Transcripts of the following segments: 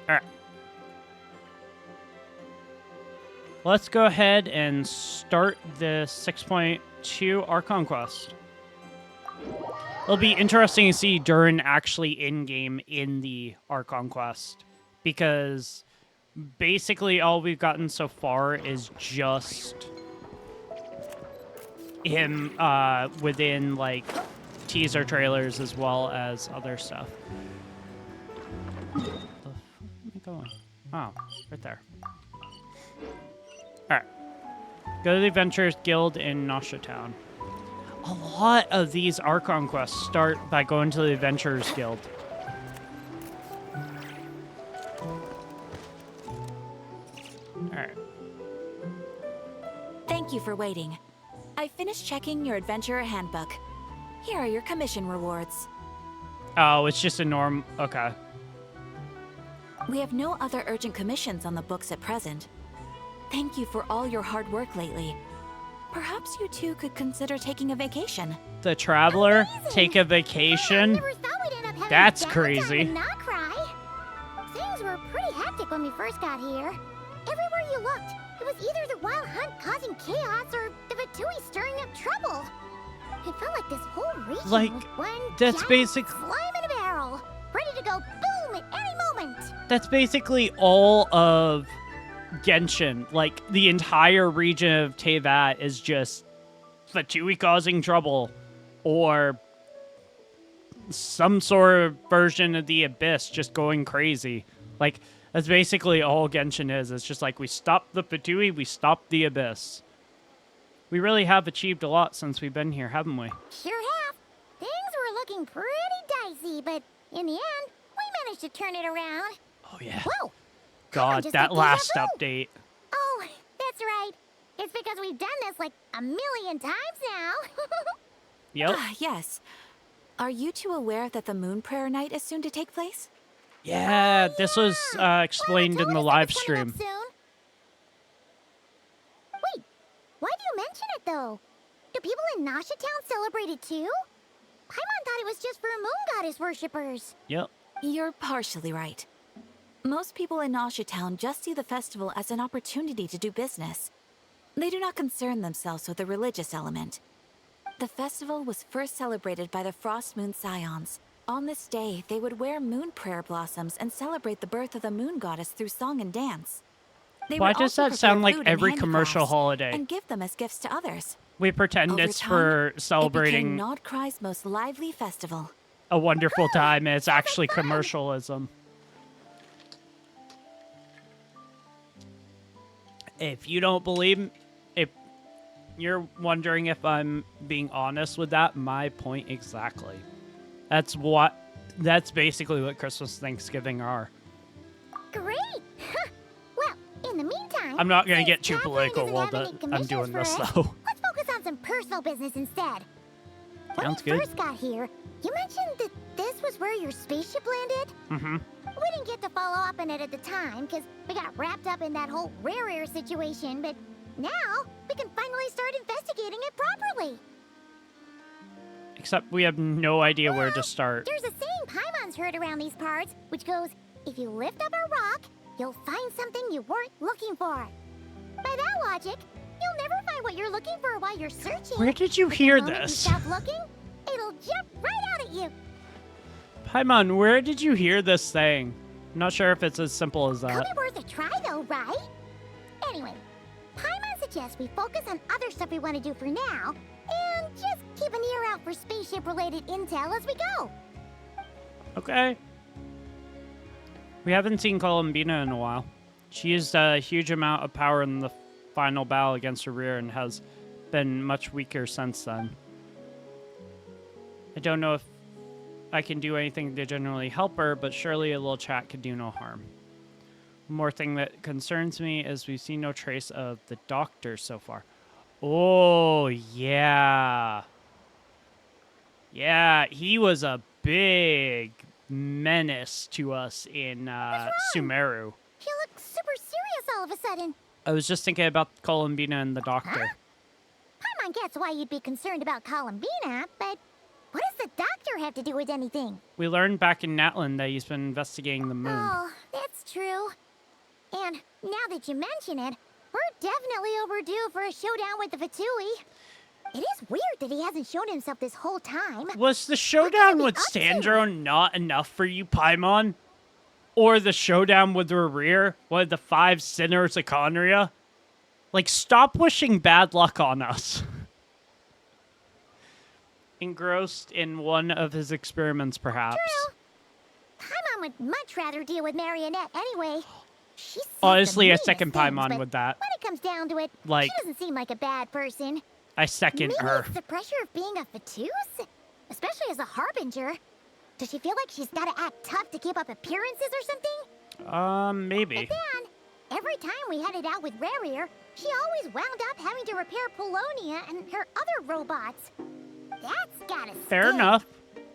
Alright. Let's go ahead and start the 6.2 Archon quest. It'll be interesting to see Durin actually in-game in the Archon quest, because basically all we've gotten so far is just him within, like, teaser trailers as well as other stuff. Where the fuck am I going? Oh, right there. Alright. Go to the Adventurers Guild in Nausea Town. A lot of these Archon quests start by going to the Adventurers Guild. Alright. Thank you for waiting. I finished checking your Adventurer Handbook. Here are your commission rewards. Oh, it's just a norm. Okay. We have no other urgent commissions on the books at present. Thank you for all your hard work lately. Perhaps you two could consider taking a vacation. The Traveler? Amazing. Take a vacation? Never thought we'd end up having That's downtime crazy. and not cry. Things were pretty hectic when we first got here. Everywhere you looked, it was either the Wild Hunt causing chaos or the Vatui stirring up trouble. It felt like this whole region Like, was one that's giant basic- slime in a barrel, ready to go boom at any moment. That's basically all of Genshin. Like, the entire region of Teyvat is just Fatui causing trouble, or some sort of version of the Abyss just going crazy. Like, that's basically all Genshin is. It's just like, we stopped the Fatui, we stopped the Abyss. We really have achieved a lot since we've been here, haven't we? Sure have. Things were looking pretty dicey, but in the end, we managed to turn it around. Oh, yeah. Whoa! God, just that like last deja vu. update. Oh, that's right. It's because we've done this like a million times now. Yep. Ah, yes. Are you two aware that the Moon Prayer Night is soon to take place? Yeah, this was explained in the live It's coming stream. up soon. Wait, why do you mention it though? Do people in Nausea Town celebrate it too? Paimon thought it was just for moon goddess worshippers. Yep. You're partially right. Most people in Nausea Town just see the festival as an opportunity to do business. They do not concern themselves with the religious element. The festival was first celebrated by the Frost Moon Scions. On this day, they would wear moon prayer blossoms and celebrate the birth of the moon goddess through song and dance. They Why would does also that sound prepare like food and every commercial handicrafts holiday? and give them as gifts to others. We pretend Over it's time, for It became celebrating Nod Cry's most lively festival. a wonderful time, and it's actually commercialism. If you don't believe, if you're wondering if I'm being honest with that, my point exactly. That's basically what Christmas, Thanksgiving are. Great! Well, in the meantime, I'm not gonna since get too Tagline political doesn't while have any I'm commissions doing for this, us, though. Let's focus on some personal business instead. When Sounds we good. first got here, you mentioned that this was where your spaceship landed. Mm-hmm. We didn't get to follow up on it at the time because we got wrapped up in that whole rare air situation, but now we can finally start investigating it properly. Except we have no idea where to start. There's a saying Paimon's heard around these parts, which goes, if you lift up a rock, you'll find something you weren't looking for. By that logic, you'll never find what you're looking for while you're searching. Where did you But hear the moment this? You stop looking, it'll jump right out at you. Paimon, where did you hear this saying? I'm not sure if it's as simple as Could that. be worth a try though, right? Anyway, Paimon suggests we focus on other stuff we want to do for now, and just keep an ear out for spaceship-related intel as we go. Okay. We haven't seen Columbina in a while. She used a huge amount of power in the final battle against Rear and has been much weaker since then. I don't know if I can do anything to generally help her, but surely a little chat could do no harm. One more thing that concerns me is we've seen no trace of the doctor so far. Oh, yeah. Yeah, he was a big menace to us in Sumeru. He looked super serious all of a sudden. I was just thinking about Columbina and the doctor. Paimon gets why you'd be concerned about Columbina, but what does the doctor have to do with anything? We learned back in Natlan that he's been investigating the moon. Oh, that's true. And now that you mention it, we're definitely overdue for a showdown with the Fatui. It is weird that he hasn't shown himself this whole time. Was the showdown he with up to? Sandro not enough for you, Paimon? Or the showdown with Rerir, one of the 5 sinners of Conria? Like, stop wishing bad luck on us. Engrossed in one of his experiments, perhaps. True. Paimon would much rather deal with Marionette anyway. She says Honestly, the I second meanest things, Paimon but with that. when it comes down to it, Like, she doesn't seem like a bad person. I second Maybe her. it's the pressure of being a Fatuse? Especially as a Harbinger. Does she feel like she's gotta act tough to keep up appearances or something? Maybe. But then, every time we headed out with Rerir, she always wound up having to repair Polonia and her other robots. That's gotta stink. Fair enough.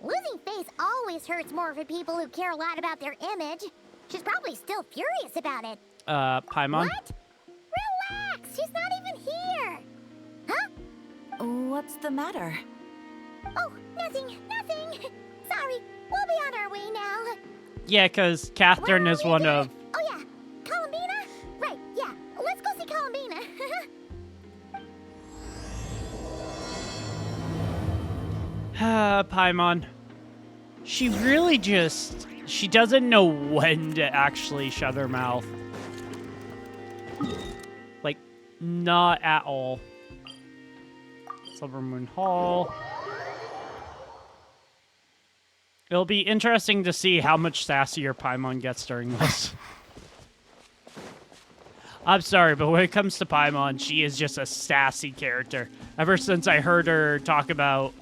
Losing face always hurts more for people who care a lot about their image. She's probably still furious about it. Paimon? What? Relax, she's not even here. Huh? What's the matter? Oh, nothing. Sorry, we'll be on our way now. Yeah, because Catherine Where are is we one gonna- of... Oh yeah, Columbina? Right, yeah. Let's go see Columbina. Paimon. She really just... She doesn't know when to actually shut her mouth. Like, not at all. Silvermoon Hall. It'll be interesting to see how much sassier Paimon gets during this. I'm sorry, but when it comes to Paimon, she is just a sassy character. Ever since I heard her talk about,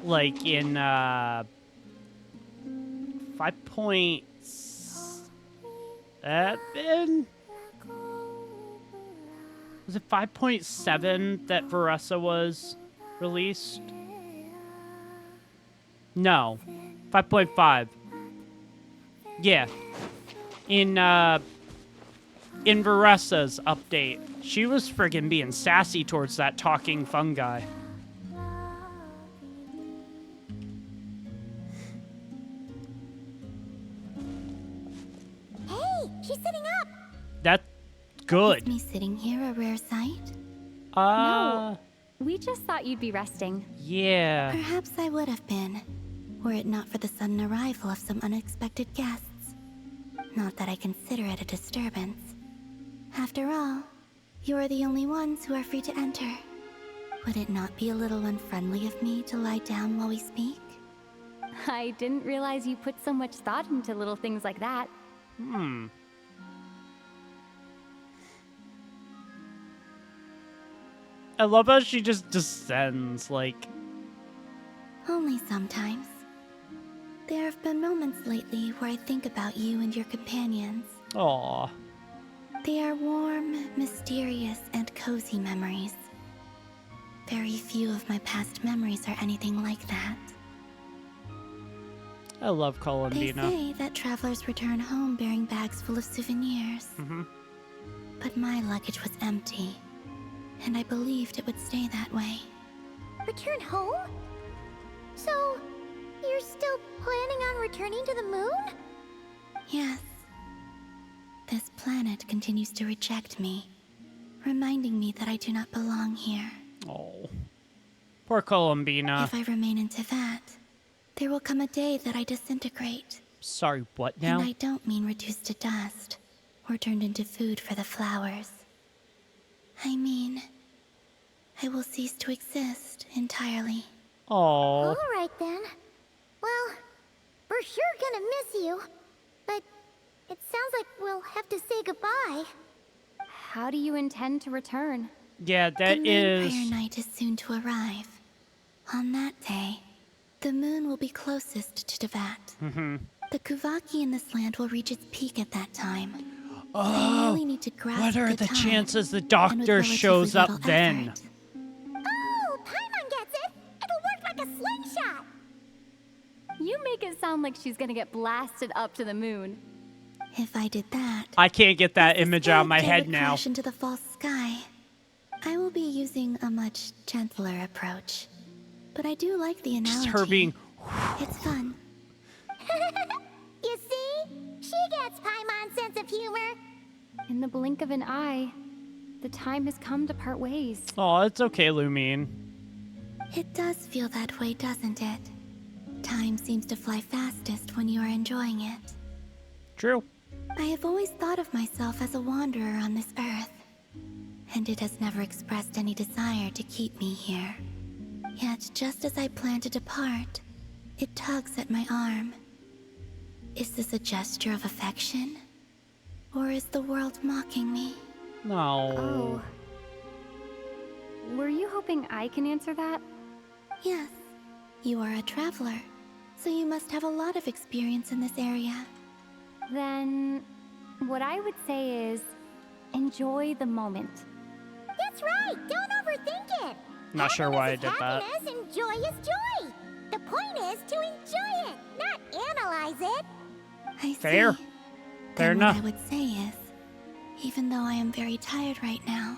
like, in, 5.7? Was it 5.7 that Veressa was released? No. 5.5. Yeah. In Veressa's update, she was friggin' being sassy towards that talking fungi. Hey, she's sitting up. That's good. Is me sitting here a rare sight? No. We just thought you'd be resting. Yeah. Perhaps I would have been, were it not for the sudden arrival of some unexpected guests. Not that I consider it a disturbance. After all, you are the only ones who are free to enter. Would it not be a little unfriendly of me to lie down while we speak? I didn't realize you put so much thought into little things like that. I love how she just descends, like... Only sometimes. There have been moments lately where I think about you and your companions. Aww. They are warm, mysterious, and cozy memories. Very few of my past memories are anything like that. I love They Columbina. say that travelers return home bearing bags full of souvenirs. But my luggage was empty, and I believed it would stay that way. Return home? So, you're still planning on returning to the moon? Yes. This planet continues to reject me, reminding me that I do not belong here. Oh. Poor Columbina. If I remain in Teyvat, there will come a day that I disintegrate. Sorry, what now? And I don't mean reduced to dust, or turned into food for the flowers. I mean, I will cease to exist entirely. Oh. All right then. Well, we're sure gonna miss you. But it sounds like we'll have to say goodbye. How do you intend to return? Yeah, The that moon is... prayer night is soon to arrive. On that day, the moon will be closest to Teyvat. The Kuvaki in this land will reach its peak at that time. I really need to grasp What are the time, chances the and with doctor relatively shows up little then? effort. Oh, Paimon gets it! It'll work like a slingshot! You make it sound like she's gonna get blasted up to the moon. If I did that, I can't get that the image out of my spectre head would now. crash into the false sky. I will be using a much gentler approach, but I do like the analogy. Just her being... It's fun. You see? She She gets Paimon's sense of humor. In the blink of an eye, the time has come to part ways. Oh, it's okay, Lumine. It does feel that way, doesn't it? Time seems to fly fastest when you are enjoying it. True. I have always thought of myself as a wanderer on this earth, and it has never expressed any desire to keep me here. Yet, just as I plan to depart, it tugs at my arm. Is this a gesture of affection? Or is the world mocking me? No. Oh. Were you hoping I can answer that? Yes, you are a traveler, so you must have a lot of experience in this area. Then, what I would say is, enjoy the moment. That's right. Don't overthink it. Not sure why I did that. Happiness and joy is joy. The point is to enjoy it, not analyze it. I Fair. see. Fair Then enough. what I would say is, even though I am very tired right now,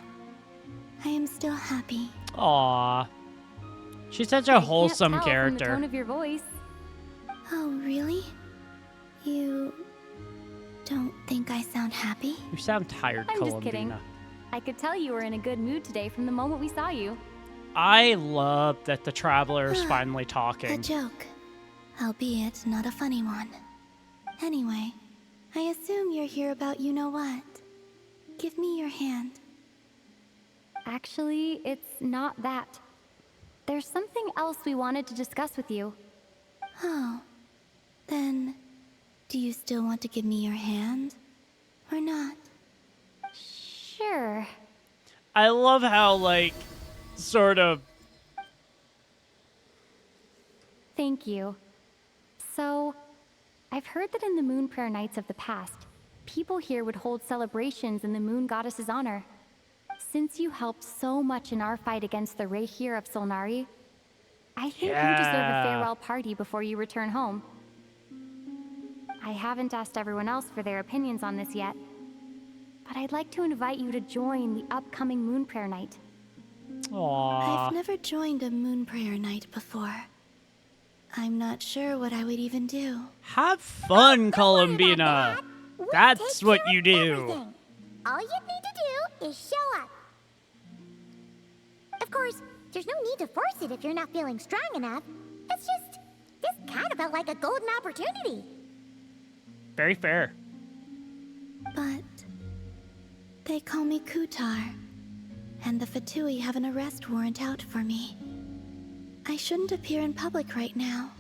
I am still happy. Aw. She's such I a can't wholesome tell From the character. tone of your voice. Oh, really? You don't think I sound happy? You sound tired, I'm just kidding. Columbina. I could tell you were in a good mood today from the moment we saw you. I love that the traveler is finally A talking. joke, albeit not a funny one. Anyway, I assume you're here about you-know-what. Give me your hand. Actually, it's not that. There's something else we wanted to discuss with you. Oh, then, do you still want to give me your hand? Or not? Sure. I love how, like, sort of... Thank you. So, I've heard that in the Moon Prayer Nights of the past, people here would hold celebrations in the Moon Goddess's honor. Since you helped so much in our fight against the Rehir of Solnari, I think you deserve a Yeah. farewell party before you return home. I haven't asked everyone else for their opinions on this yet, but I'd like to invite you to join the upcoming Moon Prayer Night. Aww. I've never joined a moon prayer night before. I'm not sure what I would even do. Have fun, Don't worry about Columbina. that. We'll That's take what care you of do. everything. All you need to do is show up. Of course, there's no need to force it if you're not feeling strong enough. It's just, this kind of felt like a golden opportunity. Very fair. But they call me Kutar, and the Fatui have an arrest warrant out for me. I shouldn't appear in public right now.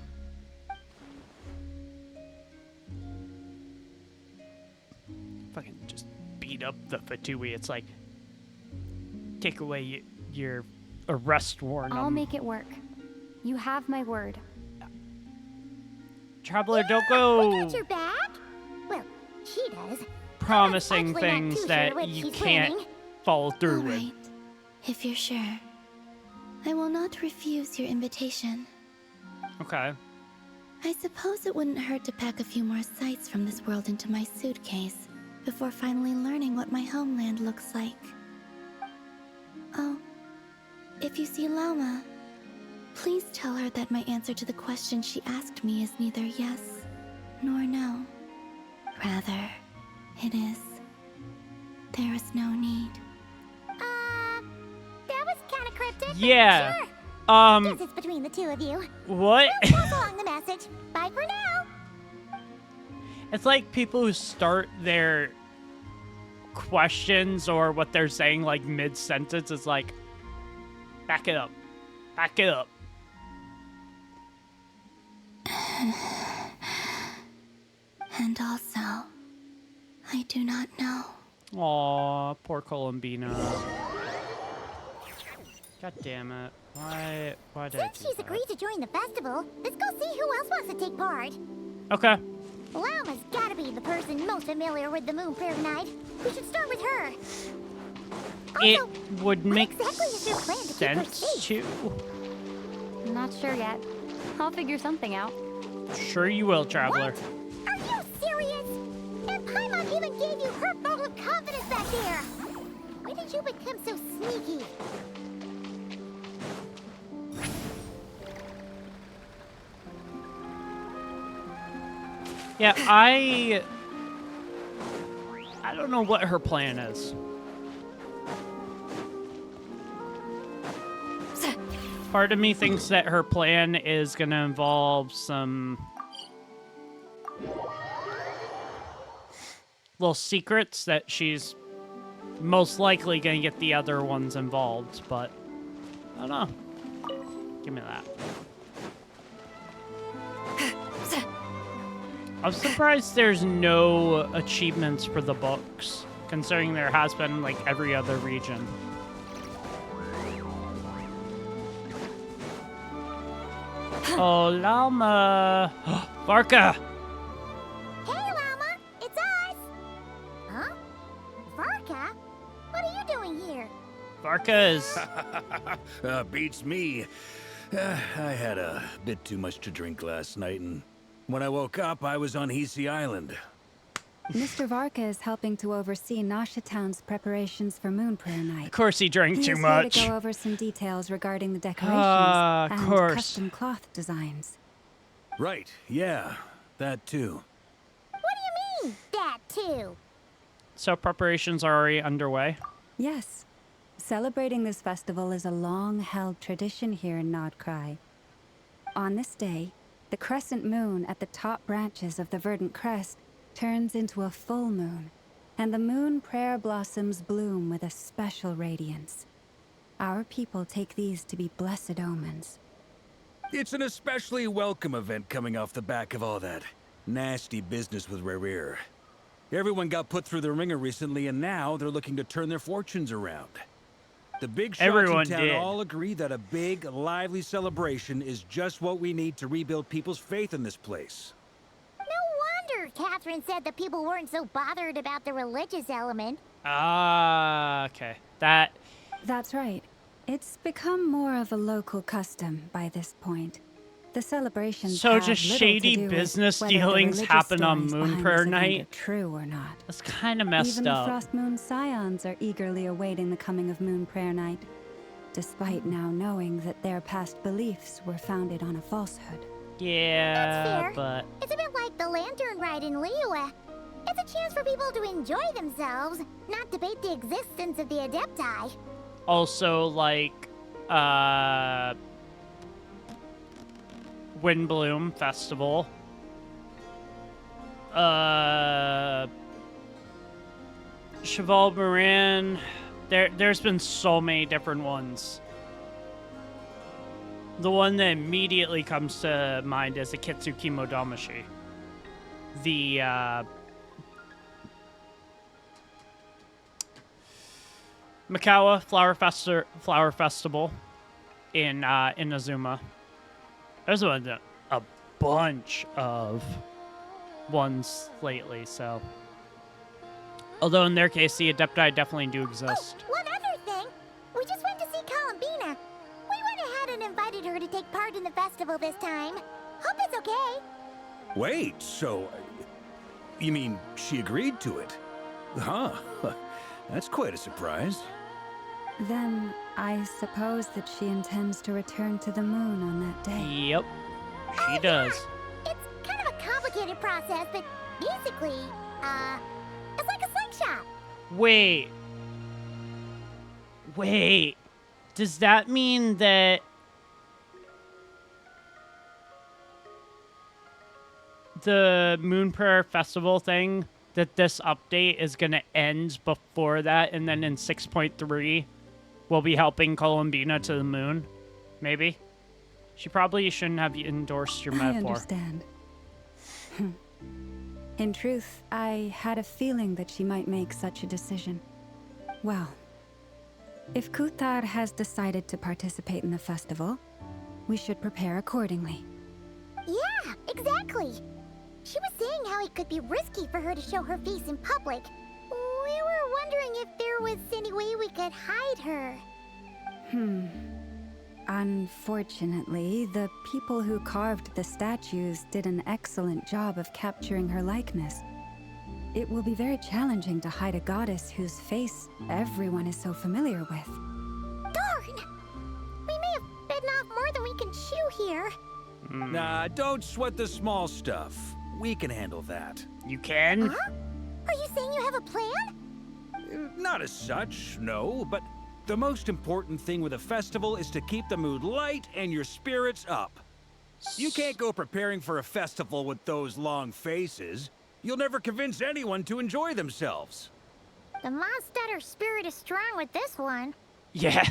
Fucking just beat up the Fatui. It's like, take away your arrest warrant. I'll make it work. You have my word. Traveler, don't We go got your back. Well, she does. promising Actually, not things too sure that which you she's can't planning. follow through All with. right, if you're sure. I will not refuse your invitation. Okay. I suppose it wouldn't hurt to pack a few more sights from this world into my suitcase before finally learning what my homeland looks like. Oh, if you see Lauma, please tell her that my answer to the question she asked me is neither yes nor no. Rather, it is, there is no need. That was kind of cryptic. but Yeah. Sure. Guess it's between the two of you. What? Pass along the message. Bye for now. It's like people who start their questions or what they're saying like mid-sentence is like, back it up. Back it up. And also, I do not know. Aw, poor Columbina. God damn it. Why did I Since do she's that? agreed to join the festival, let's go see who else wants to take part. Okay. Lauma's gotta be the person most familiar with the Moon Prayer Night. We should start with her. It Also, would what make exactly is your plan to keep her sense safe? to. Not sure yet. I'll figure something out. Sure you will, Traveler. What? Are you serious? And Paimon even gave you her vote of confidence back there. When did you become so sneaky? Yeah, I I don't know what her plan is. Part of me thinks that her plan is going to involve some little secrets that she's most likely going to get the other ones involved, but I don't know. Give me that. I'm surprised there's no achievements for the books, considering there has been like every other region. Oh, llama. Varka! Hey, Llama! It's us! Huh? Varka? What are you doing here? Varka is... Beats me. I had a bit too much to drink last night, and when I woke up, I was on Hisi Island. Mr. Varka is helping to oversee Nasha Town's preparations for Moon Prayer Night. Of course he drank He too is much. here to go over some details regarding the decorations Of and course. custom cloth designs. Right, yeah, that too. What do you mean, that too? So preparations are already underway. Yes. Celebrating this festival is a long-held tradition here in Nodcry. On this day, the crescent moon at the top branches of the verdant crest turns into a full moon, and the moon prayer blossoms bloom with a special radiance. Our people take these to be blessed omens. It's an especially welcome event coming off the back of all that nasty business with Rare. Everyone got put through the ringer recently, and now they're looking to turn their fortunes around. The big shots Everyone in town did. all agree that a big, lively celebration is just what we need to rebuild people's faith in this place. No wonder Catherine said that people weren't so bothered about the religious element. Ah, okay. That... That's right. It's become more of a local custom by this point. The celebrations So have just little shady to do with business whether the dealings religious happen on stories Moon behind Prayer this event Night? are true or not. That's kind of messed Even the up. Frost Moon Scions are eagerly awaiting the coming of Moon Prayer Night, despite now knowing that their past beliefs were founded on a falsehood. Yeah, That's fair. but... It's a bit like the lantern ride in Liyue. It's a chance for people to enjoy themselves, not debate the existence of the Adepti. Also, like, Windbloom Festival. Cheval Marin. There's been so many different ones. The one that immediately comes to mind is the Kitsuki Modomashi. The, Mikawa Flower Festival in Azuma. There's been a bunch of ones lately, so. Although in their case, the Adepti definitely do exist. Oh, one other thing. We just went to see Columbina. We went ahead and invited her to take part in the festival this time. Hope it's okay. Wait, so... You mean she agreed to it? Huh. That's quite a surprise. Then I suppose that she intends to return to the moon on that day. Yep, she does. Yeah. It's kind of a complicated process, but basically, it's like a slingshot. Wait. Does that mean that the Moon Prayer Festival thing, that this update is going to end before that, and then in 6.3, we'll be helping Columbina to the moon? Maybe? She probably shouldn't have endorsed your I metaphor. understand. In truth, I had a feeling that she might make such a decision. Well, if Kuthar has decided to participate in the festival, we should prepare accordingly. Yeah, exactly. She was saying how it could be risky for her to show her face in public. We were wondering if there was any way we could hide her. Unfortunately, the people who carved the statues did an excellent job of capturing her likeness. It will be very challenging to hide a goddess whose face everyone is so familiar with. Darn! We may have bitten off more than we can chew here. Nah, don't sweat the small stuff. We can handle that. You can? Huh? Are you saying you have a plan? Not as such, no, but the most important thing with a festival is to keep the mood light and your spirits up. You can't go preparing for a festival with those long faces. You'll never convince anyone to enjoy themselves. The Mondstatter spirit is strong with this one. Yeah.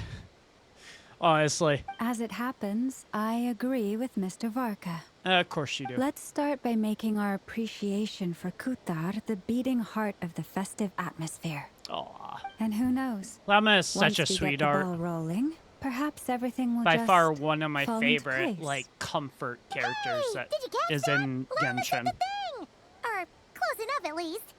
Honestly. As it happens, I agree with Mr. Varka. Of course you do. Let's start by making our appreciation for Kutar the beating heart of the festive atmosphere. Aw. And who knows? Llama is such Once a we get the sweetheart. ball rolling, perhaps everything will By just far one of my fall into favorite, place. like, comfort characters Hey, that did you catch is that? in Llama Genshin. said the thing! Or close enough, at least.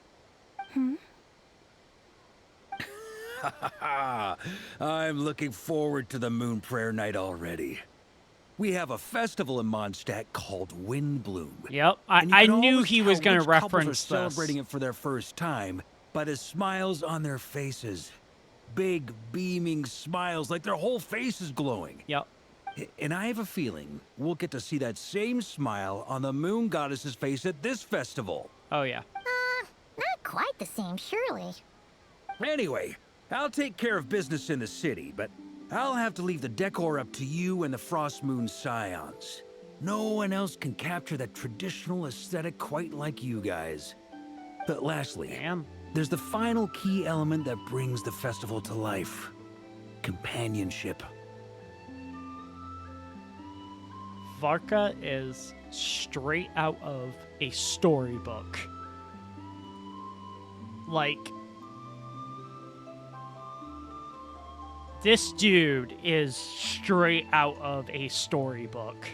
I'm looking forward to the Moon Prayer Night already. We have a festival in Mondstadt called Windbloom. Yep, And you I can knew always he was tell going to which couples reference are this. celebrating it for their first time by the smiles on their faces. Big, beaming smiles like their whole face is glowing. Yep. And I have a feeling we'll get to see that same smile on the Moon Goddess's face at this festival. Oh, yeah. Not quite the same, surely. Anyway, I'll take care of business in the city, but I'll have to leave the decor up to you and the Frost Moon Scions. No one else can capture that traditional aesthetic quite like you guys. But lastly, Damn. there's the final key element that brings the festival to life. Companionship. Varka is straight out of a storybook. Like, this dude is straight out of a storybook.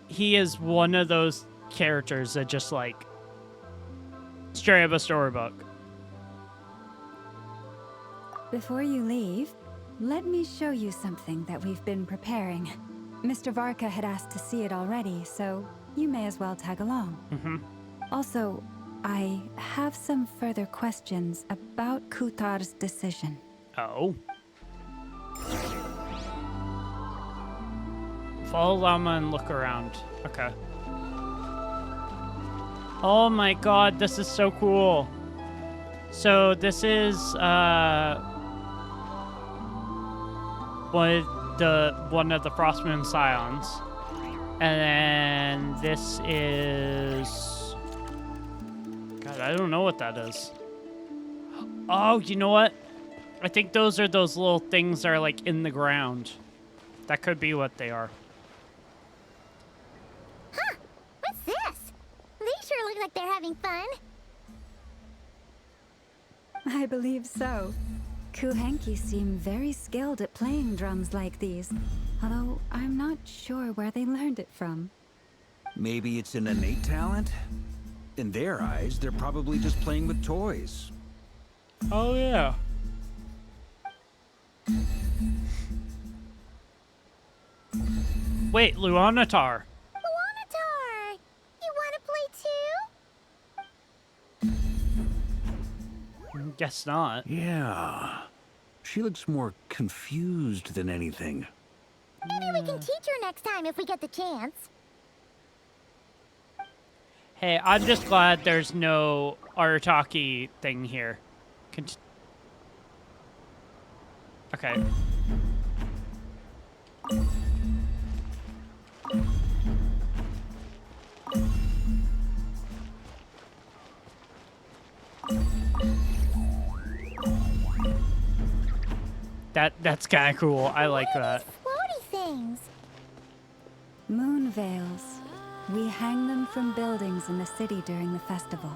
He is one of those characters that just, like, straight out of a storybook. Before you leave, let me show you something that we've been preparing. Mr. Varka had asked to see it already, so you may as well tag along. Mm-hmm. Also, I have some further questions about Kutar's decision. Oh. Follow Llama and look around. Okay. Oh my god, this is so cool. So this is one of the Frost Moon Scions. And then this is, God, I don't know what that is. Oh, you know what? I think those are those little things that are like in the ground. That could be what they are. Huh? What's this? They sure look like they're having fun. I believe so. Kuhenki seem very skilled at playing drums like these, although I'm not sure where they learned it from. Maybe it's an innate talent? In their eyes, they're probably just playing with toys. Oh, yeah. Wait, Luanatar. Luanatar! You want to play too? Guess not. Yeah. She looks more confused than anything. Maybe we can teach her next time if we get the chance. Hey, I'm just glad there's no Arataki thing here. Okay. That's kind of cool. I like that. Floaty things. Moon veils. We hang them from buildings in the city during the festival.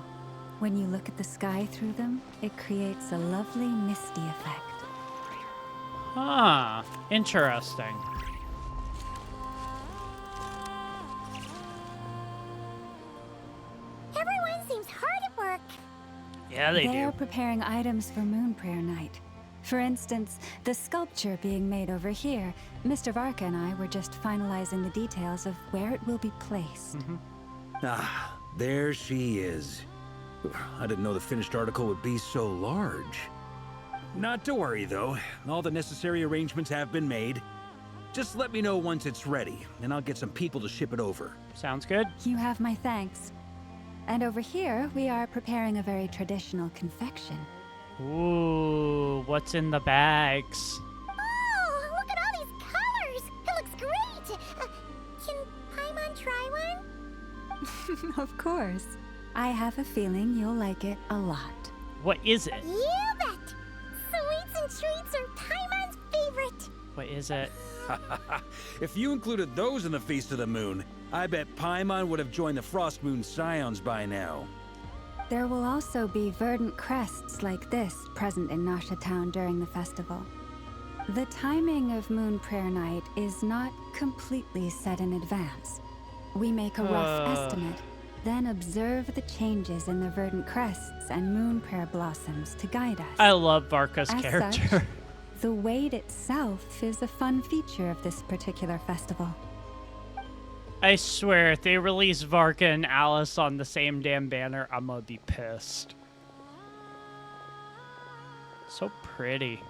When you look at the sky through them, it creates a lovely misty effect. Ah, interesting. Everyone seems hard at work. Yeah, they They're do. preparing items for Moon Prayer Night. For instance, the sculpture being made over here, Mr. Varka and I were just finalizing the details of where it will be placed. Ah, there she is. I didn't know the finished article would be so large. Not to worry, though. All the necessary arrangements have been made. Just let me know once it's ready, and I'll get some people to ship it over. Sounds good. You have my thanks. And over here, we are preparing a very traditional confection. Ooh, what's in the bags? Oh, look at all these colors! It looks great! Can Paimon try one? Of course. I have a feeling you'll like it a lot. What is it? You bet! Sweets and treats are Paimon's favorite! What is it? If you included those in the Feast of the Moon, I bet Paimon would have joined the Frost Moon Scions by now. There will also be verdant crests like this present in Nasha Town during the festival. The timing of Moon Prayer Night is not completely set in advance. We make a rough estimate, then observe the changes in the verdant crests and Moon Prayer blossoms to guide us. I love Varka's As character. such, the weight itself is a fun feature of this particular festival. I swear, if they release Varka and Alice on the same damn banner, I'm gonna be pissed. So pretty.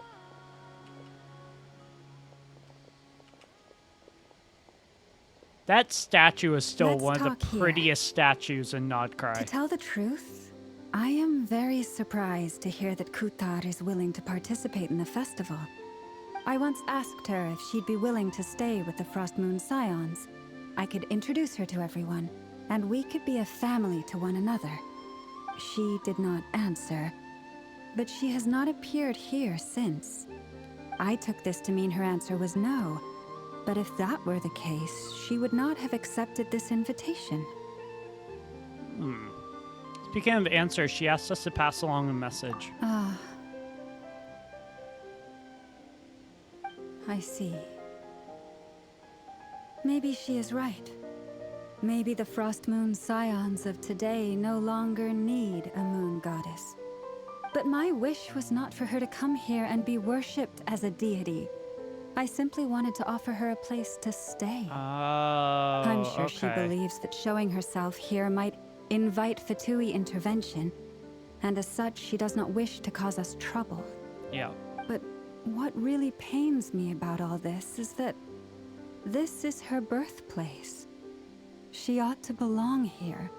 That statue is still Let's one of the talk here. prettiest statues in To Nodcry. tell the truth, I am very surprised to hear that Kutar is willing to participate in the festival. I once asked her if she'd be willing to stay with the Frost Moon Scions. I could introduce her to everyone, and we could be a family to one another. She did not answer, but she has not appeared here since. I took this to mean her answer was no, but if that were the case, she would not have accepted this invitation. Speaking of answers, she asked us to pass along a message. Ah. I see. Maybe she is right. Maybe the Frost Moon Scions of today no longer need a moon goddess. But my wish was not for her to come here and be worshipped as a deity. I simply wanted to offer her a place to stay. Oh, I'm sure she okay. believes that showing herself here might invite Fatui intervention, and as such, she does not wish to cause us trouble. Yeah. But what really pains me about all this is that this is her birthplace. She ought to belong here,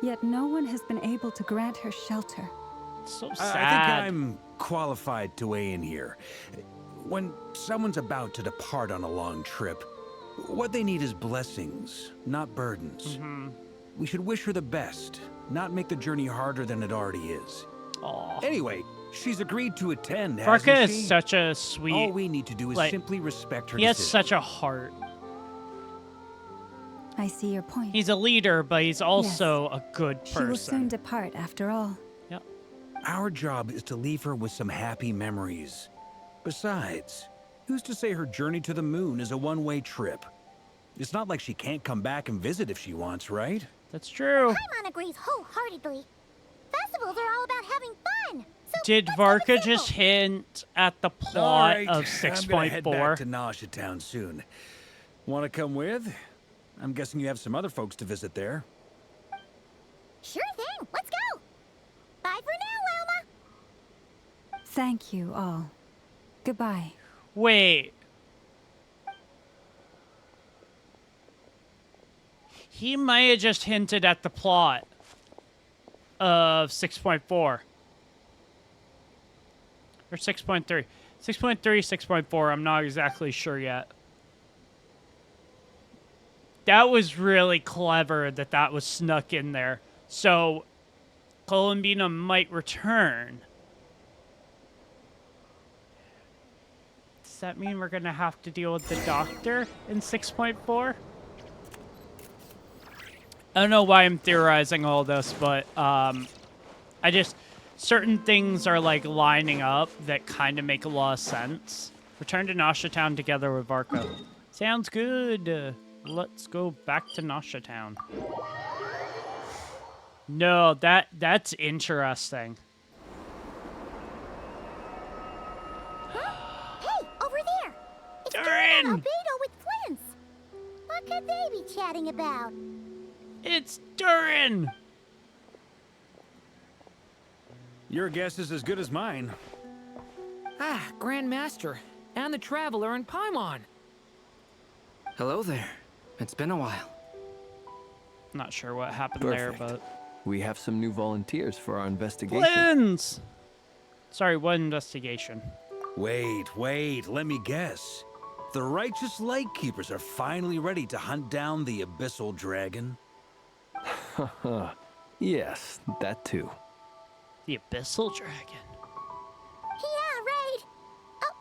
yet no one has been able to grant her shelter. So sad. I think I'm qualified to weigh in here. When someone's about to depart on a long trip, what they need is blessings, not burdens. We should wish her the best, not make the journey harder than it already is. Aw. Anyway, she's agreed to attend, hasn't Varka she? is such a sweet. All we need to do is like, simply respect her He has decision. such a heart. I see your point. He's a leader, but he's also a good She will soon person. depart after all. Yep. Our job is to leave her with some happy memories. Besides, who's to say her journey to the moon is a one-way trip? It's not like she can't come back and visit if she wants, right? That's true. Paimon agrees wholeheartedly. Festivals are all about having fun. So Did let's Varka have a just sample. hint at the All plot right, of I'm gonna head back 6.4? to Nasha Town soon. Want to come with? I'm guessing you have some other folks to visit there. Sure thing. Let's go. Bye for now, Wilma. Thank you all. Goodbye. Wait. He might have just hinted at the plot of 6.4. Or 6.3. 6.3, 6.4, I'm not exactly sure yet. That was really clever that that was snuck in there. So, Columbina might return. Does that mean we're going to have to deal with the doctor in 6.4? I don't know why I'm theorizing all this, but certain things are like lining up that kind of make a lot of sense. Return to Nasha Town together with Varka. Sounds good. Let's go back to Nasha Town. No, that's interesting. Hey, over there. It's Durin! Durin and Albedo with Flints. What could they be chatting about? It's Durin! Your guess is as good as mine. Ah, Grand Master, and the Traveler and Paimon. Hello there. It's been a while. Not sure what happened there, Perfect. but We have some new volunteers for our investigation. twins. Sorry, what investigation? Wait, let me guess. The righteous Lightkeepers are finally ready to hunt down the Abyssal Dragon? Yes, that too. The Abyssal Dragon. Yeah, right. Oh,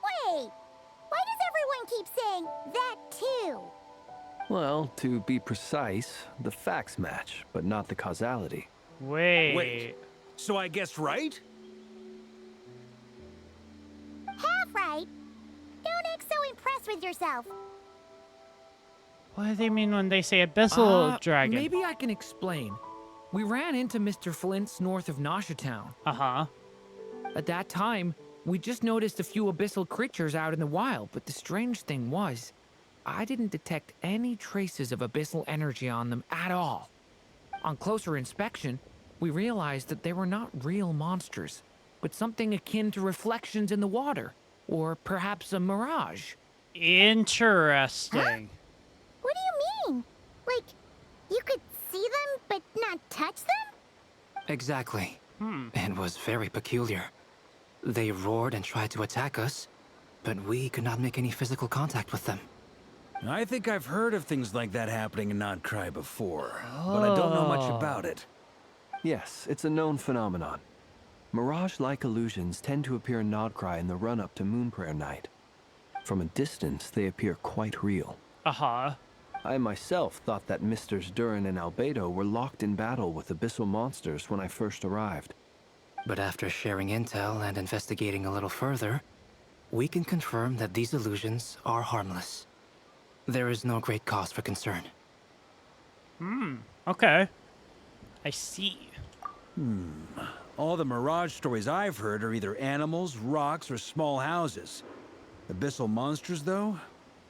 wait. Why does everyone keep saying that too? Well, to be precise, the facts match, but not the causality. Wait. So I guessed right? Half right. Don't act so impressed with yourself. What do they mean when they say Abyssal Dragon? Maybe I can explain. We ran into Mr. Flint's north of Nasha Town. Uh-huh. At that time, we just noticed a few abyssal creatures out in the wild, but the strange thing was, I didn't detect any traces of abyssal energy on them at all. On closer inspection, we realized that they were not real monsters, but something akin to reflections in the water, or perhaps a mirage. Interesting. What do you mean? Like, you could see them but not touch them? Exactly. It was very peculiar. They roared and tried to attack us, but we could not make any physical contact with them. I think I've heard of things like that happening in Notcry before, but I don't know much about it. Yes, it's a known phenomenon. Mirage-like illusions tend to appear in Nodcry in the run-up to Moonprayer Night. From a distance, they appear quite real. Uh-huh. I myself thought that Misters Durin and Albedo were locked in battle with abyssal monsters when I first arrived. But after sharing intel and investigating a little further, we can confirm that these illusions are harmless. There is no great cause for concern. Okay. I see. All the Mirage stories I've heard are either animals, rocks, or small houses. Abyssal monsters, though?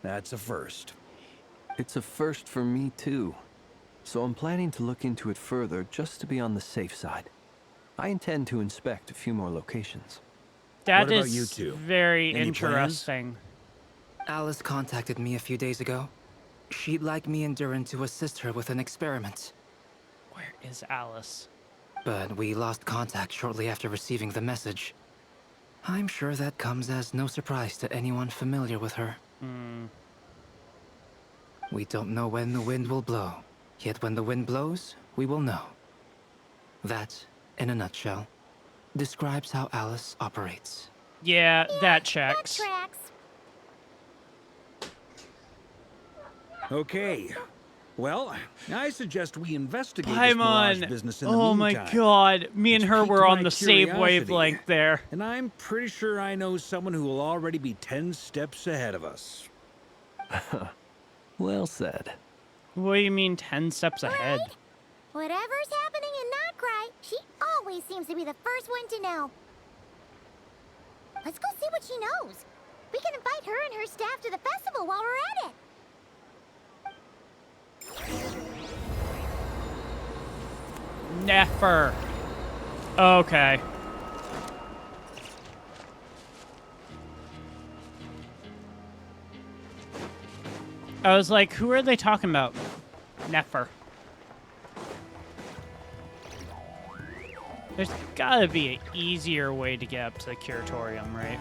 That's a first. It's a first for me, too. So I'm planning to look into it further just to be on the safe side. I intend to inspect a few more locations. That What about is you two? very Any plans? interesting. Alice contacted me a few days ago. She'd like me and Durin to assist her with an experiment. Where is Alice? But we lost contact shortly after receiving the message. I'm sure that comes as no surprise to anyone familiar with her. We don't know when the wind will blow, yet when the wind blows, we will know. That, in a nutshell, describes how Alice operates. Yeah, that checks. That tracks. Okay. Well, I suggest we investigate this Mirage Paimon. business in the Oh my meantime. god. Me and It's her piqued were on my the same curiosity. wavelength there. And I'm pretty sure I know someone who will already be 10 steps ahead of us. Well said. What do you mean 10 steps ahead? Right? Whatever's happening in Notcry, she always seems to be the first one to know. Let's go see what she knows. We can invite her and her staff to the festival while we're at it. Never. Okay. I was like, who are they talking about? Nefer. There's gotta be an easier way to get up to the Curatorium, right?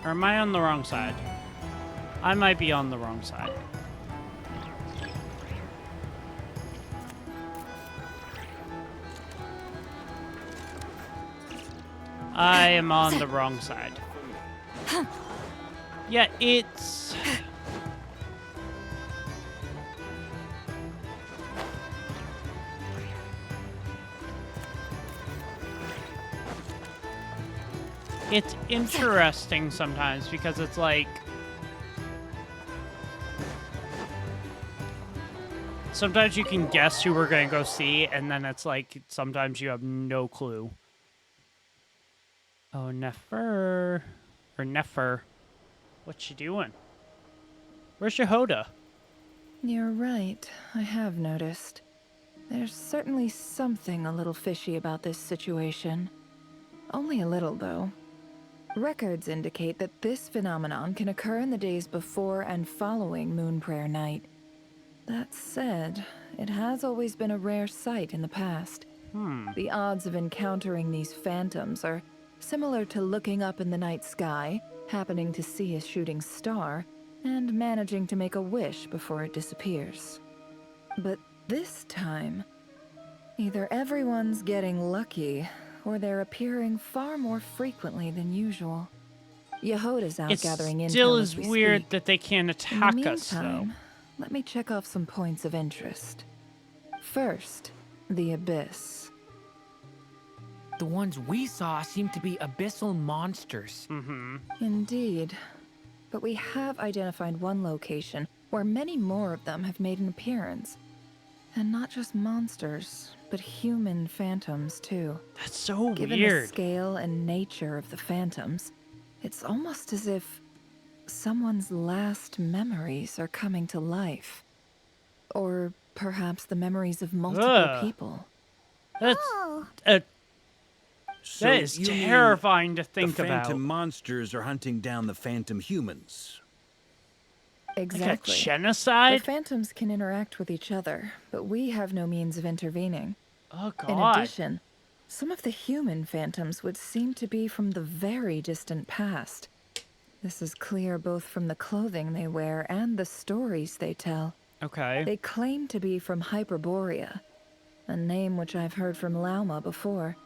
Or am I on the wrong side? I might be on the wrong side. I am on the wrong side. Yeah, it's... It's interesting sometimes because it's like... Sometimes you can guess who we're gonna go see, and then it's like, sometimes you have no clue. Oh, Nefer. Or Nefer. What you doing? Where's Yehoda? You're right. I have noticed. There's certainly something a little fishy about this situation. Only a little, though. Records indicate that this phenomenon can occur in the days before and following Moon Prayer Night. That said, it has always been a rare sight in the past. The odds of encountering these phantoms are similar to looking up in the night sky, happening to see a shooting star, and managing to make a wish before it disappears. But this time, either everyone's getting lucky, or they're appearing far more frequently than usual. Yehoda's out gathering intel It still as is we weird speak. that they can't In attack the us, though. meantime, let me check off some points of interest. First, the Abyss. The ones we saw seem to be abyssal monsters. Indeed. But we have identified one location where many more of them have made an appearance. And not just monsters, but human phantoms, too. That's so Given the weird. scale and nature of the phantoms, it's almost as if someone's last memories are coming to life. Or perhaps the memories of multiple Ugh. people. That's Oh, So that is you mean terrifying to think the phantom about. monsters are hunting down the phantom humans. Exactly. Like a The genocide? phantoms can interact with each other, but we have no means of intervening. Oh In god. addition, some of the human phantoms would seem to be from the very distant past. This is clear both from the clothing they wear and the stories they tell. Okay. They claim to be from Hyperborea, a name which I've heard from Lauma before.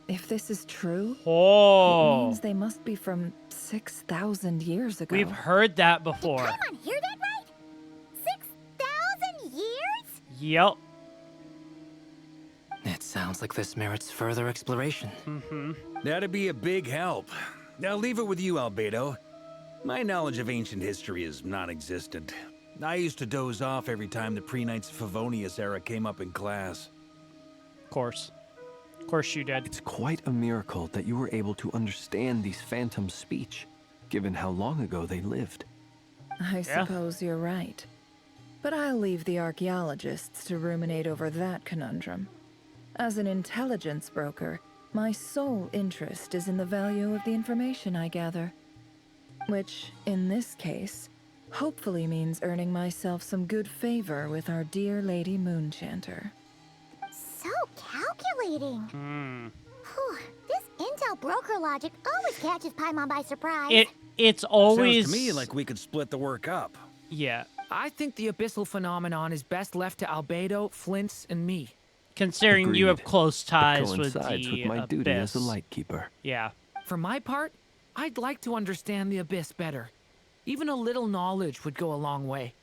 If this is true, it Oh. means they must be from 6,000 years ago. We've heard that before. come on, hear that right? 6,000 years? Yep. It sounds like this merits further exploration. That'd be a big help. I'll leave it with you, Albedo. My knowledge of ancient history is non-existent. I used to doze off every time the pre-Knights of Favonius era came up in class. Of course. Of course you did. It's quite a miracle that you were able to understand these phantoms' speech, given how long ago they lived. I suppose you're right. But I'll leave the archaeologists to ruminate over that conundrum. As an intelligence broker, my sole interest is in the value of the information I gather. Which, in this case, hopefully means earning myself some good favor with our dear Lady Moonchanter. So calculating. Whew, this intel broker logic always catches Paimon by surprise. It's always Sounds to me like we could split the work up. yeah. I think the abyssal phenomenon is best left to Albedo, Flint's, and me. Considering you have Agreed. close It ties with coincides the with my duty as a Abyss. lightkeeper. Yeah. For my part, I'd like to understand the abyss better. Even a little knowledge would go a long way.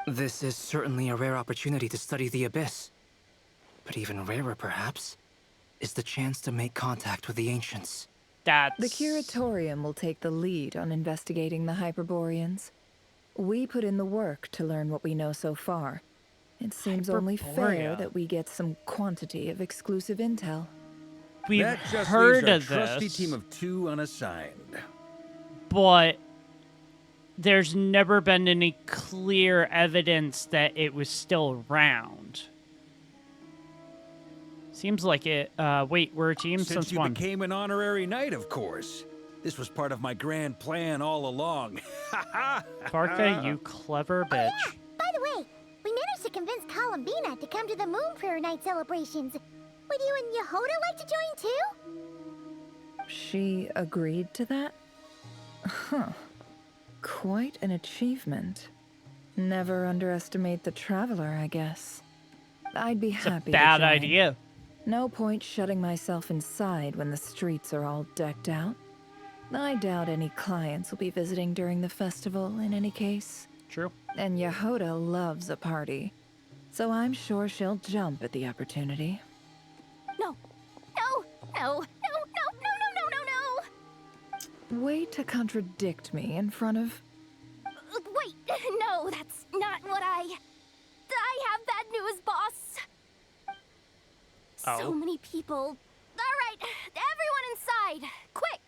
This is certainly a rare opportunity to study the abyss. But even rarer, perhaps, is the chance to make contact with the ancients. That's The Curatorium will take the lead on investigating the Hyperboreans. We put in the work to learn what we know so far. It seems only fair Hyperborea. that we get some quantity of exclusive intel. We've That just heard leaves our of trusty this, team of 2 unassigned. but there's never been any clear evidence that it was still around. Seems like it. Wait, we're a team Since since you when? became an honorary knight, of course. This was part of my grand plan all along. Parka, you clever bitch. By the way, we managed to convince Columbina to come to the Moon Prayer Night celebrations. Would you and Yehoda like to join too? She agreed to that? Huh. Quite an achievement. Never underestimate the traveler, I guess. I'd be It's a happy bad to join. idea. No point shutting myself inside when the streets are all decked out. I doubt any clients will be visiting during the festival in any case. True. And Yehoda loves a party, so I'm sure she'll jump at the opportunity. No. No. No. No. No. No. No. No. No. No. Way to contradict me in front of... Wait. No, that's not what I have bad news, boss. Oh. So many people. All right, everyone inside, quick.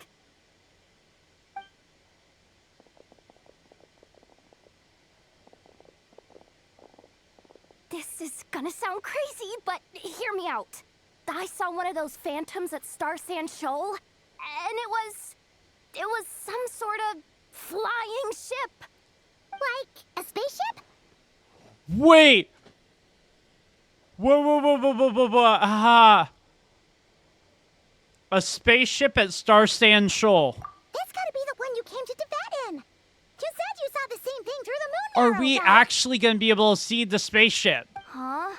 This is gonna sound crazy, but hear me out. The I saw one of those phantoms at Star Sand Shoal, and it was some sort of flying ship. Like a spaceship? Wait! Whoa. Aha! A spaceship at Star Sand Shoal. That's gotta be the one you came to Teyvat in. You said you saw the same thing through the moon Are arrow, we right? actually going to be able to see the spaceship? Huh?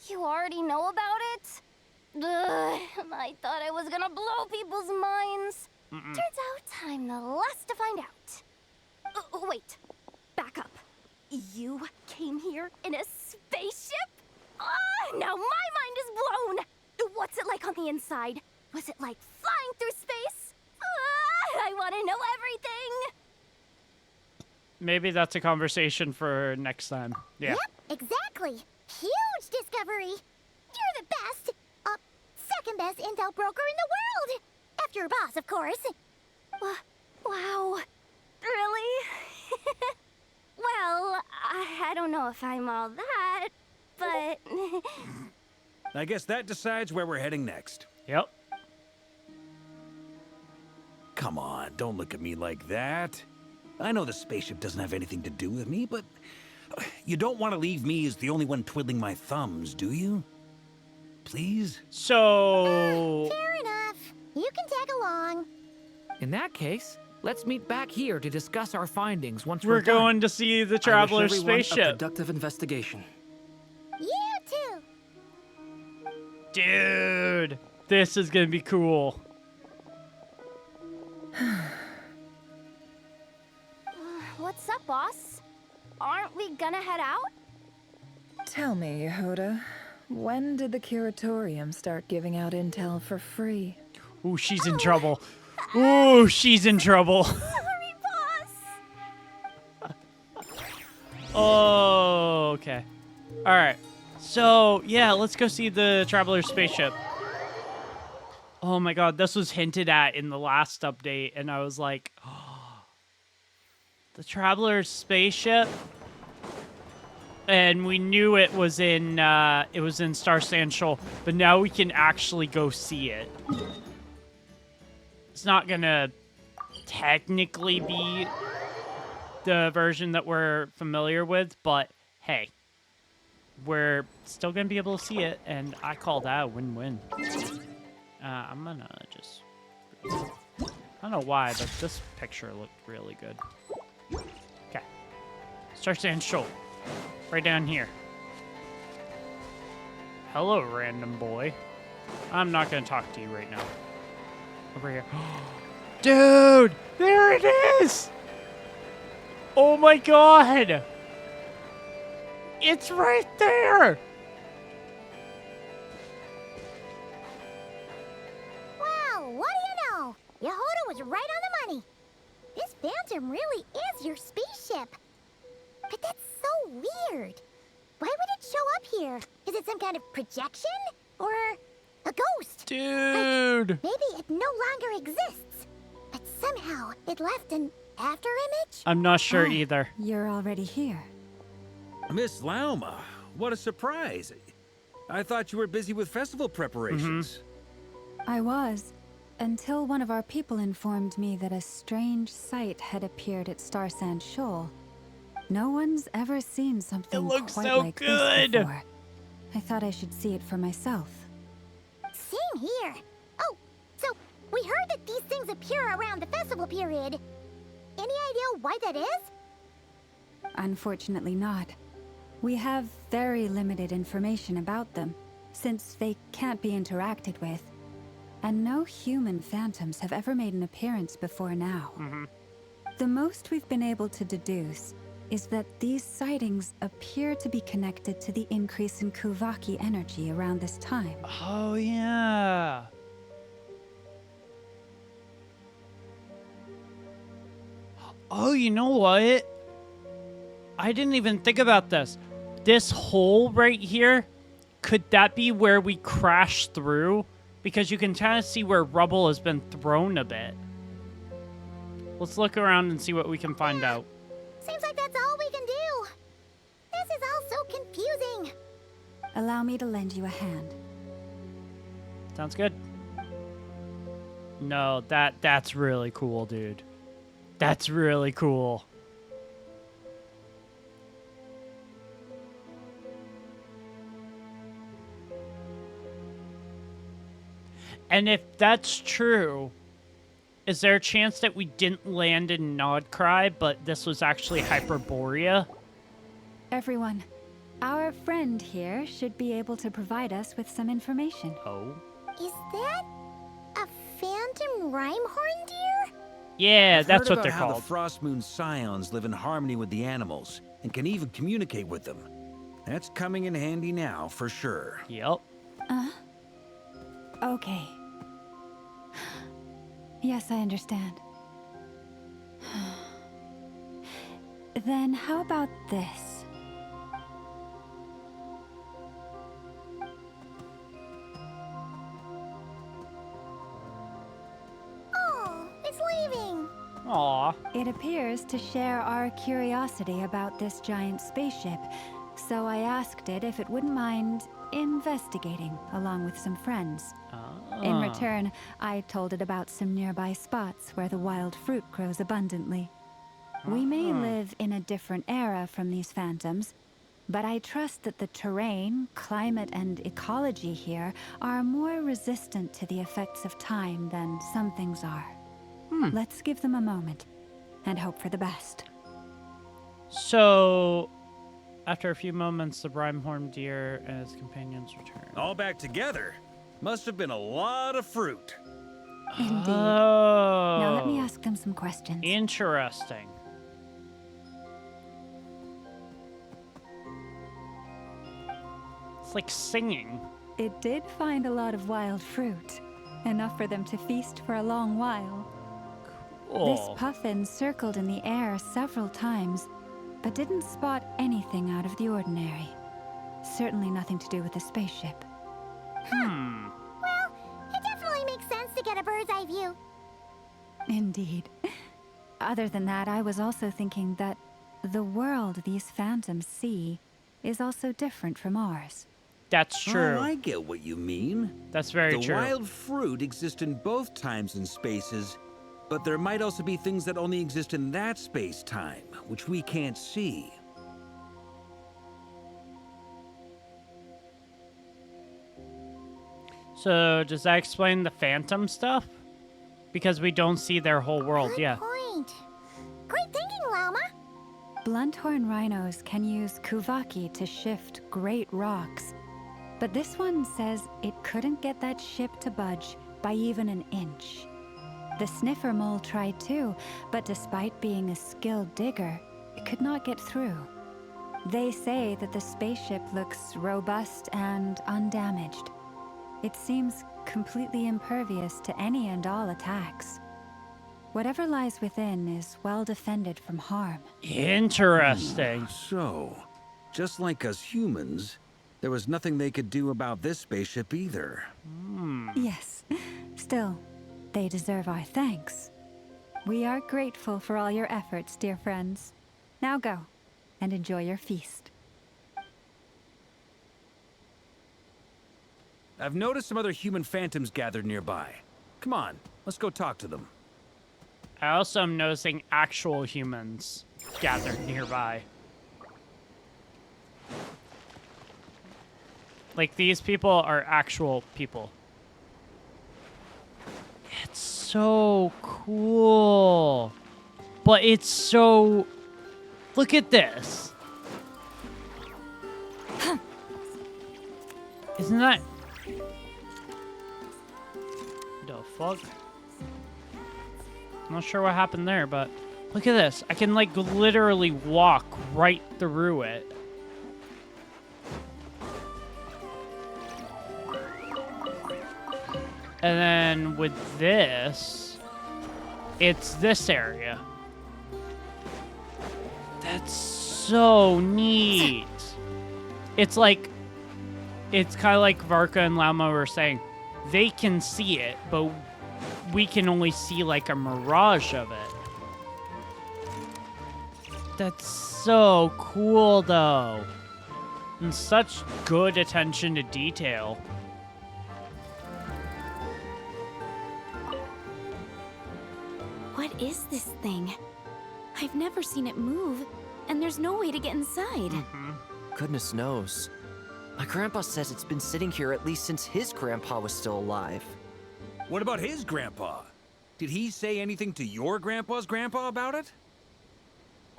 You already know about it? Ugh, I thought I was gonna blow people's minds. Turns out I'm the last to find out. Wait, back up. You came here in a spaceship? Now my mind is blown. What's it like on the inside? Was it like flying through space? I want to know everything. Maybe that's a conversation for next time. Yeah. Yep, exactly. Huge discovery. You're the best. Second best intel broker in the world. After your boss, of course. Wow. Really? Well, I don't know if I'm all that, but... I guess that decides where we're heading next. Yep. Come on, don't look at me like that. I know the spaceship doesn't have anything to do with me, but you don't want to leave me as the only one twiddling my thumbs, do you? Please? So... Fair enough. You can tag along. In that case, let's meet back here to discuss our findings once We're done. going to see the I wish Traveler's everyone a spaceship. productive investigation. You too. Dude, this is going to be cool. What's up, boss? Aren't we gonna head out? Tell me, Yehuda, when did the Curatorium start giving out intel for free? Ooh, she's in trouble. Ooh, she's in trouble. Sorry, boss. Oh, okay. All right. So, yeah, let's go see the Traveler's spaceship. Oh my god, this was hinted at in the last update, and I was like, oh, the Traveler's spaceship? And we knew it was in Star Sand Shoal, but now we can actually go see it. It's not gonna technically be the version that we're familiar with, but hey, we're still gonna be able to see it, and I call that a win-win. I'm gonna just... I don't know why, but this picture looked really good. Okay. Star Sand Shoal. Right down here. Hello, random boy. I'm not gonna talk to you right now. Over here. Dude! There it is! Oh my god! It's right there! Wow, what do you know? Yehuda was right on the money. This phantom really is your spaceship. But that's so weird. Why would it show up here? Is it some kind of projection? Or a ghost? Dude! Maybe it no longer exists. But somehow it left an after image? I'm not sure Ah, either. You're already here. Miss Lauma, what a surprise. I thought you were busy with festival preparations. I was, until one of our people informed me that a strange sight had appeared at Star Sand Shoal. No one's ever seen something looks quite so like good. this before. I thought I should see it for myself. Same here. Oh, so we heard that these things appear around the festival period. Any idea why that is? Unfortunately not. We have very limited information about them, since they can't be interacted with. And no human phantoms have ever made an appearance before now. The most we've been able to deduce is that these sightings appear to be connected to the increase in Kuvaki energy around this time. Oh, yeah. Oh, you know what? I didn't even think about this. This hole right here, could that be where we crashed through? Because you can kind of see where rubble has been thrown a bit. Let's look around and see what we can find out. Seems like that's all we can do. This is all so confusing. Allow me to lend you a hand. Sounds good. No, that's really cool, dude. That's really cool. And if that's true, is there a chance that we didn't land in Nodcry, but this was actually Hyperborea? Everyone, our friend here should be able to provide us with some information. Oh? Is that a phantom Rhymehorn deer? Yeah, I've that's heard what they're about how called. the Frostmoon Scions live in harmony with the animals and can even communicate with them. That's coming in handy now, for sure. Yep. Okay. Yes, I understand. Then how about this? Oh, it's leaving. Aw. It appears to share our curiosity about this giant spaceship, so I asked it if it wouldn't mind investigating along with some friends. In return, I told it about some nearby spots where the wild fruit grows abundantly. We may live in a different era from these phantoms, but I trust that the terrain, climate, and ecology here are more resistant to the effects of time than some things are. Let's give them a moment and hope for the best. So, after a few moments, the Rhymehorn deer and his companions return. All back together. Must have been a lot of fruit. Indeed. Oh. Now let me ask them some questions. Interesting. It's like singing. It did find a lot of wild fruit, enough for them to feast for a long while. This Cool. puffin circled in the air several times, but didn't spot anything out of the ordinary. Certainly nothing to do with the spaceship. Hmm. Well, it definitely makes sense to get a bird's eye view. Indeed. Other than that, I was also thinking that the world these phantoms see is also different from ours. That's true. Oh, I get what you mean. That's very The true. wild fruit exist in both times and spaces, but there might also be things that only exist in that space-time, which we can't see. So, does that explain the phantom stuff? Because we don't see their whole world, Good yeah. point. Great thinking, Llama. Blunthorn rhinos can use kuvaki to shift great rocks, but this one says it couldn't get that ship to budge by even an inch. The sniffer mole tried too, but despite being a skilled digger, it could not get through. They say that the spaceship looks robust and undamaged. It seems completely impervious to any and all attacks. Whatever lies within is well defended from harm. Interesting. So, just like us humans, there was nothing they could do about this spaceship either. Yes. Still, they deserve our thanks. We are grateful for all your efforts, dear friends. Now go and enjoy your feast. I've noticed some other human phantoms gathered nearby. Come on, let's go talk to them. I also am noticing actual humans gathered nearby. Like, these people are actual people. It's so cool. But it's so... Look at this. Isn't that... The fuck? I'm not sure what happened there, but look at this. I can, like, literally walk right through it. And then with this, it's this area. That's so neat. It's like, it's kind of like Varka and Lama were saying. They can see it, but we can only see like a mirage of it. That's so cool, though. And such good attention to detail. is this thing? I've never seen it move, and there's no way to get inside. Goodness knows. My grandpa says it's been sitting here at least since his grandpa was still alive. What about his grandpa? Did he say anything to your grandpa's grandpa about it?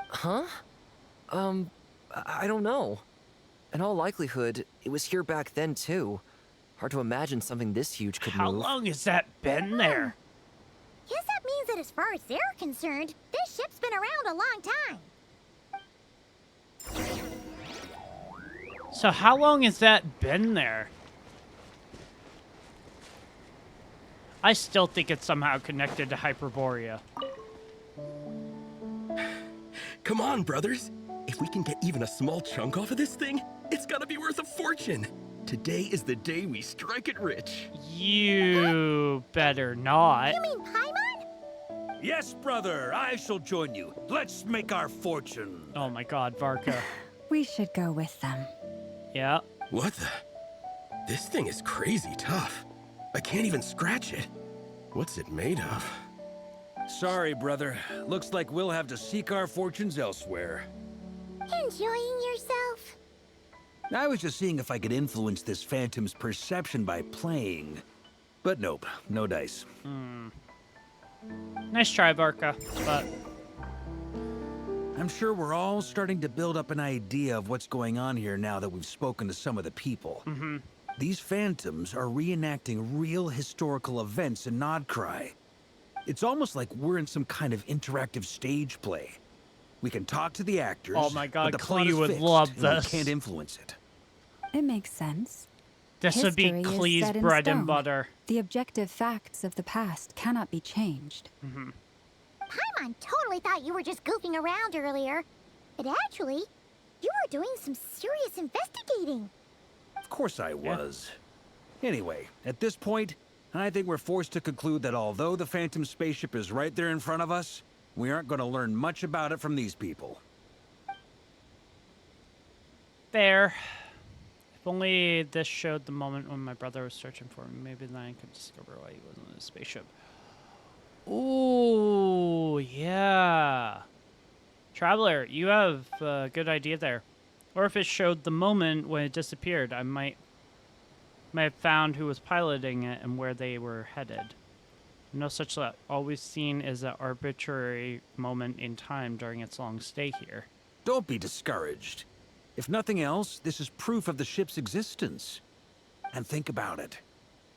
Huh? I don't know. In all likelihood, it was here back then too. Hard to imagine something this huge could How move. long has that been there? Guess that means that as far as they're concerned, this ship's been around a long time. So how long has that been there? I still think it's somehow connected to Hyperborea. Come on, brothers. If we can get even a small chunk off of this thing, it's gotta be worth a fortune. Today is the day we strike it rich. You better not. You mean Paimon? Yes, brother, I shall join you. Let's make our fortune. Oh my god, Varka. We should go with them. Yeah. What the? This thing is crazy tough. I can't even scratch it. What's it made of? Sorry, brother. Looks like we'll have to seek our fortunes elsewhere. Enjoying yourself? I was just seeing if I could influence this phantom's perception by playing. But nope, no dice. Nice try, Varka, but I'm sure we're all starting to build up an idea of what's going on here now that we've spoken to some of the people. These phantoms are reenacting real historical events in Nodcry. It's almost like we're in some kind of interactive stage play. We can talk to the actors, oh my god, but the plot Klee is would fixed, love and this. we can't influence it. It makes sense. This would be History is Klee's set in bread and stone. butter. The objective facts of the past cannot be changed. Paimon totally thought you were just goofing around earlier. But actually, you were doing some serious investigating. Of course I was. Anyway, at this point, I think we're forced to conclude that although the Phantom spaceship is right there in front of us, we aren't going to learn much about it from these people. Fair. If only this showed the moment when my brother was searching for me, maybe then I could discover why he wasn't in his spaceship. Ooh, yeah. Traveler, you have a good idea there. Or if it showed the moment when it disappeared, I might have found who was piloting it and where they were headed. No such luck. All we've seen is an arbitrary moment in time during its long stay here. Don't be discouraged. If nothing else, this is proof of the ship's existence. And think about it.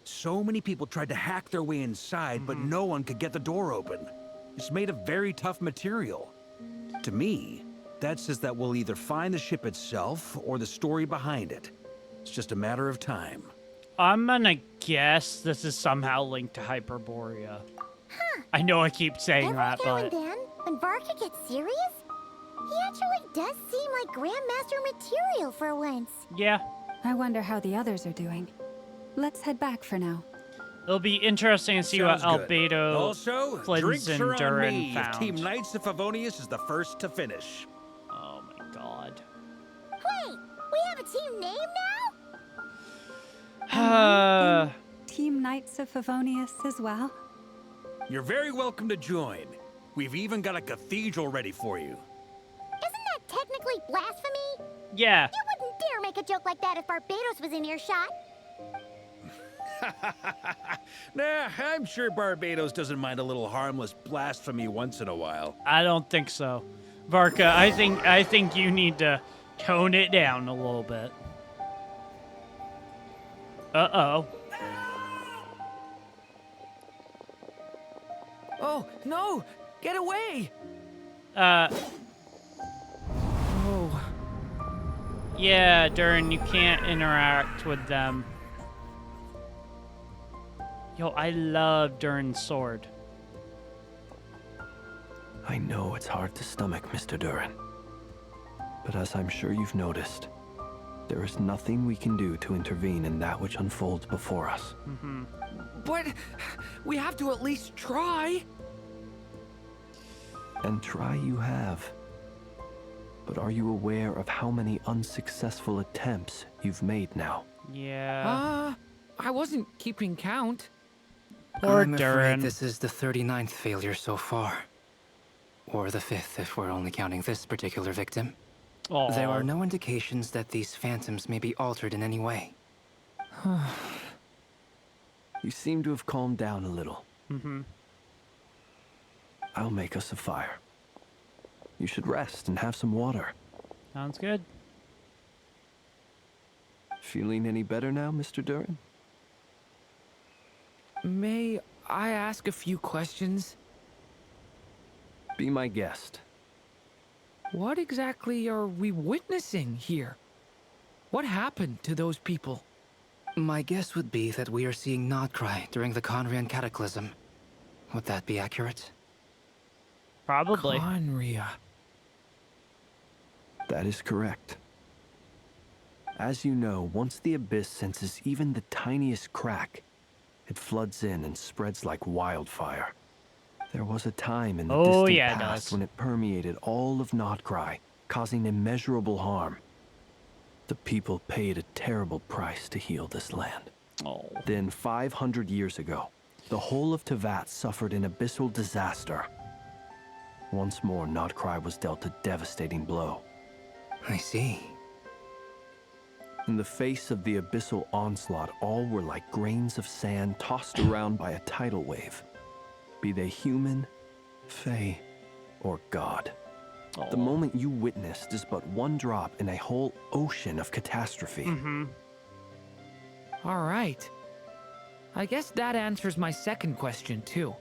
So many people tried to hack their way inside, but no one could get the door open. It's made of very tough material. To me, that says that we'll either find the ship itself or the story behind it. It's just a matter of time. I'm gonna guess this is somehow linked to Hyperborea. I know I keep saying that, Every now and but then, when Varka gets serious, he actually does seem like Grandmaster material for once. yeah. I wonder how the others are doing. Let's head back for now. It'll be interesting to see what Sounds good. Albedo, Also, Flins, drinks and are on Durin me if found. Team Knights of Favonius is the first to finish. Oh my god. Wait, we have a team name now? Uh, Team Knights of Favonius as well? You're very welcome to join. We've even got a cathedral ready for you. Isn't that technically blasphemy? yeah. You wouldn't dare make a joke like that if Barbados was in earshot. Nah, I'm sure Barbados doesn't mind a little harmless blasphemy once in a while. I don't think so. Varka, I think you need to tone it down a little bit. Uh-oh. Oh, no! Get away! Oh. Yeah, Durin, you can't interact with them. Yo, I love Durin's sword. I know it's hard to stomach, Mr. Durin. But as I'm sure you've noticed, there is nothing we can do to intervene in that which unfolds before us. But we have to at least try. And try you have. But are you aware of how many unsuccessful attempts you've made now? Yeah. I wasn't keeping count. Poor I'm Durin. afraid this is the 39th failure so far. Or the 5th if we're only counting this particular victim. Aw. There are no indications that these phantoms may be altered in any way. You seem to have calmed down a little. Mm-hmm. I'll make us a fire. You should rest and have some water. Sounds good. Feeling any better now, Mr. Durin? May I ask a few questions? Be my guest. What exactly are we witnessing here? What happened to those people? My guess would be that we are seeing Nodcry during the Conrian Cataclysm. Would that be accurate? Probably. Conria. That is correct. As you know, once the Abyss senses even the tiniest crack, it floods in and spreads like wildfire. There was a time in the distant past when it permeated all of Nodcry, causing immeasurable harm. The people paid a terrible price to heal this land. Then 500 years ago, the whole of Teyvat suffered an abyssal disaster. Once more, Nodcry was dealt a devastating blow. I see. In the face of the abyssal onslaught, all were like grains of sand tossed around by a tidal wave. Be they human, fae, or god. The moment you witnessed is but one drop in a whole ocean of catastrophe. All right. I guess that answers my second question, too.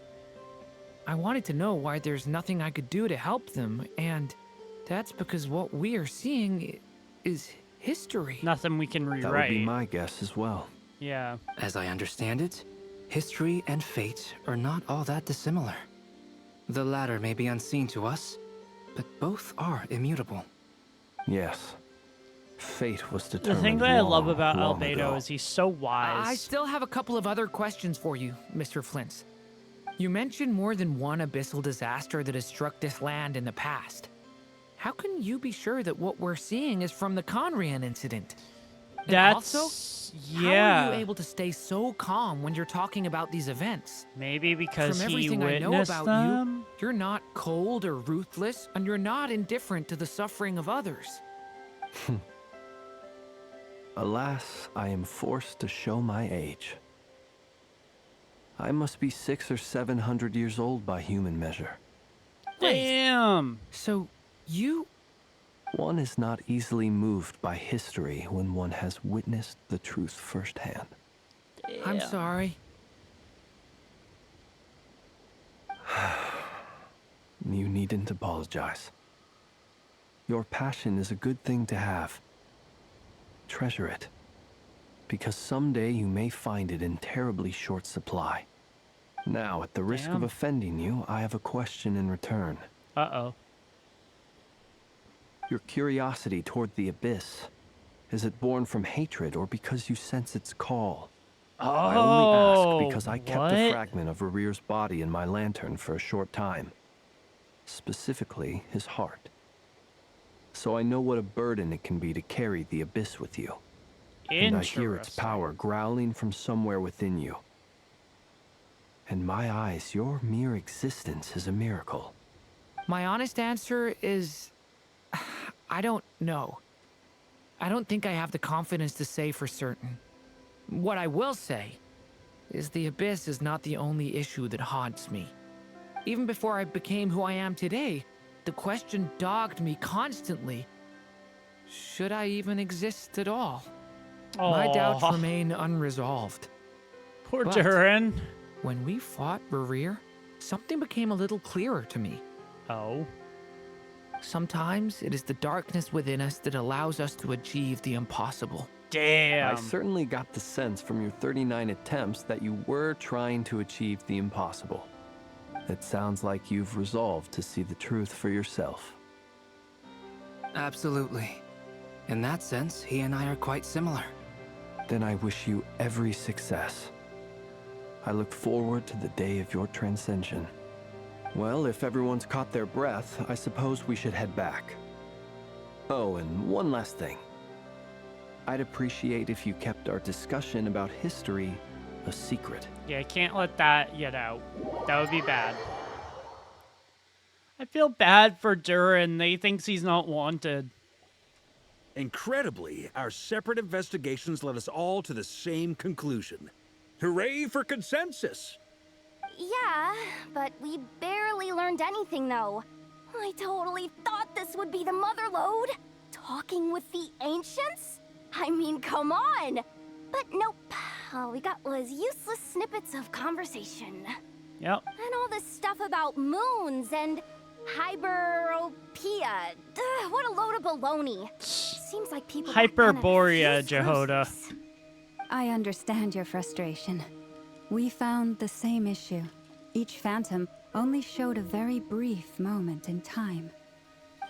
I wanted to know why there's nothing I could do to help them, and that's because what we are seeing is history. Nothing we can rewrite. That would be my guess as well. Yeah. As I understand it, history and fate are not all that dissimilar. The latter may be unseen to us, but both are immutable. Yes. Fate was The determined thing that I love long, about long Albedo ago. is he's so wise. I still have a couple of other questions for you, Mr. Flintz. You mentioned more than one abyssal disaster that has struck this land in the past. How can you be sure that what we're seeing is from the Conrian incident? And That's... also, yeah. how are you able to stay so calm when you're talking about these events? Maybe because From he everything I know witnessed about them? you're not cold or ruthless, and you're not indifferent to the suffering of others. Alas, I am forced to show my age. I must be 600 or 700 years old by human measure. Damn! So, you... One is not easily moved by history when one has witnessed the truth firsthand. I'm sorry. You needn't apologize. Your passion is a good thing to have. Treasure it, because someday you may find it in terribly short supply. Now, at the risk of offending you, I have a question in return. Uh-oh. Your curiosity toward the Abyss, is it born from hatred or because you sense its call? I only ask because I kept a fragment of Rarir's body in my lantern for a short time. Specifically, his heart. So I know what a burden it can be to carry the Abyss with you. And I hear its power growling from somewhere within you. In my eyes, your mere existence is a miracle. My honest answer is... I don't know. I don't think I have the confidence to say for certain. What I will say is the Abyss is not the only issue that haunts me. Even before I became who I am today, the question dogged me constantly. Should I even exist at all? My doubts remain unresolved. Poor Durin. When we fought Rarir, something became a little clearer to me. Oh? Sometimes it is the darkness within us that allows us to achieve the impossible. Damn. I certainly got the sense from your 39 attempts that you were trying to achieve the impossible. It sounds like you've resolved to see the truth for yourself. Absolutely. In that sense, he and I are quite similar. Then I wish you every success. I look forward to the day of your transcension. Well, if everyone's caught their breath, I suppose we should head back. Oh, and one last thing. I'd appreciate if you kept our discussion about history a secret. Yeah, can't let that get out. That would be bad. I feel bad for Durin. He thinks he's not wanted. Incredibly, our separate investigations led us all to the same conclusion. Hooray for consensus! Yeah, but we barely learned anything, though. I totally thought this would be the mother lode. Talking with the ancients? I mean, come on! But nope. All we got was useless snippets of conversation. Yep. And all this stuff about moons and hyperopia. Duh, what a load of baloney. Seems like people back then had a Hyperborea, few Jehoda. screws. I understand your frustration. We found the same issue. Each phantom only showed a very brief moment in time.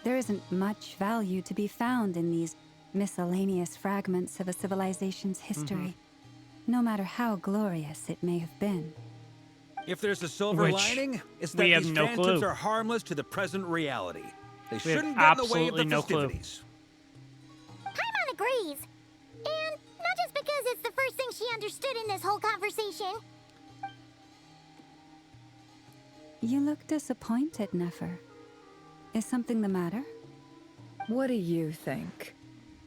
There isn't much value to be found in these miscellaneous fragments of a civilization's history, no matter how glorious it may have been. If there's a silver Which lining, it's we that have these no phantoms clue. are harmless to the present reality. They have shouldn't get in the way of absolutely the no clue. festivities. Paimon agrees. And not just because it's the first thing she understood in this whole conversation. You look disappointed, Nefer. Is something the matter? What do you think?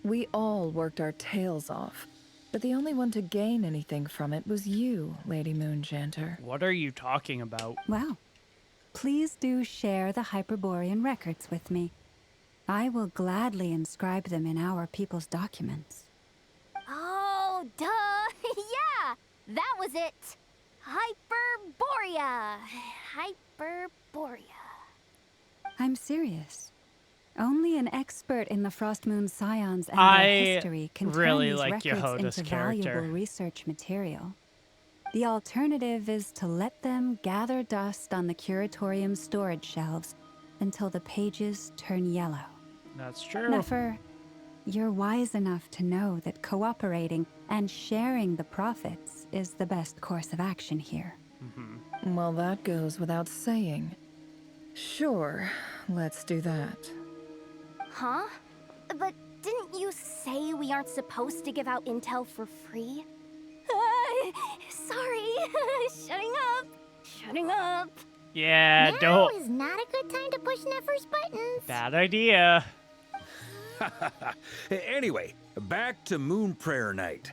We all worked our tails off, but the only one to gain anything from it was you, Lady Moonjanter. What are you talking about? Well, please do share the Hyperborean records with me. I will gladly inscribe them in our people's documents. Oh, duh. Yeah, that was it. Hyperborea. Hyperborea. I'm serious. Only an expert in the Frost Moon Scions and I their history can really turn these like records Yehoda's into character. valuable research material. The alternative is to let them gather dust on the curatorium storage shelves until the pages turn yellow. That's true. Nefer, you're wise enough to know that cooperating and sharing the profits is the best course of action here. Well, that goes without saying. Sure, let's do that. Huh? But didn't you say we aren't supposed to give out intel for free? Sorry. Shutting up. Shutting up. Yeah, Now don't. is not a good time to push Nefer's buttons. Bad idea. Anyway, back to Moon Prayer Night.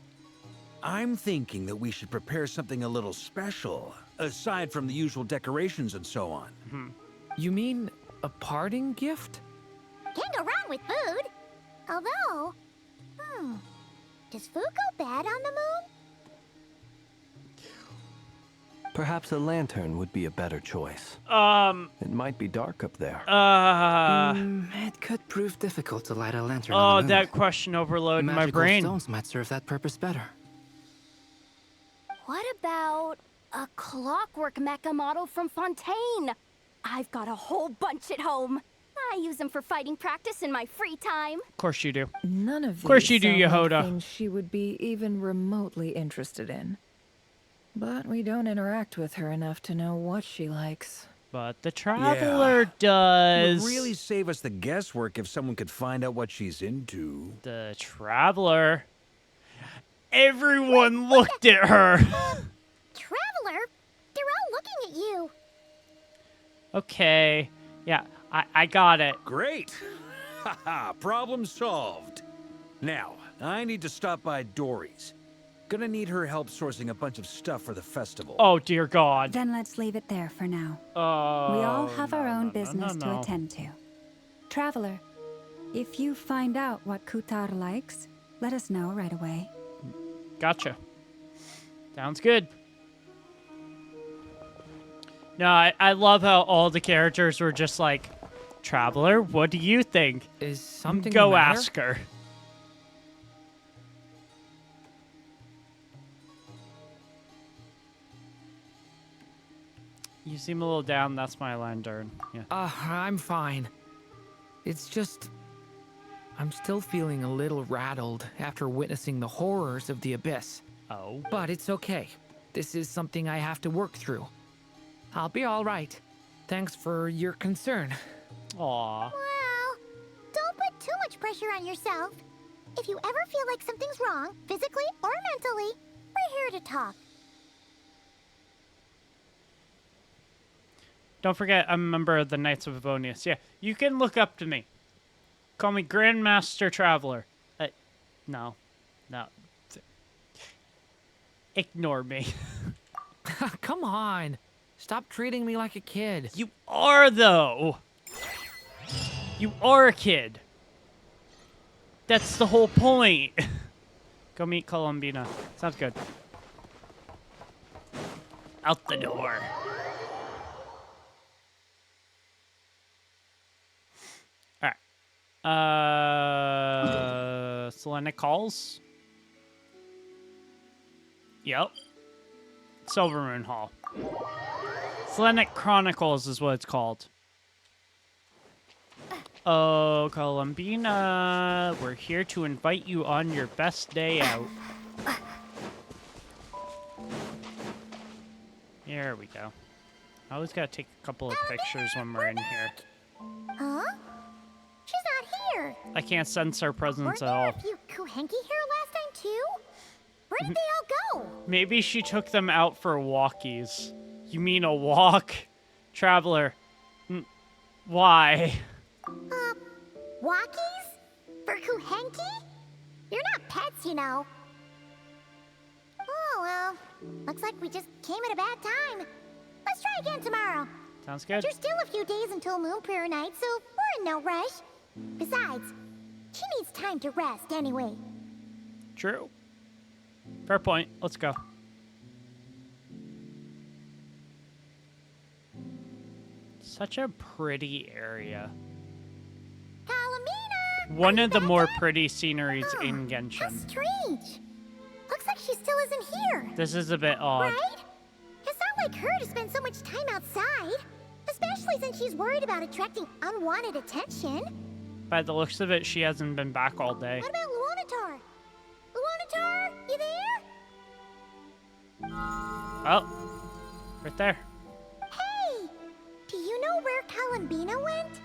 I'm thinking that we should prepare something a little special, aside from the usual decorations and so on. You mean a parting gift? Can't go wrong with food. Although, does food go bad on the moon? Perhaps a lantern would be a better choice. It might be dark up there. It could prove difficult to light a lantern on Oh, the moon. that question overloaded my Magical brain. stones might serve that purpose better. What about a clockwork mecha model from Fontaine? I've got a whole bunch at home. I use them for fighting practice in my free time. Of course you do. None of course these you do, sound like Yehoda. things she would be even remotely interested in. But we don't interact with her enough to know what she likes. But the Traveler does. It would really save us the guesswork if someone could find out what she's into. The Traveler. Everyone looked at her. Traveler? They're all looking at you. Okay. Yeah, I got it. Great! Haha, problem solved. Now, I need to stop by Dory's. Gonna need her help sourcing a bunch of stuff for the festival. Oh, dear God. Then let's leave it there for now. Oh, We all have our own no, business no, to no. attend to. Traveler, if you find out what Kutar likes, let us know right away. Gotcha. Sounds good. No, I love how all the characters were just like, Traveler, what do you think? Is something Go the matter? ask her. You seem a little down. That's my lantern. Yeah. I'm fine. It's just... I'm still feeling a little rattled after witnessing the horrors of the Abyss. Oh. But it's okay. This is something I have to work through. I'll be all right. Thanks for your concern. Aw. Well, don't put too much pressure on yourself. If you ever feel like something's wrong, physically or mentally, we're here to talk. Don't forget, I'm a member of the Knights of Avonius. Yeah, you can look up to me. Call me Grandmaster Traveler. No. No. Ignore me. Come on. Stop treating me like a kid. You are, though. You are a kid. That's the whole point. Go meet Columbina. Sounds good. Out the door. Alright. Selenic Halls? Yep. Silvermoon Hall. Selenic Chronicles is what it's called. Oh, Columbina, we're here to invite you on your best day out. Here we go. I always gotta take a couple of pictures when we're in here. Huh? She's not here. I can't sense her presence at all. Weren't there a few Kuhenki here last time too? Where did they all go? Maybe she took them out for walkies. You mean a walk? Traveler. Why? Walkies? For Kuhenki? You're not pets, you know. Oh, well. Looks like we just came at a bad time. Let's try again tomorrow. Sounds good. There's still a few days until Moon Prayer Night, so we're in no rush. Besides, she needs time to rest anyway. True. Fair point. Let's go. Such a pretty area. Calamina! One of the more pretty sceneries in How Genshin. strange. Looks like she still isn't here. This is a bit odd. Right? It's not like her to spend so much time outside. Especially since she's worried about attracting unwanted attention. By the looks of it, she hasn't been back all day. What about Luanatar? Luanatar, you there? Oh, right there. Hey! Do you know where Columbina went?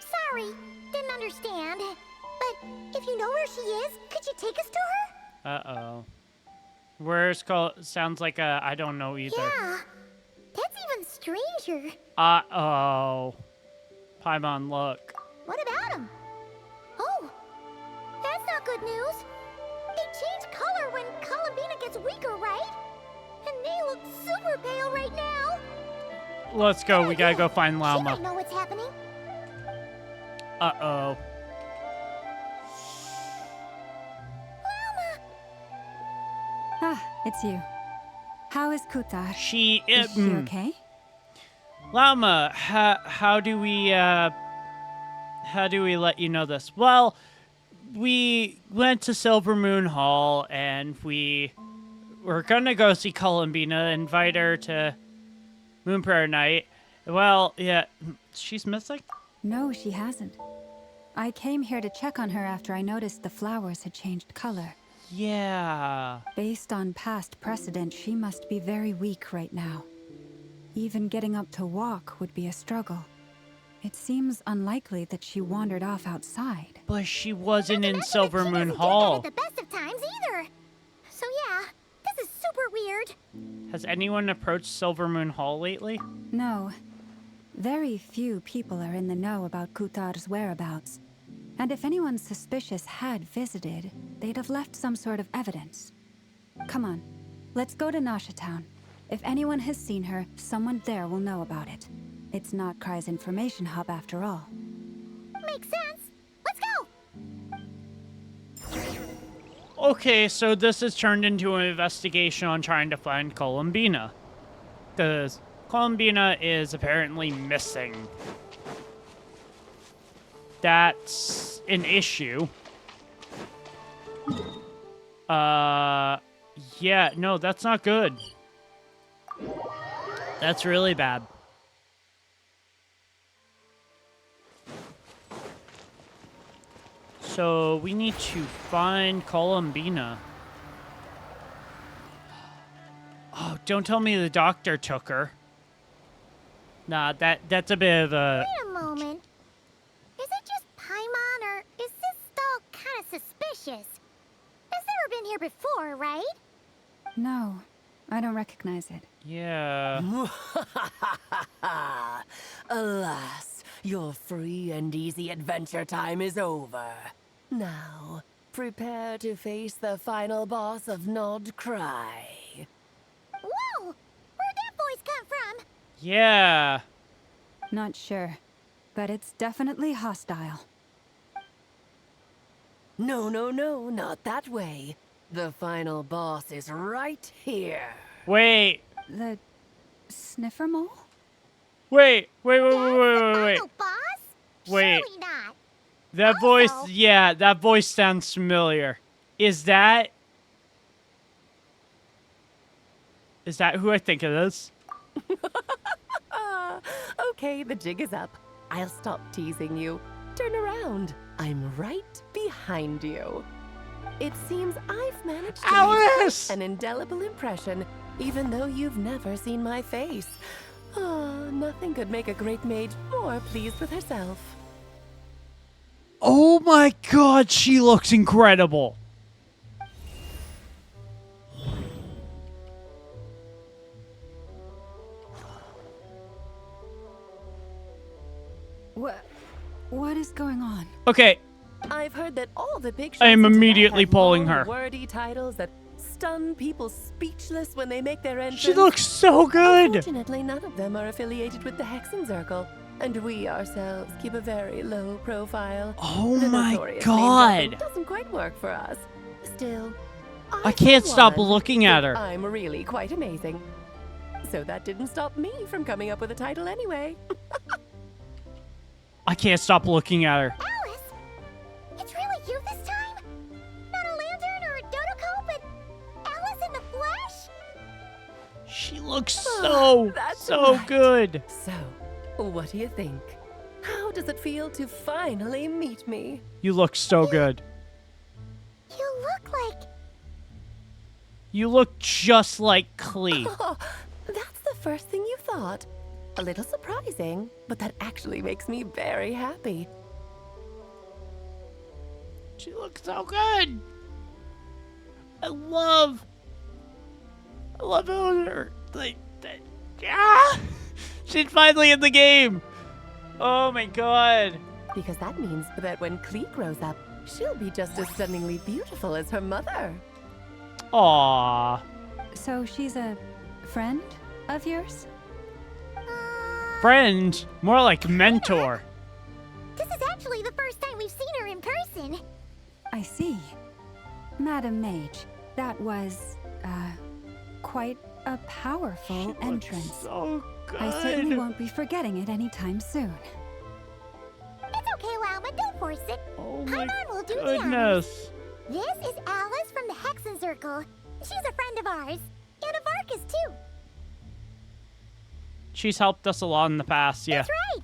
Sorry, didn't understand. But if you know where she is, could you take us to her? Uh-oh. Where's sounds like a I don't know either. Yeah, that's even stranger. Uh-oh. Paimon, look. What about him? Oh, that's not good news. They change color when Columbina gets weaker, right? And they look super pale right now. Let's go. We gotta go find She might Lauma. know what's happening. Uh-oh. Ah, it's you. How is Kutar? She Is she okay? Lauma, how do we let you know this? Well, we went to Silvermoon Hall and we were gonna go see Columbina, invite her to Moon Prayer Night. Well, yeah, she's missing? No, she hasn't. I came here to check on her after I noticed the flowers had changed color. Yeah. Based on past precedent, she must be very weak right now. Even getting up to walk would be a struggle. It seems unlikely that she wandered off outside. But she wasn't in She doesn't Silvermoon do that Hall. at the best of times either. So yeah, this is super weird. Has anyone approached Silvermoon Hall lately? No. Very few people are in the know about Kutar's whereabouts. And if anyone suspicious had visited, they'd have left some sort of evidence. Come on, let's go to Nasha Town. If anyone has seen her, someone there will know about it. It's not Kry's information hub after all. Makes sense. Let's go. Okay, so this has turned into an investigation on trying to find Columbina. Because Columbina is apparently missing. That's an issue. Yeah, no, that's not good. That's really bad. So we need to find Columbina. Oh, don't tell me the doctor took her. Nah, that's a bit of a... Wait a moment. Is it just Paimon, or is this doll kind of suspicious? It's never been here before, right? No, I don't recognize recognize it. Yeah. Alas, your free and easy adventure time is over. Now, prepare to face the final boss of Nod Cry. Whoa! Where'd that voice come from? Yeah. Not sure, but it's definitely hostile. No, not that way. The final boss is right here. Wait. The sniffer mole? Wait. Final boss? Wait. Surely not. That voice, yeah, that voice sounds familiar. Is that who I think it is? Okay, the jig is up. I'll stop teasing you. Turn around. I'm right behind you. It seems I've managed to Alice! leave an indelible impression, even though you've never seen my face. Nothing could make a great mage more pleased with herself. Oh my god, she looks incredible. What is going on? Okay, I've heard that all the big I am shots in immediately Tibet have pulling long, her. wordy titles that stun people speechless when they make their entrance. she looks so good. Unfortunately, none of them are affiliated with the Hexen Circle, and we ourselves keep a very low profile. Oh The my notorious god. name-dropping doesn't quite work for us. Still, I can't for stop one, looking at her. I'm really quite amazing. So that didn't stop me from coming up with a title anyway. I can't stop looking at her. Alice? It's really you this time? Not a lantern or a Dodoko, but Alice in the flesh? She looks so That's right. good. So, what do you think? How does it feel to finally meet me? You look so good. You look like... You look just like Klee. Oh, that's the first thing you thought. A little surprising, but that actually makes me very happy. She looks so good. I love her. Like that. Yeah. She's finally in the game. Oh my god. Because that means that when Klee grows up, she'll be just as stunningly beautiful as her mother. Aww. So she's a friend of yours? Friend, more like mentor. This is actually the first time we've seen her in person. I see. Madam Mage, that was, quite a powerful entrance. So good. I certainly won't be forgetting it anytime soon. It's okay, Lalma, don't force it. Oh my Paimon will do the honors. goodness. This is Alice from the Hexen Circle. She's a friend of ours. And of Arcus, too. She's helped us a lot in the past, yeah. That's right.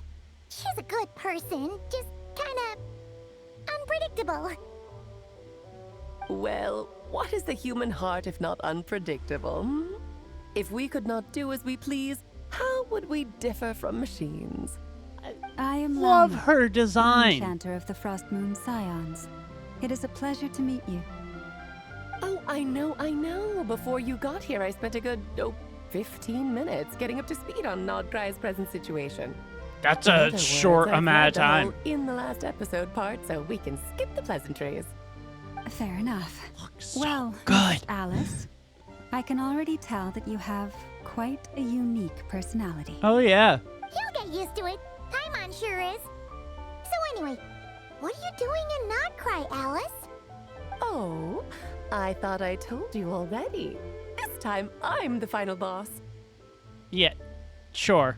She's a good person, just kinda unpredictable. Well, what is the human heart if not unpredictable? Hmm? If we could not do as we please, how would we differ from machines? I am Love Lalma, her design. Enchanter of the Frost Moon Scions. It is a pleasure to meet you. Oh, I know. Before you got here, I spent a good, 15 minutes getting up to speed on Nodcry's present situation. That's In other a words, short I've amount read of the time. whole in the last episode part, so we can skip the pleasantries. Fair enough. So well, good. Miss Alice, I can already tell that you have quite a unique personality. Oh yeah. You'll get used to it. Paimon sure is. So anyway, what are you doing in Nodcry, Alice? Oh, I thought I told you already. This time, I'm the final boss. Yeah. Sure.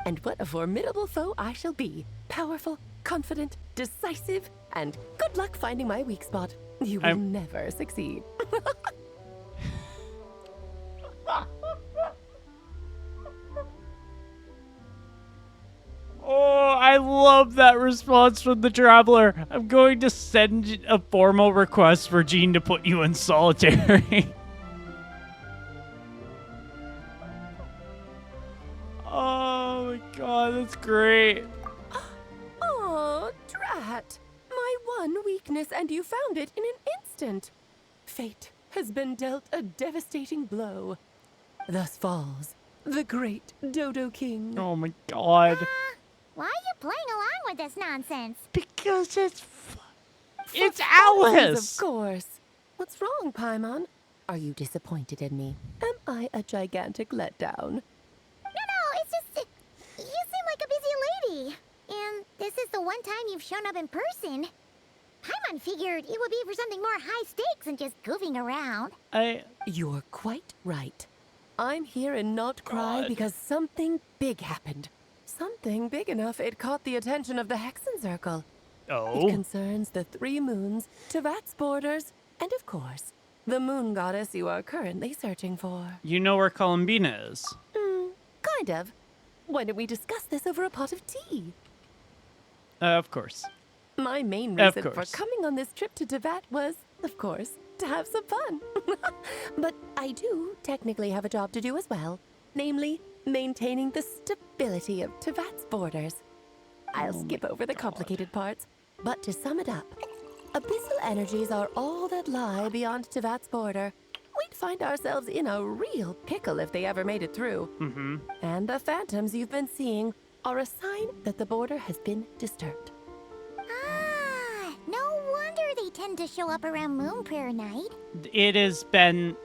And what a formidable foe I shall be. Powerful, confident, decisive, and good luck finding my weak spot. You will never succeed. Oh, I love that response from the Traveler. I'm going to send a formal request for Jean to put you in solitary. Oh my god, that's great. Oh, drat. My one weakness, and you found it in an instant. Fate has been dealt a devastating blow. Thus falls the great Dodo King. Oh my god. Why are you playing along with this nonsense? Because it's Funsies, Alice! of course. What's wrong, Paimon? Are you disappointed in me? Am I a gigantic letdown? No, it's just you seem like a busy lady. And this is the one time you've shown up in person. Paimon figured it would be for something more high stakes than just goofing around. You're quite right. I'm here in Not Cry because something big happened. Something big enough it caught the attention of the Hexen Circle. Oh? It concerns the 3 moons, Tevat's borders, and of course, the moon goddess you are currently searching for. You know where Columbina is. Kind of. Why don't we discuss this over a pot of tea? Of course. My main reason for coming on this trip to Tevat was, of course, to have some fun. But I do technically have a job to do as well, namely, maintaining the stability of Tevat's borders. I'll skip over the complicated parts, but to sum it up, abyssal energies are all that lie beyond Tevat's border. We'd find ourselves in a real pickle if they ever made it through. And the phantoms you've been seeing are a sign that the border has been disturbed. Ah, no wonder they tend to show up around Moon Prayer Night. It has been...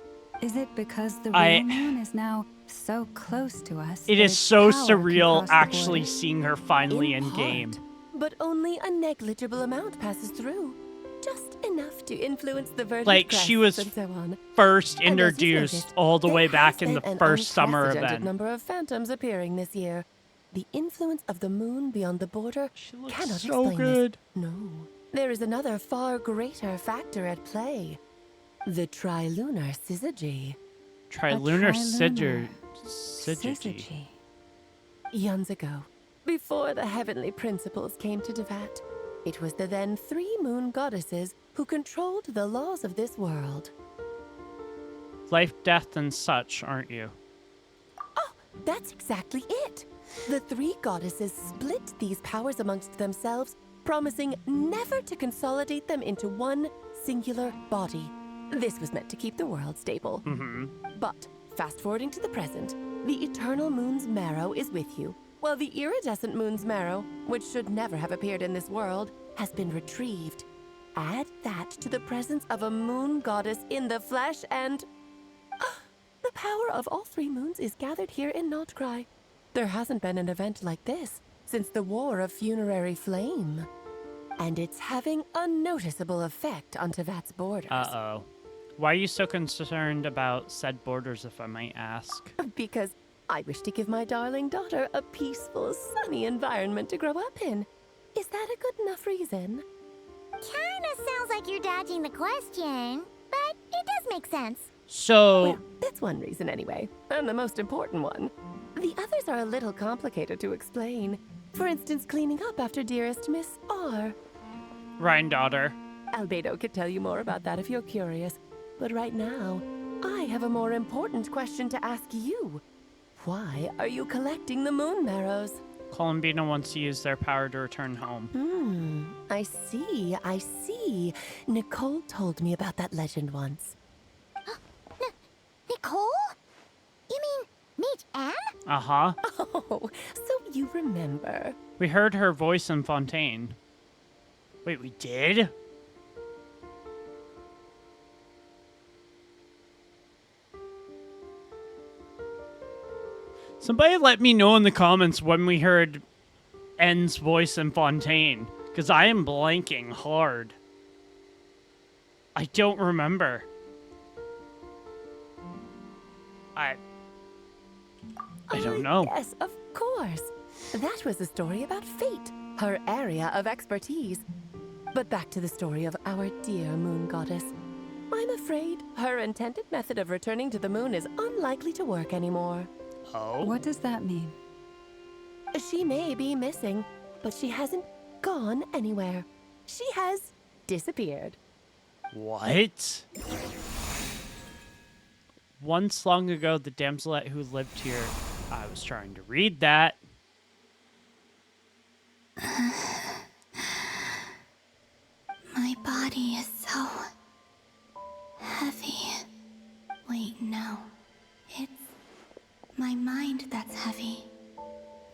Is it because the real moon is now so close to us? It that is its so power can surreal cross the actually border? seeing her finally in part, game. But only a negligible amount passes through. Just enough to influence the verdant Like, she was crests and so on. first And as you've introduced noticed, all the way there back has in the been an first summer unprecedented event. number of phantoms appearing this year. The influence of the moon beyond the border cannot so explain good. this. No. There is another far greater factor at play. The trilunar syzygy. Trilunar trilunar syzygy. Eons ago, before the heavenly principles came to Tevat, it was the then 3 moon goddesses who controlled the laws of this world. Life, death, and such, aren't you? That's exactly it. The 3 goddesses split these powers amongst themselves, promising never to consolidate them into one singular body. This was meant to keep the world stable. But, fast forwarding to the present, the eternal moon's marrow is with you, while the iridescent moon's marrow, which should never have appeared in this world, has been retrieved. Add that to the presence of a moon goddess in the flesh and... the power of all 3 moons is gathered here in Not Cry. There hasn't been an event like this since the War of Funerary Flame. And it's having a noticeable effect on Tevat's borders. Uh-oh. Why are you so concerned about said borders, if I might ask? Because I wish to give my darling daughter a peaceful, sunny environment to grow up in. Is that a good enough reason? Kinda sounds like you're dodging the question, but it does make sense. So... Well, that's one reason anyway, and the most important one. The others are a little complicated to explain. For instance, cleaning up after dearest Miss R. Ryan daughter. Albedo could tell you more about that if you're curious. But right now, I have a more important question to ask you. Why are you collecting the moon marrows? Columbina wants to use their power to return home. I see. Nicole told me about that legend once. Nicole? You mean Mage Anne? Uh-huh. Oh, so you remember. We heard her voice in Fontaine. Wait, we did? Somebody let me know in the comments when we heard N's voice in Fontaine, because I am blanking hard. I don't remember. I don't know. Yes, of course. That was a story about fate, her area of expertise. But back to the story of our dear moon goddess. I'm afraid her intended method of returning to the moon is unlikely to work anymore. Oh? What does that mean? She may be missing, but she hasn't gone anywhere. She has disappeared. What? Once long ago, the damselette who lived here... I was trying to read that. My body is so heavy. Wait, no. It's my mind that's heavy.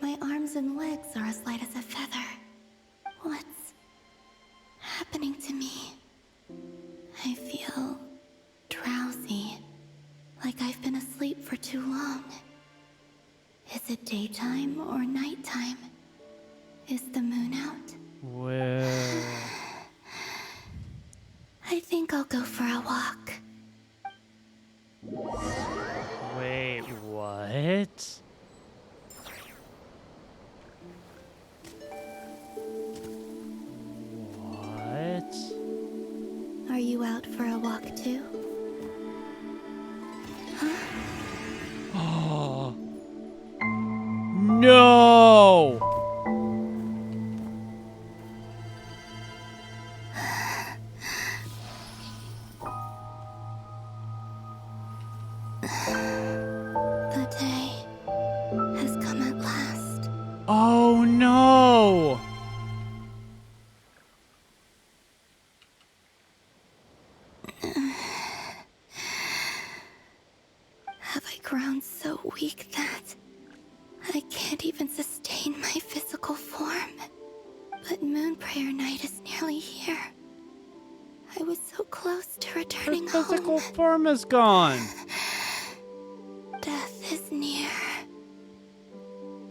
My arms and legs are as light as a feather. What's happening to me? I feel drowsy, like I've been asleep for too long. Is it daytime or nighttime? Is the moon out? Well, I think I'll go for a walk. wait, what? What? Are you out for a walk too? Oh. No! The day has come at last. Oh no! Have I grown so weak that I can't even sustain my physical form? But Moon Prayer Night is nearly here. I was so close to returning Her physical home. form is gone. Death is near.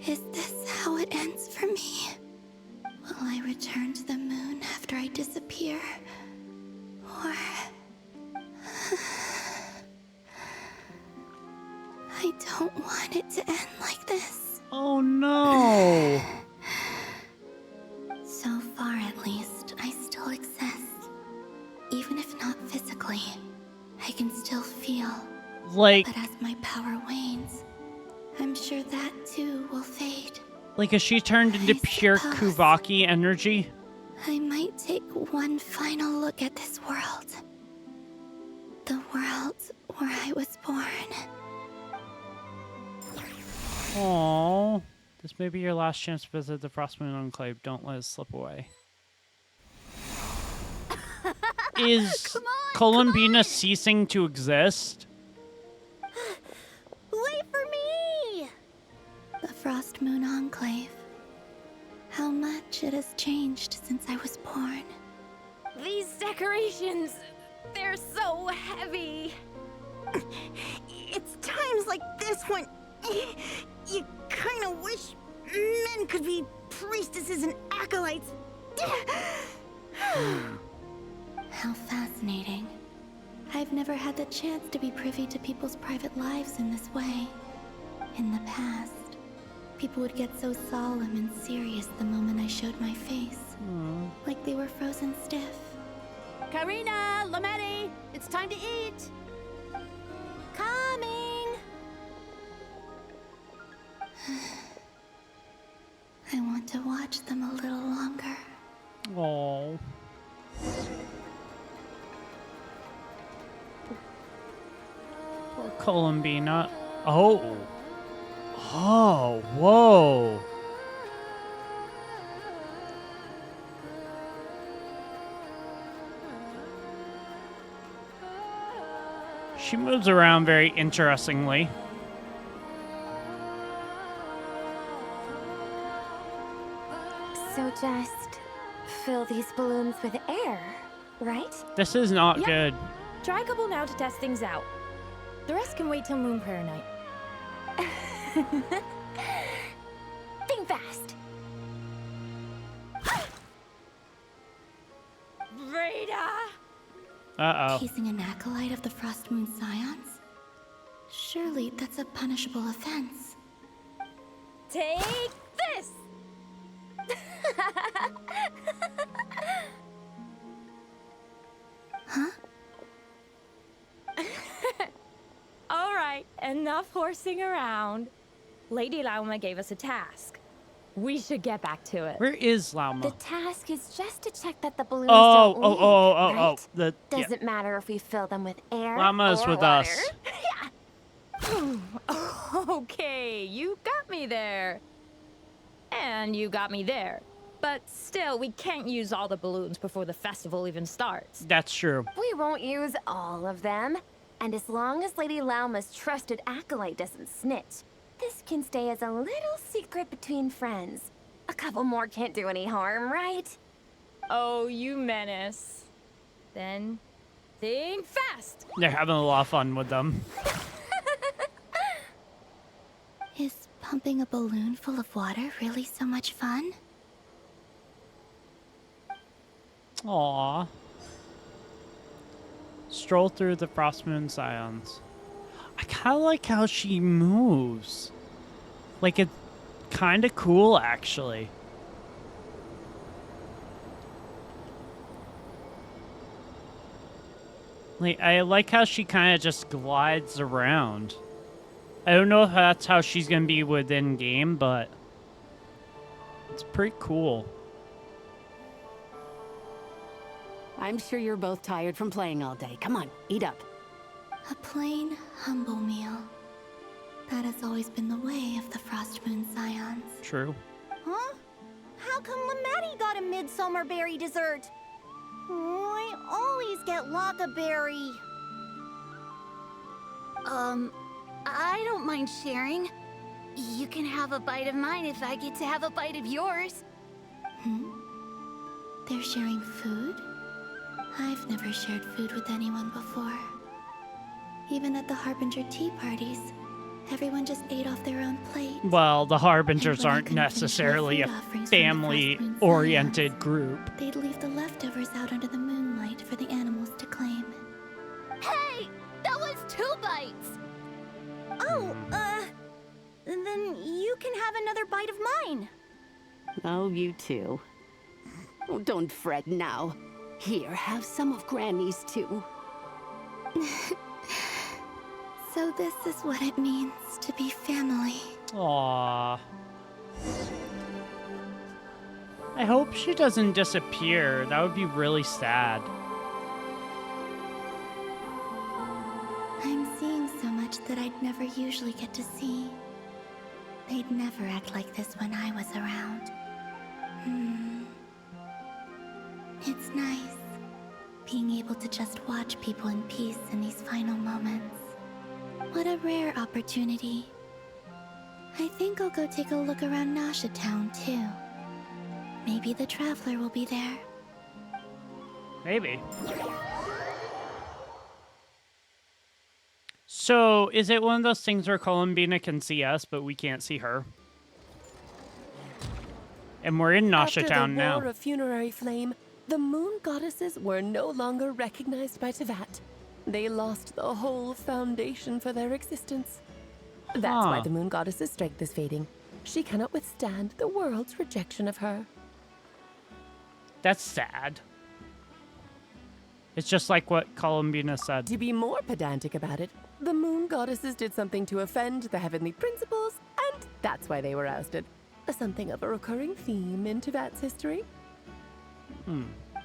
Is this how it ends for me? Will I return to the moon after I disappear? Or... I don't want it to end like this. Oh no! So far, at least, I still exist. Even if not physically, I can still feel. Like, But as my power wanes, I'm sure that too will fade. like is she turned into pure suppose. Kuvaki energy? I might take one final look at this world. The world where I was born. Aww. This may be your last chance to visit the Frostmoon Enclave. Don't let it slip away. Is Columbina ceasing to exist? Wait for me! The Frost Moon Enclave. How much it has changed since I was born. These decorations, they're so heavy. It's times like this when you kind of wish men could be priestesses and acolytes. How fascinating. I've never had the chance to be privy to people's private lives in this way. In the past, people would get so solemn and serious the moment I showed my face. Like they were frozen stiff. Karina, Lametti, it's time to eat. Coming! I want to watch them a little longer. Oh. Poor Columbina. Oh. Oh, whoa. She moves around very interestingly. So just fill these balloons with air, right? This is not Yep. good. Try a couple now to test things out. The rest can wait till Moon Prayer Night. Think fast. Rita! Uh-oh. Teasing an acolyte of the Frost Moon Scions? Surely that's a punishable offense. Take this! Huh? All right, enough horsing around. Lady Lauma gave us a task. We should get back to it. Where is Lauma? The task is just to check that the balloons Oh, don't oh, leak, oh, oh, right? oh. The, yeah. Doesn't matter if we fill them with air Llama is or with water. us. Okay, you got me there. And you got me there. But still, we can't use all the balloons before the festival even starts. That's true. We won't use all of them. And as long as Lady Lauma's trusted acolyte doesn't snitch, this can stay as a little secret between friends. A couple more can't do any harm, right? Oh, you menace. Then, think fast! They're having a lot of fun with them. Is pumping a balloon full of water really so much fun? Aww. Stroll through the Frostmoon Scions. I kind of like how she moves. Like, it's kind of cool, actually. Like, I like how she kind of just glides around. I don't know if that's how she's going to be within game, but it's pretty cool. I'm sure you're both tired from playing all day. Come on, eat up. A plain, humble meal. That has always been the way of the Frostmoon Scions. True. Huh? How come Lamatti got a midsummer berry dessert? Oh, I always get Lockaberry. I don't mind sharing. You can have a bite of mine if I get to have a bite of yours. They're sharing food? I've never shared food with anyone before. Even at the Harbinger tea parties, everyone just ate off their own plate. Well, the Harbingers aren't necessarily a family-oriented group. They'd leave the leftovers out under the moonlight for the animals to claim. Hey! That was 2 bites! Oh, then you can have another bite of mine. Oh, you too. Oh, don't fret now. Here, have some of Granny's too. So this is what it means to be family. Aww. I hope she doesn't disappear. That would be really sad. I'm seeing so much that I'd never usually get to see. They'd never act like this when I was around. It's nice, being able to just watch people in peace in these final moments. What a rare opportunity. I think I'll go take a look around Nasha Town, too. Maybe the Traveler will be there. Maybe. So, is it one of those things where Columbina can see us, but we can't see her? And we're in Nasha Town now. After the War of Funerary Flame, the Moon Goddesses were no longer recognized by Teyvat. They lost the whole foundation for their existence. That's why the Moon Goddess's strength is fading. She cannot withstand the world's rejection of her. That's sad. It's just like what Columbina said. To be more pedantic about it, the Moon Goddesses did something to offend the heavenly principles, and that's why they were ousted. Something of a recurring theme in Teyvat's history.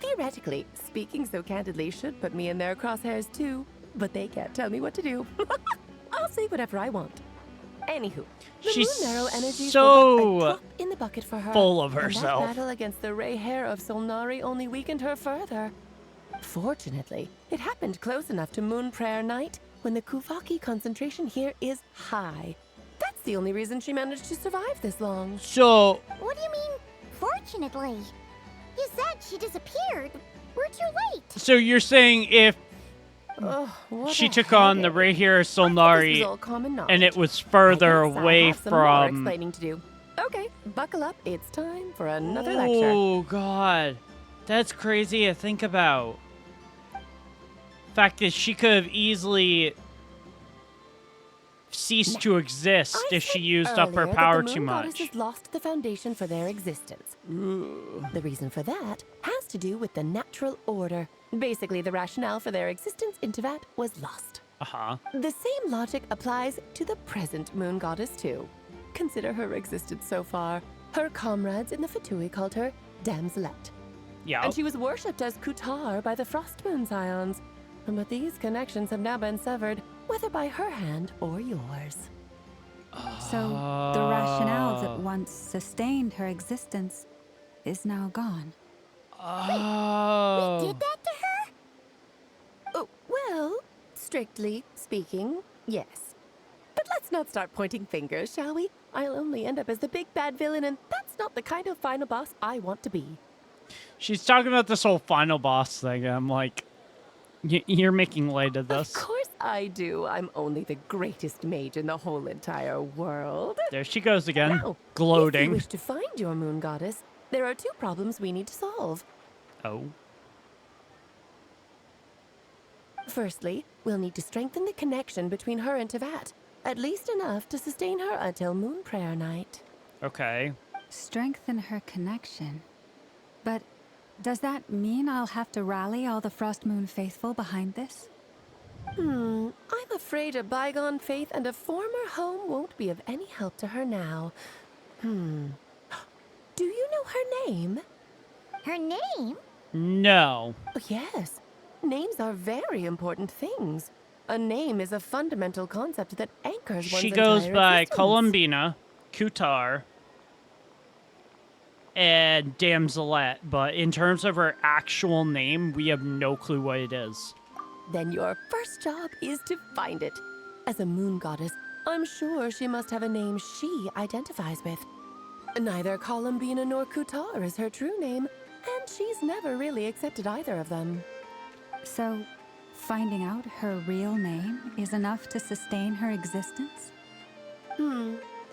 Theoretically, speaking so candidly should put me in their crosshairs too, but they can't tell me what to do. I'll say whatever I want. Anywho, the She's Moon Marrow energies so were but a drop in the bucket for her. full of And herself. that battle against the Ray Hair of Solnari only weakened her further. Fortunately, it happened close enough to Moon Prayer Night when the Kuvaki concentration here is high. That's the only reason she managed to survive this long. So, What do you mean, fortunately? You said she disappeared. We're too late. so you're saying if What she a took on the headache. Ray Hair This was Solnari all common knowledge. and it was further I guess I away have some more from... explaining to do. Okay, buckle up. It's time for another lecture. Oh, God. That's crazy to think about. Fact is, she could have easily ceased to exist if she used up her Earlier, that power the too Moon much. Goddesses lost the foundation for their existence. The reason for that has to do with the natural order. Basically, the rationale for their existence in Teyvat was lost. Uh-huh. The same logic applies to the present Moon Goddess, too. Consider her existence so far. Her comrades in the Fatui called her Damselette. Yeah. And she was worshipped as Kutar by the Frostmoon Scions. But these connections have now been severed, whether by her hand or yours. So, the rationale that once sustained her existence is now gone. Oh. We did that to her? Oh, well, Strictly speaking, yes. But let's not start pointing fingers, shall we? I'll only end up as the big bad villain, and that's not the kind of final boss I want to be. She's talking about this whole final boss thing. I'm like, you're making light of this. Of course I do. I'm only the greatest mage in the whole entire world. There she goes again, Now, gloating. if you wish to find your moon goddess, there are 2 problems we need to solve. Oh. Firstly, we'll need to strengthen the connection between her and Tevat. At least enough to sustain her until Moon Prayer Night. Okay. Strengthen her connection. But does that mean I'll have to rally all the Frost Moon faithful behind this? I'm afraid a bygone faith and a former home won't be of any help to her now. Do you know her name? Her name? No. Oh, yes. Names are very important things. A name is a fundamental concept that anchors one's She goes entire by existence. Columbina, Kutar, and Damselette, but in terms of her actual name, we have no clue what it is. Then your first job is to find it. As a moon goddess, I'm sure she must have a name she identifies with. Neither Columbina nor Kutar is her true name, and she's never really accepted either of them. So, finding out her real name is enough to sustain her existence?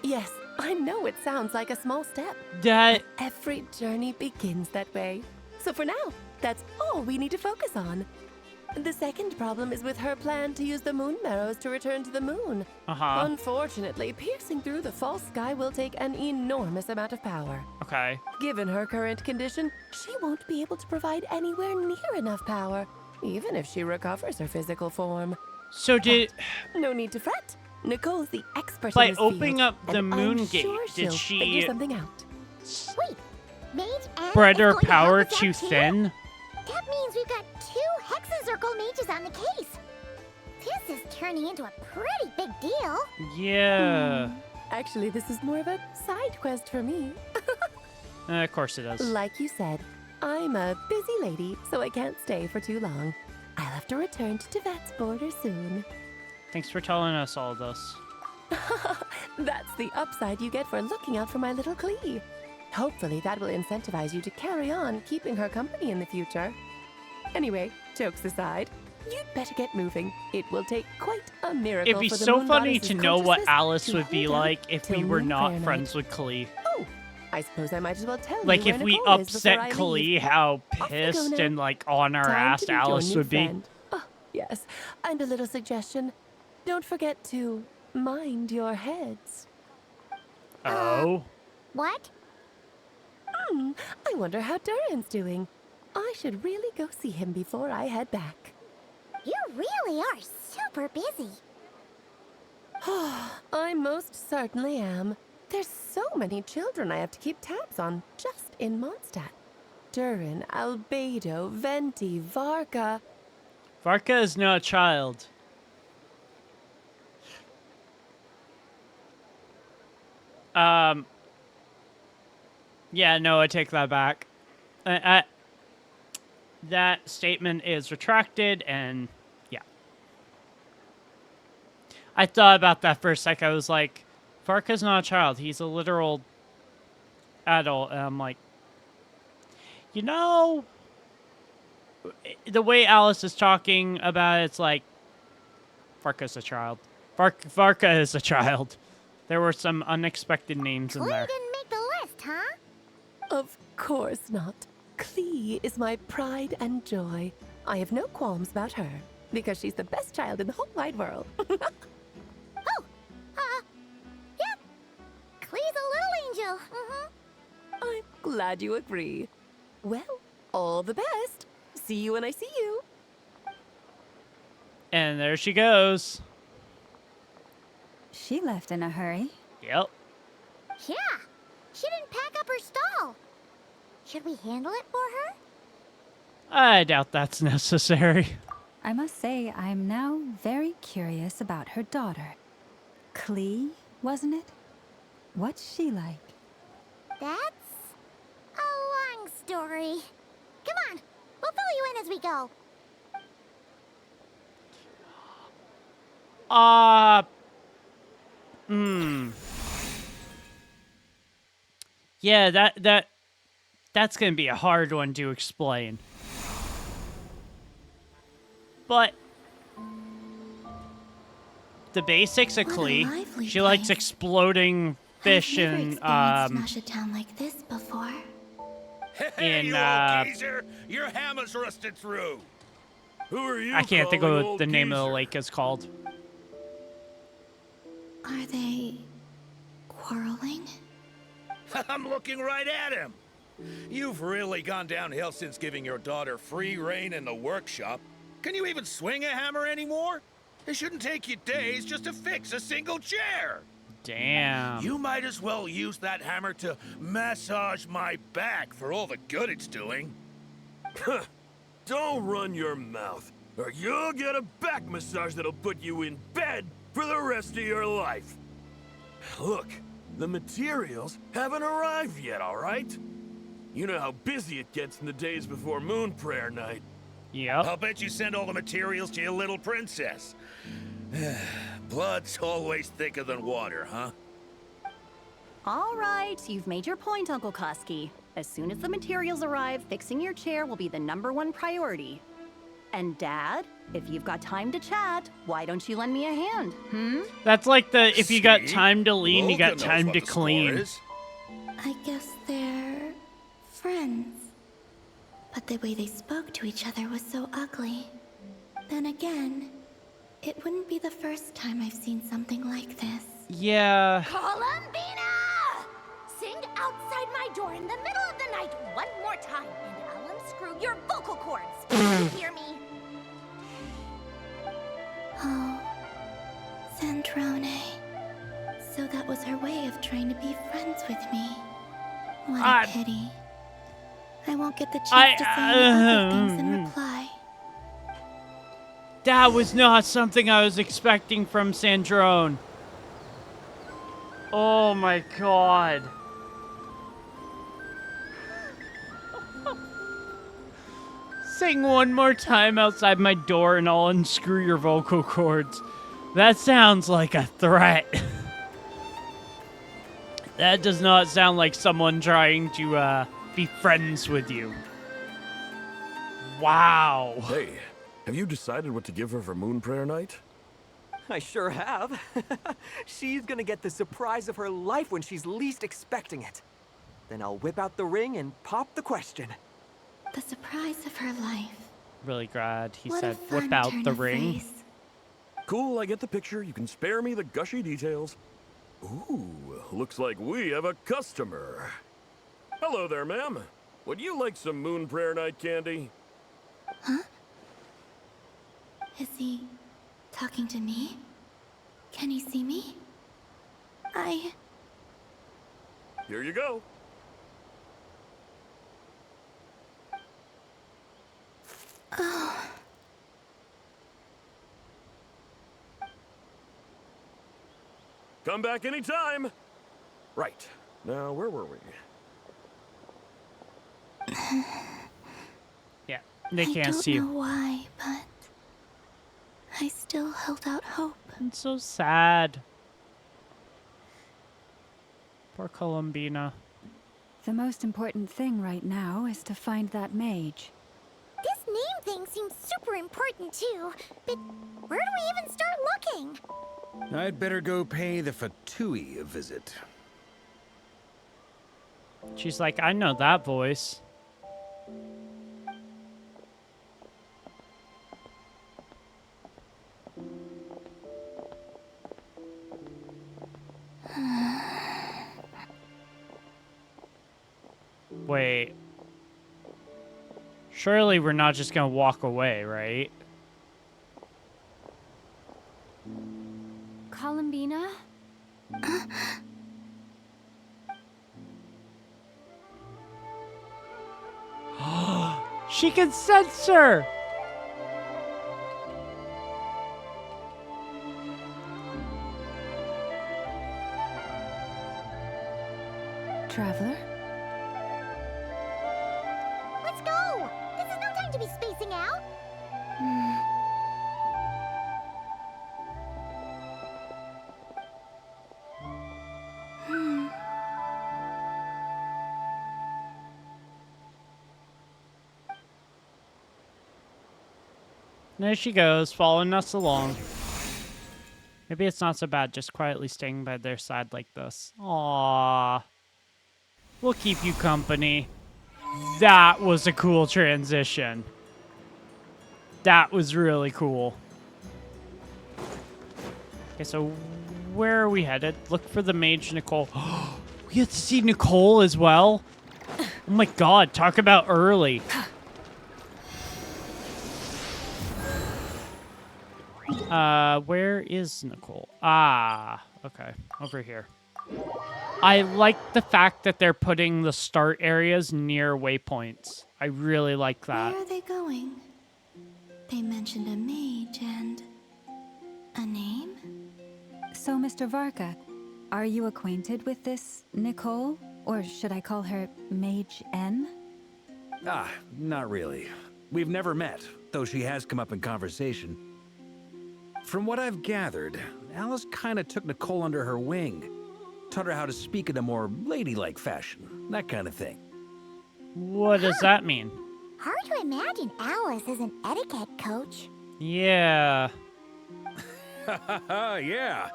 Yes, I know it sounds like a small step. That... But every journey begins that way. So for now, that's all we need to focus on. The second problem is with her plan to use the moon marrows to return to the moon. Unfortunately, piercing through the false sky will take an enormous amount of power. Okay. Given her current condition, she won't be able to provide anywhere near enough power, even if she recovers her physical form. So did... But no need to fret. Nicole's the expert By in this opening field, up the and moon I'm gate, sure did she'll she... figure something out. Wait, Mage Anne spread her is going to help power us out too too? thin? That means we've got 2 Hexacircle mages on the case. This is turning into a pretty big deal. Yeah. Actually, this is more of a side quest for me. Of course it is. Like you said, I'm a busy lady, so I can't stay for too long. I'll have to return to Tevat's border soon. Thanks for telling us all this. That's the upside you get for looking out for my little Klee. Hopefully that will incentivize you to carry on keeping her company in the future. Anyway, jokes aside, you'd better get moving. It will take quite a miracle. It'd be for the so moon funny goddess's to know what consciousness Alice to would be hold out like if we till were Moon not Prayer friends Night. with Klee. Oh, I suppose I might as well tell Like you if where we Nicole is upset before I Klee, leave. how Off we go pissed now. and like on our Time ass to rejoin Alice your would be. friend. Oh, yes, and a little suggestion. Don't forget to mind your heads. Oh. What? I wonder how Durin's doing. I should really go see him before I head back. You really are super busy. I most certainly am. There's so many children I have to keep tabs on just in Mondstadt. Durin, Albedo, Venti, Varka. Varka is not a child. Yeah, no, I take that back. That statement is retracted, and yeah. I thought about that for a sec. I was like, Varka's not a child. He's a literal adult. And I'm like, you know, the way Alice is talking about it, it's like, Varka's a child. Varka is a child. There were some unexpected names in there. Klee didn't make the list, huh? Of course not. Klee is my pride and joy. I have no qualms about her, because she's the best child in the whole wide world. Yeah. Klee's a little angel. I'm glad you agree. Well, all the best. See you when I see you. And there she goes. She left in a hurry. Yep. Yeah. She didn't pack up her stall. Should we handle it for her? I doubt that's necessary. I must say, I'm now very curious about her daughter. Klee, wasn't it? What's she like? That's a long story. Come on. We'll fill you in as we go. Yeah, that's gonna be a hard one to explain. But the basics of Klee, she likes exploding fish and Smash a town like this before. Hey, in you old geezer! Your hammer's rusted through. Who are you? I can't think of calling what old the name of the geezer? lake is called. Are they quarreling? I'm looking right at him. You've really gone downhill since giving your daughter free reign in the workshop. Can you even swing a hammer anymore? It shouldn't take you days just to fix a single chair. Damn. You might as well use that hammer to massage my back for all the good it's doing. Don't run your mouth, or you'll get a back massage that'll put you in bed for the rest of your life. Look, the materials haven't arrived yet, all right? You know how busy it gets in the days before Moon Prayer Night. Yep. I'll bet you send all the materials to your little princess. Blood's always thicker than water, huh? All right, you've made your point, Uncle Koski. As soon as the materials arrive, fixing your chair will be the #1 priority. And Dad, if you've got time to chat, why don't you lend me a hand, That's like the if you got See? time to lean, you Olga got knows time what to the score clean. is. I guess they're friends. But the way they spoke to each other was so ugly. Then again, it wouldn't be the first time I've seen something like this. Yeah. Columbina! Sing outside my door in the middle of the night one more time, and I'll unscrew your vocal cords. You hear me? Oh, Sandrone. So that was her way of trying to be friends with me. What a pity. I won't get the chance to say any other things in reply. That was not something I was expecting from Sandrone. Oh my god. Sing one more time outside my door and I'll unscrew your vocal cords. That sounds like a threat. That does not sound like someone trying to be friends with you. Wow. Hey, have you decided what to give her for Moon Prayer Night? I sure have. She's gonna get the surprise of her life when she's least expecting it. Then I'll whip out the ring and pop the question. The surprise of her life. Really glad he What a said fun whip out turn the of ring. phrase. Cool, I get the picture. You can spare me the gushy details. Ooh, looks like we have a customer. Hello there, ma'am. Would you like some Moon Prayer Night candy? Huh? Is he talking to me? Can he see me? Here you go. Oh. Come back anytime. Right. Now, where were we? Yeah, they can't see I you. don't know why, but I still held out hope. It's so sad. Poor Columbina. The most important thing right now is to find that mage. This name thing seems super important too, but where do we even start looking? I'd better go pay the Fatui a visit. She's like, I know that voice. Wait. Surely we're not just gonna walk away, right? Columbina? She can sense her! Traveler? Let's go! This is no time to be spacing out! There she goes, following us along. Maybe it's not so bad, just quietly staying by their side like this. Aww. We'll keep you company. That was a cool transition. That was really cool. Okay, so where are we headed? Look for the mage Nicole. We get to see Nicole as well? Oh my god, talk about early. Where is Nicole? Ah, okay, over here. I like the fact that they're putting the start areas near waypoints. I really like that. Where are they going? They mentioned a mage and a name? So, Mr. Varka, are you acquainted with this Nicole? Or should I call her Mage N? Ah, not really. We've never met, though she has come up in conversation. From what I've gathered, Alice kinda took Nicole under her wing. Taught her how to speak in a more ladylike fashion. That kind of thing. What does that mean? Hard to imagine Alice as an etiquette coach. Yeah. Yeah.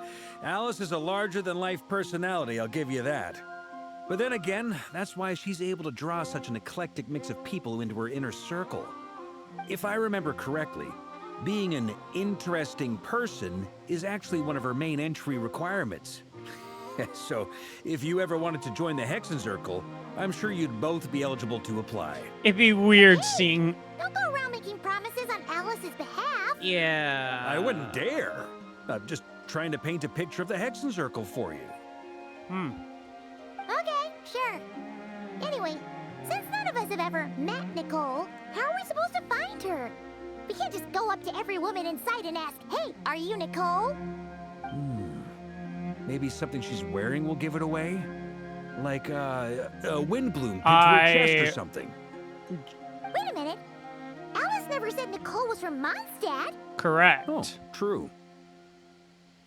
Alice is a larger-than-life personality, I'll give you that. But then again, that's why she's able to draw such an eclectic mix of people into her inner circle. If I remember correctly, being an interesting person is actually one of her main entry requirements. So, if you ever wanted to join the Hexen Circle, I'm sure you'd both be eligible to apply. It'd be weird seeing... Don't go around making promises on Alice's behalf. Yeah. I wouldn't dare. I'm just trying to paint a picture of the Hexen Circle for you. Okay, sure. Anyway, since none of us have ever met Nicole, how are we supposed to find her? We can't just go up to every woman in sight and ask, hey, are you Nicole? Maybe something she's wearing will give it away? Like, a wind bloom pinned to her chest or something. Wait a minute. Alice never said Nicole was from Mondstadt. Correct. Oh, true.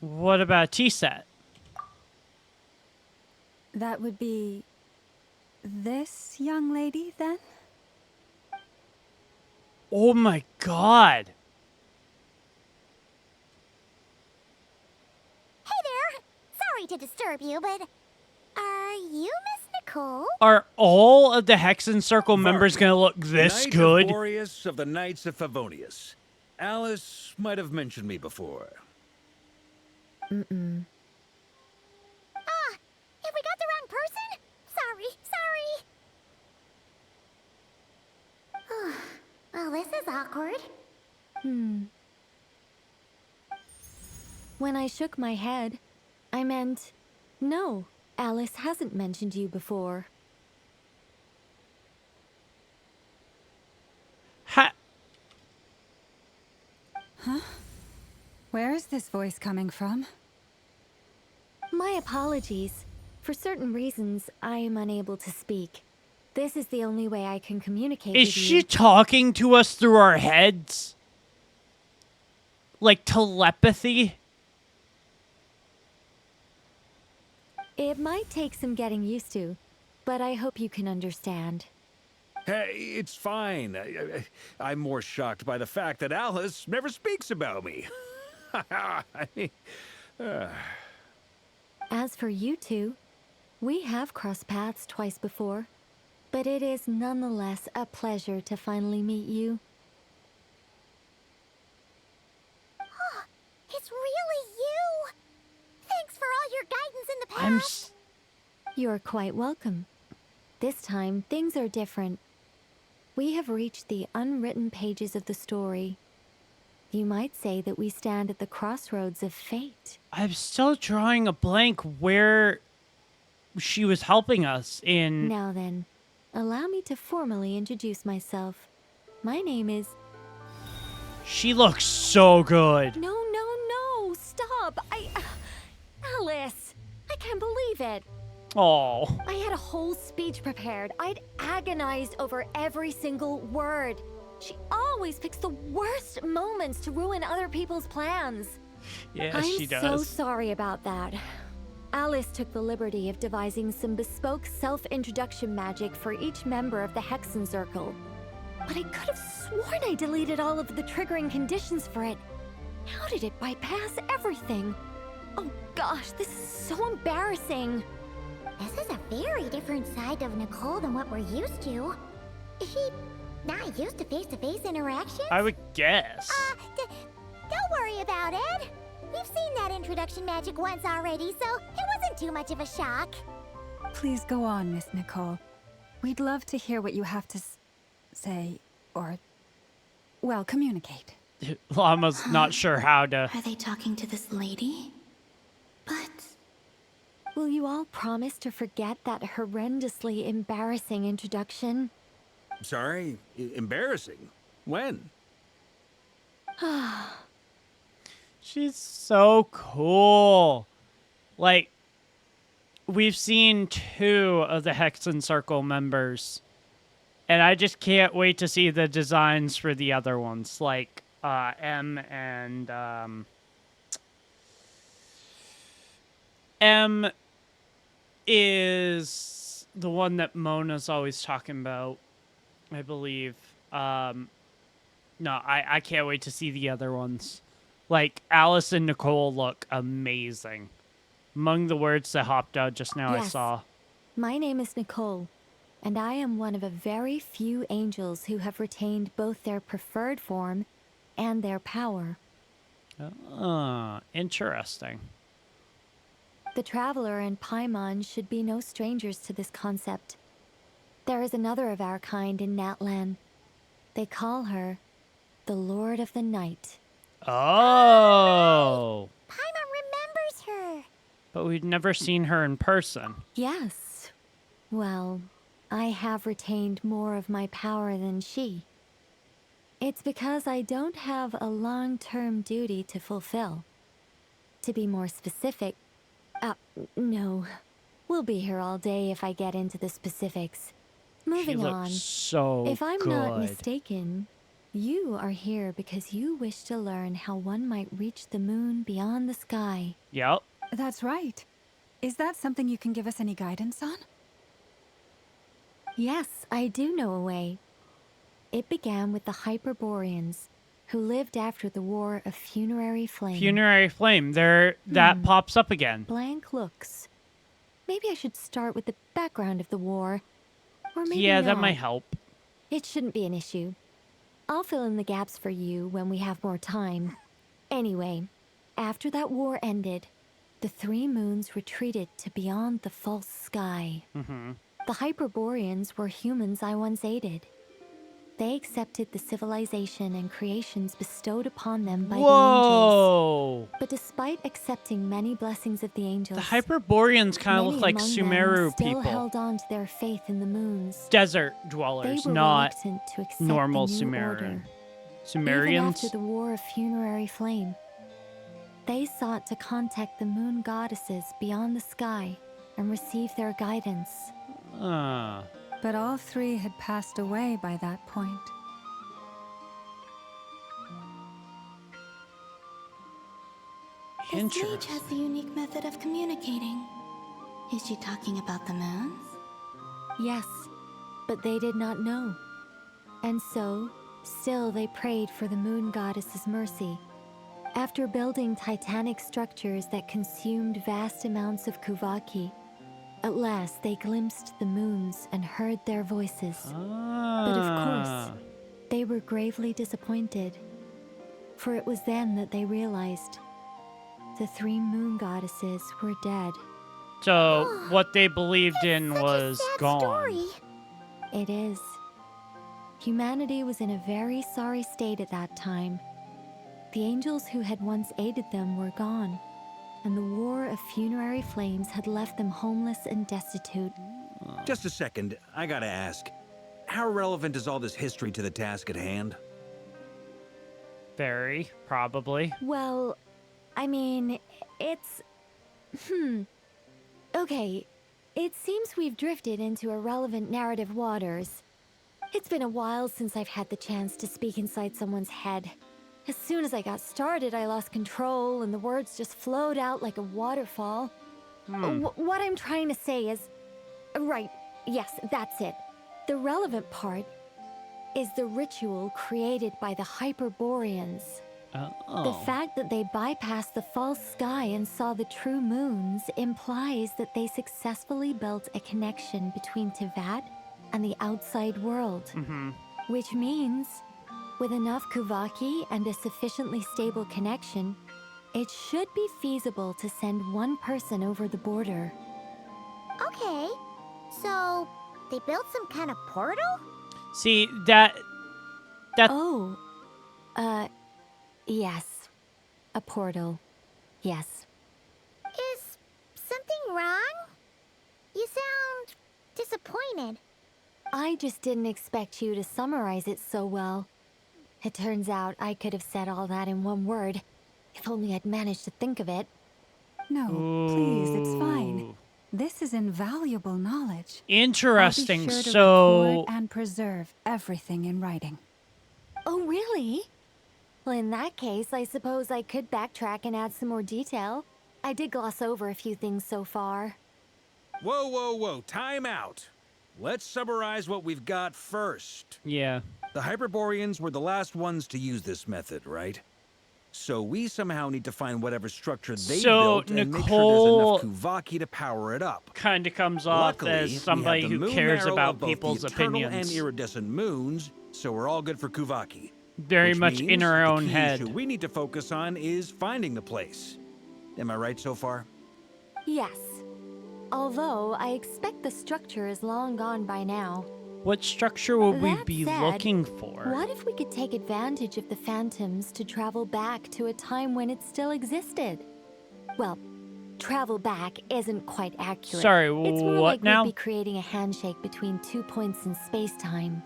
What about T-Set? That would be this young lady, then? Oh my god. Hey there. Sorry to disturb you, but are you Miss Nicole? Are all of the Hexen Circle members gonna look this Knight good? Of Boreas of the Knights of Favonius. Alice might have mentioned me before. Mm-mm. Ah, have we got the wrong person? Sorry. Well, this is awkward. When I shook my head, I meant, no, Alice hasn't mentioned you before. Ha! Huh? Where is this voice coming from? My apologies. For certain reasons, I am unable to speak. This is the only way I can communicate Is with she you. talking to us through our heads? Like telepathy? It might take some getting used to, but I hope you can understand. Hey, it's fine. I'm more shocked by the fact that Alice never speaks about me. As for you two, we have crossed paths twice before, but it is nonetheless a pleasure to finally meet you. It's really you. Thanks for all your guidance in the past. You're quite welcome. This time, things are different. We have reached the unwritten pages of the story. You might say that we stand at the crossroads of fate. I'm still drawing a blank where she was helping us in... Now then, allow me to formally introduce myself. My name is... She looks so good. No, stop! Alice! I can't believe it! Oh. I had a whole speech prepared. I'd agonized over every single word. She always picks the worst moments to ruin other people's plans. Yeah, she does. I'm so sorry about that. Alice took the liberty of devising some bespoke self-introduction magic for each member of the Hexen Circle. But I could have sworn I deleted all of the triggering conditions for it. How did it bypass everything? Oh gosh, this is so embarrassing. This is a very different side of Nicole than what we're used to. Is she not used to face-to-face interactions? I would guess. Don't worry about it. We've seen that introduction magic once already, so it wasn't too much of a shock. Please go on, Miss Nicole. We'd love to hear what you have to say, or, well, communicate. Llama's not sure how to. Are they talking to this lady? But... Will you all promise to forget that horrendously embarrassing introduction? Sorry? Embarrassing? When? She's so cool. Like, we've seen 2 of the Hexen Circle members. And I just can't wait to see the designs for the other ones. Like, M and, M is the one that Mona's always talking about, I believe. No, I can't wait to see the other ones. Like, Alice and Nicole look amazing. Among the words that hopped out just now, I Yes. saw. My name is Nicole, and I am one of a very few angels who have retained both their preferred form and their power. Interesting. The Traveler and Paimon should be no strangers to this concept. There is another of our kind in Natlan. They call her the Lord of the Night. Oh! Paimon remembers her. But we'd never seen her in person. Yes. Well, I have retained more of my power than she. It's because I don't have a long-term duty to fulfill. To be more specific, no. We'll be here all day if I get into the specifics. Moving she looks on. So if I'm good. not mistaken, you are here because you wish to learn how one might reach the moon beyond the sky. Yep. That's right. Is that something you can give us any guidance on? Yes, I do know a way. It began with the Hyperboreans, who lived after the War of Funerary Flame. Funerary Flame. There, that pops up again. Blank looks. Maybe I should start with the background of the war. Or maybe Yeah, that not. might help. It shouldn't be an issue. I'll fill in the gaps for you when we have more time. Anyway, after that war ended, the 3 moons retreated to beyond the false sky. Mm-hmm. The Hyperboreans were humans I once aided. They accepted the civilization and creations bestowed upon them by the angels. But despite accepting many blessings of the angels, The Hyperboreans kind of many look like among Sumeru them still people. held on to their faith in the moons. Desert They dwellers, were not reluctant to accept normal the new Sumerian. order. Even Sumerians? after the War of Funerary Flame, they sought to contact the moon goddesses beyond the sky and receive their guidance. But all 3 had passed away by that point. This mage has a unique method of communicating. Is she talking about the moons? Yes, but they did not know. And so, still they prayed for the moon goddess's mercy. After building titanic structures that consumed vast amounts of Kuvaki, at last they glimpsed the moons and heard their voices. But of course, they were gravely disappointed. For it was then that they realized the 3 moon goddesses were dead. So, what they believed in was gone. It is. Humanity was in a very sorry state at that time. The angels who had once aided them were gone, and the War of Funerary Flames had left them homeless and destitute. Just a second, I gotta ask. How relevant is all this history to the task at hand? Very, probably. Well, I mean, it's... Okay, it seems we've drifted into irrelevant narrative waters. It's been a while since I've had the chance to speak inside someone's head. As soon as I got started, I lost control and the words just flowed out like a waterfall. What I'm trying to say is... Right, yes, that's it. The relevant part is the ritual created by the Hyperboreans. The fact that they bypassed the false sky and saw the true moons implies that they successfully built a connection between Teyvat and the outside world. Which means, with enough Kuvaki and a sufficiently stable connection, it should be feasible to send one person over the border. Okay, so they built some kind of portal? See, that... Oh, yes. A portal. Yes. Is something wrong? You sound disappointed. I just didn't expect you to summarize it so well. It turns out I could have said all that in one word, if only I'd managed to think of it. No, please, it's fine. This is invaluable knowledge. Interesting. I'll be sure to So record and preserve everything in writing. Oh, really? Well, in that case, I suppose I could backtrack and add some more detail. I did gloss over a few things so far. Whoa, whoa, whoa, time out. Let's summarize what we've got first. Yeah. The Hyperboreans were the last ones to use this method, right? So we somehow need to find whatever structure they built and make sure there's enough Kuvaki to power it up. Kind of comes off Luckily, as somebody we have the who moon cares marrow about of both people's the eternal opinions. and iridescent moons, so we're all good for Kuvaki. Very Which much means in our the own key head. issue we need to focus on is finding the place. Am I right so far? Yes. Although I expect the structure is long gone by now. What structure would we That be said, looking for? What if we could take advantage of the phantoms to travel back to a time when it still existed? Well, travel back isn't quite accurate. Sorry, it's more what like now? we'd be creating a handshake between 2 points in space-time.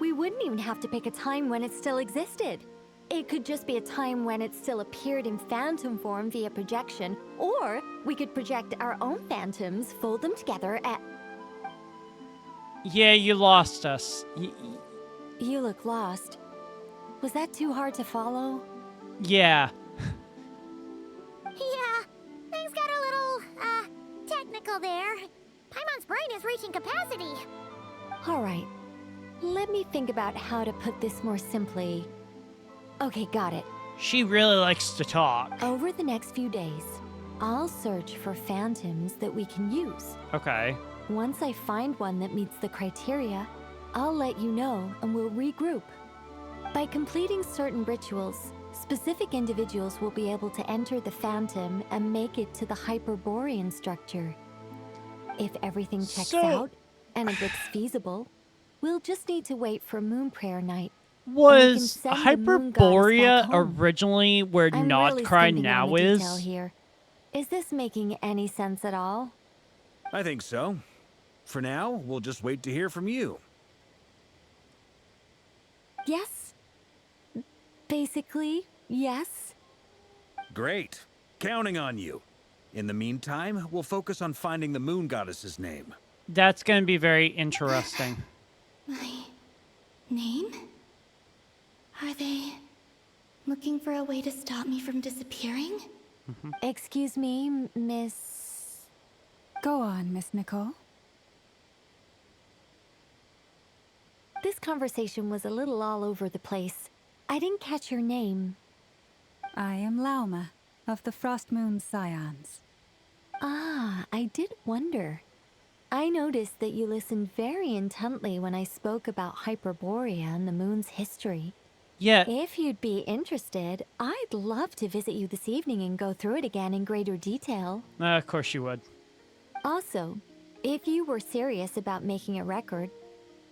We wouldn't even have to pick a time when it still existed. It could just be a time when it still appeared in phantom form via projection, or we could project our own phantoms, fold them together at... Yeah, you lost us. You look lost. Was that too hard to follow? Yeah. Yeah, things got a little, technical there. Paimon's brain is reaching capacity. All right. Let me think about how to put this more simply. Okay, got it. She really likes to talk. Over the next few days, I'll search for phantoms that we can use. Okay. Once I find one that meets the criteria, I'll let you know and we'll regroup. By completing certain rituals, specific individuals will be able to enter the phantom and make it to the Hyperborean structure. If everything checks out and it looks feasible, we'll just need to wait for Moon Prayer Night. Was Hyperborea originally where I'm Not really Cry skimming on now the detail is? here. Is this making any sense at all? I think so. For now, we'll just wait to hear from you. Yes. Basically, yes. Great. Counting on you. In the meantime, we'll focus on finding the moon goddess's name. That's going to be very interesting. My name? Are they looking for a way to stop me from disappearing? Excuse me, Miss... Go on, Miss Nicole. This conversation was a little all over the place. I didn't catch your name. I am Lauma, of the Frost Moon Scions. Ah, I did wonder. I noticed that you listened very intently when I spoke about Hyperborea and the moon's history. Yeah. If you'd be interested, I'd love to visit you this evening and go through it again in greater detail. Of course you would. Also, if you were serious about making a record,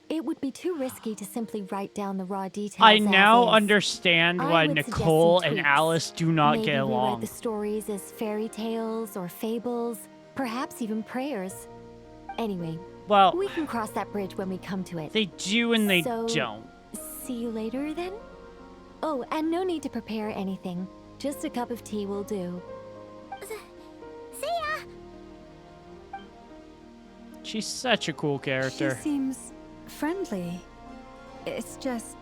it would be too risky to simply write down the raw details. I now as is. understand I why would suggest Nicole some and tweaks. Alice do not Maybe get rewrite along. the stories as fairy tales or fables, perhaps even prayers. Anyway, well, we can cross that bridge when we come to it. They do and they So, don't. See you later then? Oh, and no need to prepare anything. Just a cup of tea will do. See ya! She's such a cool character. She seems friendly. It's just...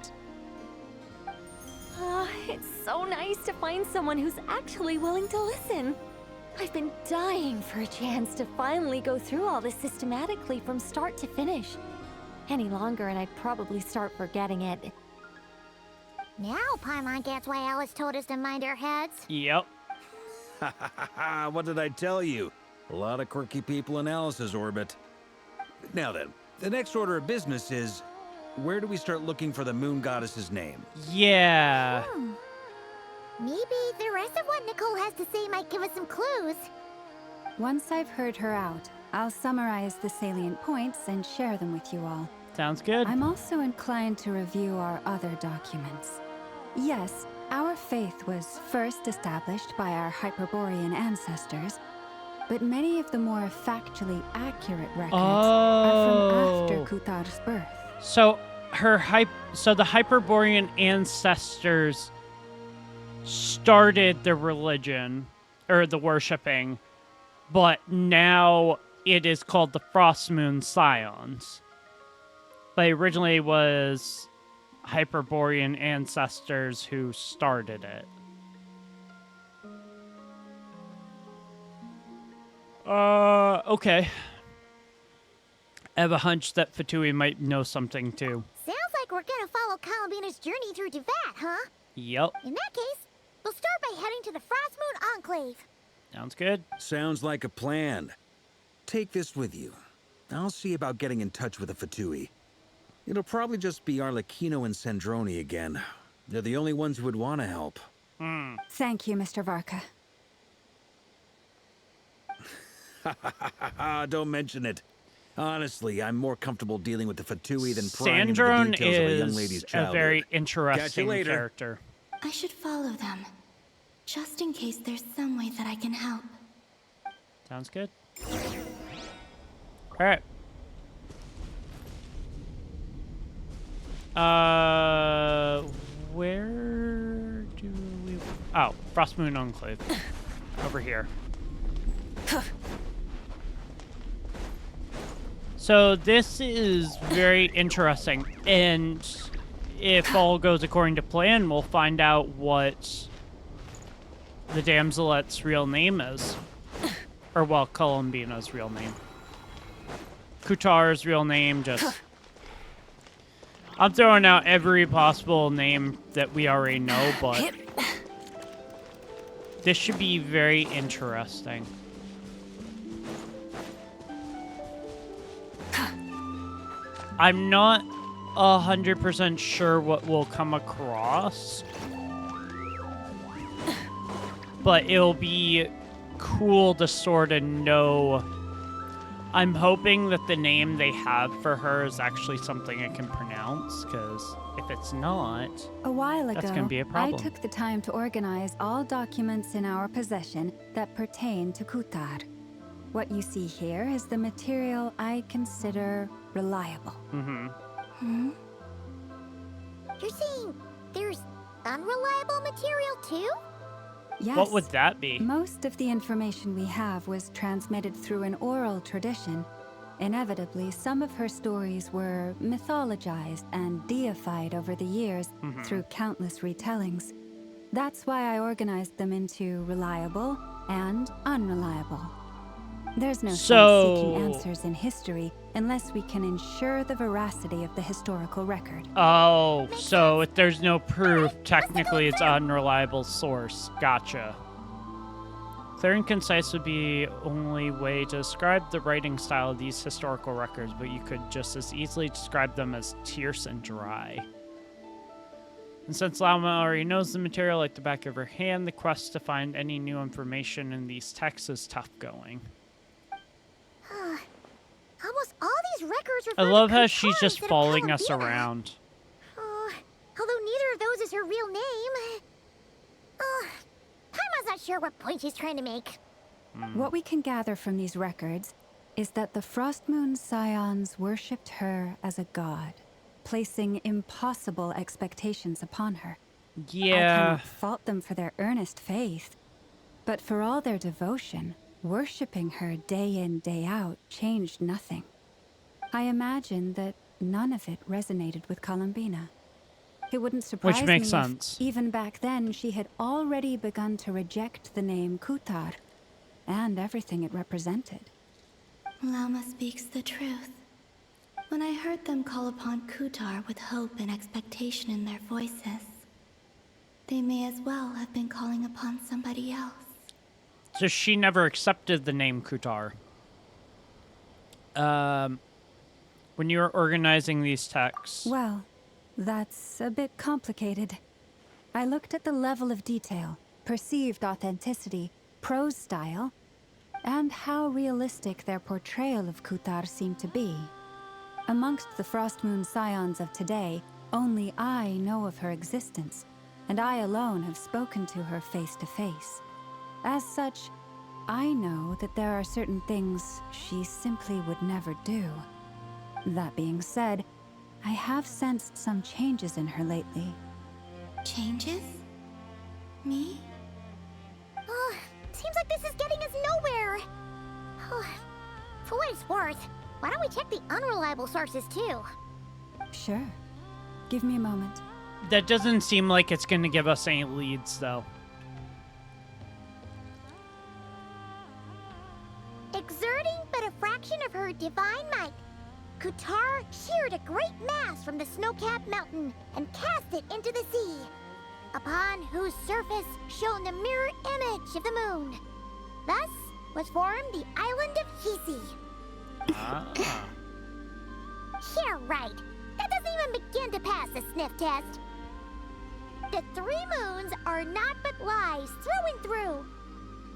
It's so nice to find someone who's actually willing to listen. I've been dying for a chance to finally go through all this systematically from start to finish. any longer and I'd probably start forgetting it. Now Paimon gets why Alice told us to mind our heads. Yep. What did I tell you? A lot of quirky people in Alice's orbit. Now then, the next order of business is, where do we start looking for the moon goddess's name? Yeah. Maybe the rest of what Nicole has to say might give us some clues. Once I've heard her out, I'll summarize the salient points and share them with you all. Sounds good. I'm also inclined to review our other documents. Yes, our faith was first established by our Hyperborean ancestors, but many of the more factually accurate records are from after Kuthar's birth. So the Hyperborean ancestors started the religion or the worshipping, but now it is called the Frost Moon Scions. But originally it was Hyperborean ancestors who started it. Okay. I have a hunch that Fatui might know something too. Sounds like we're gonna follow Columbina's journey through Duvat, huh? Yep. In that case, we'll start by heading to the Frost Moon Enclave. Sounds good. Sounds like a plan. Take this with you. I'll see about getting in touch with the Fatui. It'll probably just be Arlecchino and Sandroni again. They're the only ones who would want to help. Thank you, Mr. Varka. Don't mention it. Honestly, I'm more comfortable dealing with the Fatui than prying into the Sandrone details of a young lady's is a childhood. very interesting later. character. I should follow them, just in case there's some way that I can help. Sounds good. All right. Where do we... Oh, Frost Moon Enclave. Over here. So this is very interesting, and if all goes according to plan, we'll find out what the damselet's real name is. Or, well, Columbina's real name. Kutar's real name, just... I'm throwing out every possible name that we already know, but... this should be very interesting. I'm not 100% sure what we'll come across. But it'll be cool to sort of know. I'm hoping that the name they have for her is actually something I can pronounce, because if it's not, a while ago, that's going to be a problem. I took the time to organize all documents in our possession that pertain to Kutar. What you see here is the material I consider reliable. You're saying there's unreliable material too? Yes. What would that be? Most of the information we have was transmitted through an oral tradition. Inevitably, some of her stories were mythologized and deified over the years through countless retellings. That's why I organized them into reliable and unreliable. There's no sense seeking answers in history unless we can ensure the veracity of the historical record. Oh, so if there's no proof, technically it's an unreliable source. Gotcha. Clear and concise would be only way to describe the writing style of these historical records, but you could just as easily describe them as terse and dry. And since Lauma already knows the material like the back of her hand, the quest to find any new information in these texts is tough going. Almost all these records refer I love to how Kutar she's just instead of following us Columbina. around. Although neither of those is her real name. Paimon's not sure what point she's trying to make. What we can gather from these records is that the Frost Moon Scions worshipped her as a god, placing impossible expectations upon her. Yeah. I cannot fault them for their earnest faith, but for all their devotion, worshipping her day in, day out changed nothing. I imagine that none of it resonated with Columbina. It wouldn't surprise Which makes me sense. if, even back then, she had already begun to reject the name Kutar and everything it represented. Lauma speaks the truth. when I heard them call upon Kutar with hope and expectation in their voices, they may as well have been calling upon somebody else. So she never accepted the name Kutar. When you were organizing these texts. Well, that's a bit complicated. I looked at the level of detail, perceived authenticity, prose style, and how realistic their portrayal of Kutar seemed to be. Amongst the Frostmoon Scions of today, only I know of her existence, and I alone have spoken to her face to face. As such, I know that there are certain things she simply would never do. That being said, I have sensed some changes in her lately. Changes? Me? Oh, seems like this is getting us nowhere. For what it's worth, why don't we check the unreliable sources too? Sure. Give me a moment. That doesn't seem like it's going to give us any leads, though. Exerting but a fraction of her divine might, Kutar sheared a great mass from the snow-capped mountain and cast it into the sea, upon whose surface shone the mirror image of the moon. Thus was formed the island of Hisi. Yeah, right. That doesn't even begin to pass the sniff test. The 3 moons are naught but lies through and through.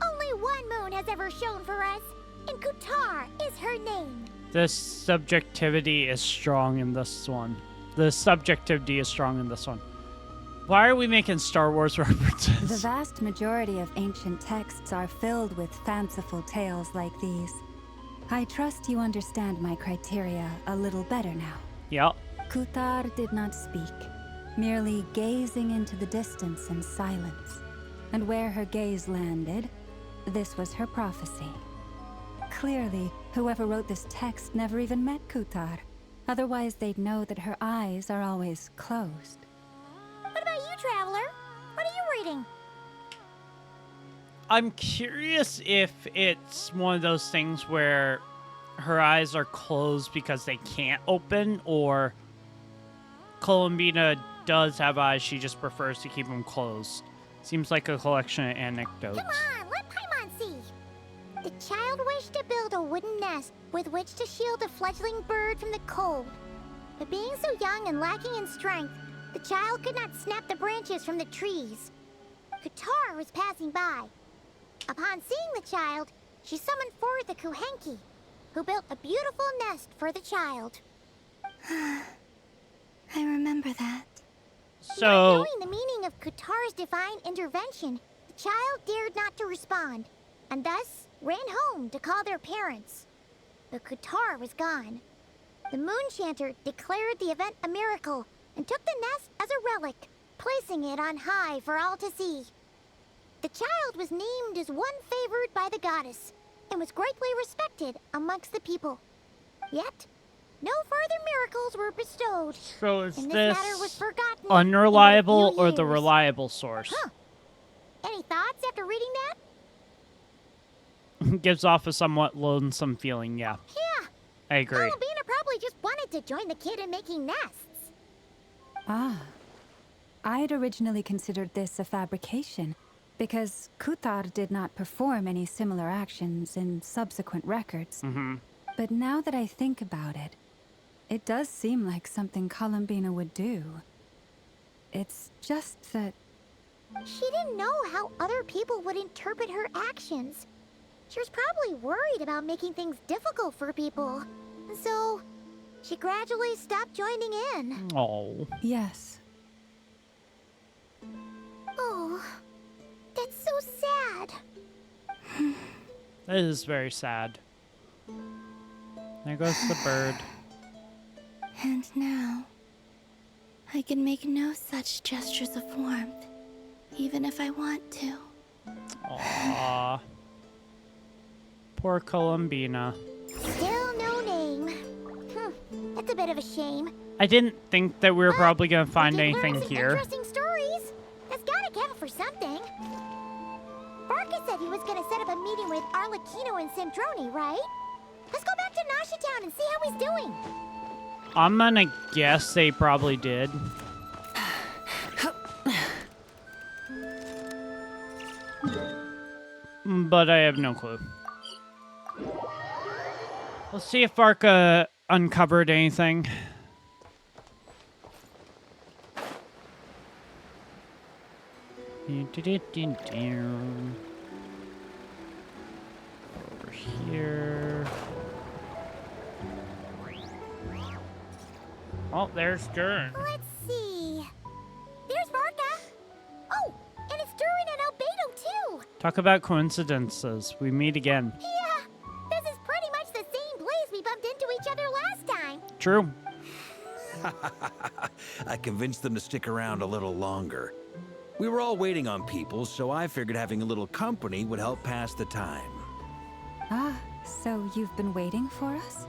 Only one moon has ever shone for us, and Kutar is her name. This subjectivity is strong in this one. The subjectivity is strong in this one. Why are we making Star Wars references? The vast majority of ancient texts are filled with fanciful tales like these. I trust you understand my criteria a little better now. Yep. Kutar did not speak, merely gazing into the distance in silence. And where her gaze landed, this was her prophecy. Clearly, whoever wrote this text never even met Kutar. Otherwise, they'd know that her eyes are always closed. What about you, Traveler? What are you reading? I'm curious if it's one of those things where her eyes are closed because they can't open, or Columbina does have eyes, she just prefers to keep them closed. Seems like a collection of anecdotes. Come on, let Paimon see. The child wished to build a wooden nest with which to shield a fledgling bird from the cold. But being so young and lacking in strength, the child could not snap the branches from the trees. Kutar was passing by. Upon seeing the child, she summoned forth the Kuhenki, who built a beautiful nest for the child. I remember that. So, not knowing the meaning of Kutar's divine intervention, the child dared not to respond, and thus ran home to call their parents. But Kutar was gone. The Moonchanter declared the event a miracle and took the nest as a relic, placing it on high for all to see. The child was named as one favored by the goddess, and was greatly respected amongst the people. Yet, no further miracles were bestowed. So is and this matter was forgotten unreliable in a few or the years. reliable source? Huh. Any thoughts after reading that? Gives off a somewhat lonesome feeling, yeah. Yeah. I agree. Columbina probably just wanted to join the kid in making nests. Ah. I'd originally considered this a fabrication, because Kutar did not perform any similar actions in subsequent records. But now that I think about it, it does seem like something Columbina would do. It's just that... She didn't know how other people would interpret her actions. She was probably worried about making things difficult for people. And so, she gradually stopped joining in. Oh. Yes. Oh, that's so sad. That is very sad. There goes the bird. And now, I can make no such gestures of warmth, even if I want to. Aww. Poor Columbina. Still no name. That's a bit of a shame. I didn't think that we were probably going to find anything here. Interesting stories. That's gotta count for something. Barca said he was gonna set up a meeting with Arlecchino and Sandroni, right? Let's go back to Nasha Town and see how he's doing. I'm gonna guess they probably did. But I have no clue. Let's see if Varka uncovered anything. Over here. Oh, there's Durin. Let's see. There's Varka. Oh, and it's Durin and Albedo too. Talk about coincidences. We meet again. Yeah, this is pretty much the same place we bumped into each other last time. True. I convinced them to stick around a little longer. We were all waiting on people, so I figured having a little company would help pass the time. Ah, so you've been waiting for us?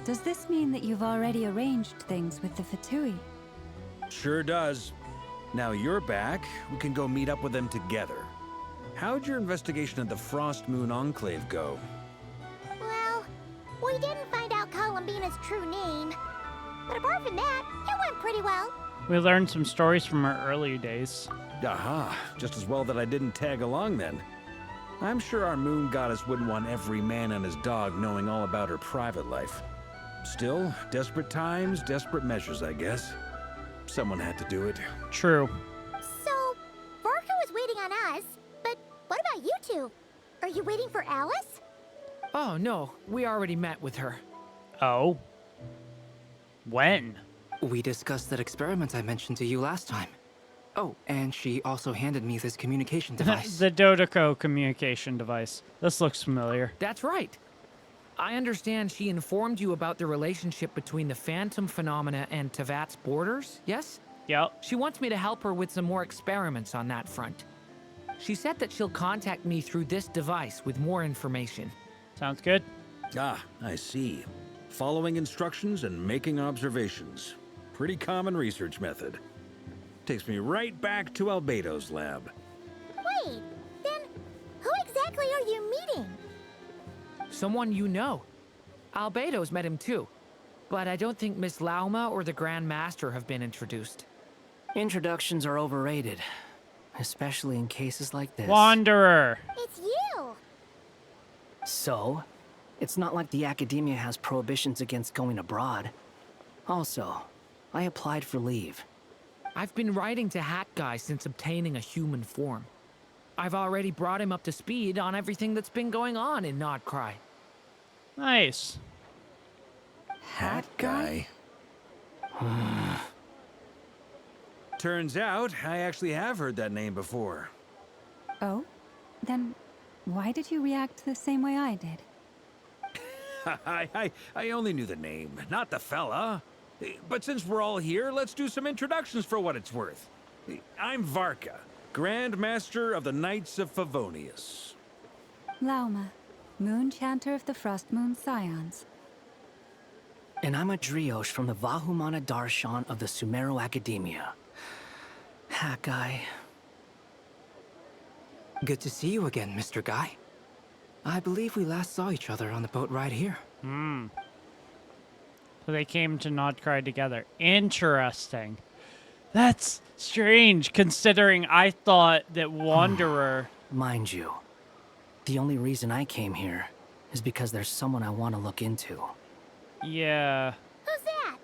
Does this mean that you've already arranged things with the Fatui? Sure does. Now you're back, we can go meet up with them together. How'd your investigation of the Frost Moon Enclave go? Well, we didn't find out Columbina's true name. But apart from that, it went pretty well. We learned some stories from our earlier days. Aha, just as well that I didn't tag along then. I'm sure our moon goddess wouldn't want every man and his dog knowing all about her private life. Still, desperate times, desperate measures, I guess. Someone had to do it. True. So, Varka was waiting on us, but what about you two? Are you waiting for Alice? Oh, no. We already met with her. Oh? When? We discussed that experiment I mentioned to you last time. Oh, and she also handed me this communication device. The Dodoco communication device. This looks familiar. That's right. I understand she informed you about the relationship between the phantom phenomena and Tevat's borders, yes? Yep. She wants me to help her with some more experiments on that front. She said that she'll contact me through this device with more information. Sounds good. Ah, I see. Following instructions and making observations. Pretty common research method. Takes me right back to Albedo's lab. Wait, then who exactly are you meeting? Someone you know. Albedo's met him too. But I don't think Miss Lauma or the Grand Master have been introduced. Introductions are overrated. Especially in cases like this. Wanderer. It's you! So, it's not like the Academia has prohibitions against going abroad. Also, I applied for leave. I've been writing to Hat Guy since obtaining a human form. I've already brought him up to speed on everything that's been going on in Nodcry. Nice. Hat Guy? Turns out, I actually have heard that name before. Oh? Then why did you react the same way I did? I only knew the name, not the fella. But since we're all here, let's do some introductions for what it's worth. I'm Varka, Grand Master of the Knights of Favonius. Lauma, Moon Chanter of the Frost Moon Scions. And I'm a Driosh from the Vahumana Darshan of the Sumero Academia. Hat Guy. Good to see you again, Mr. Guy. I believe we last saw each other on the boat ride here. Hmm. So they came to Nodcry together. Interesting. That's strange, considering I thought that Wanderer... Mind you, the only reason I came here is because there's someone I want to look into. Yeah. Who's that?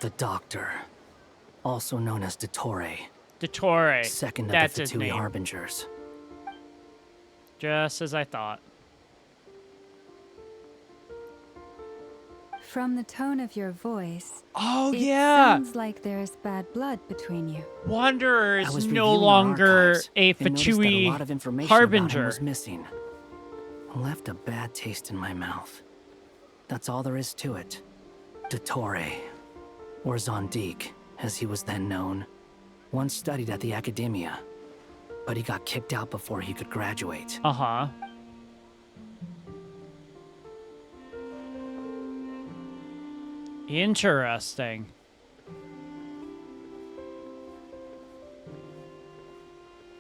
The Doctor. Also known as Dottore. Dottore. Second of That's the his Fatui name. Harbingers. Just as I thought. From the tone of your voice, oh it yeah, sounds like there's bad blood between you. Wanderer I is was no reviewing our longer archives a and noticed that a lot of Fatui information about him harbinger. was missing. Left a bad taste in my mouth. That's all there is to it. Dottore, or Zondique, as he was then known, once studied at the Academia, but he got kicked out before he could graduate. Uh-huh. Interesting.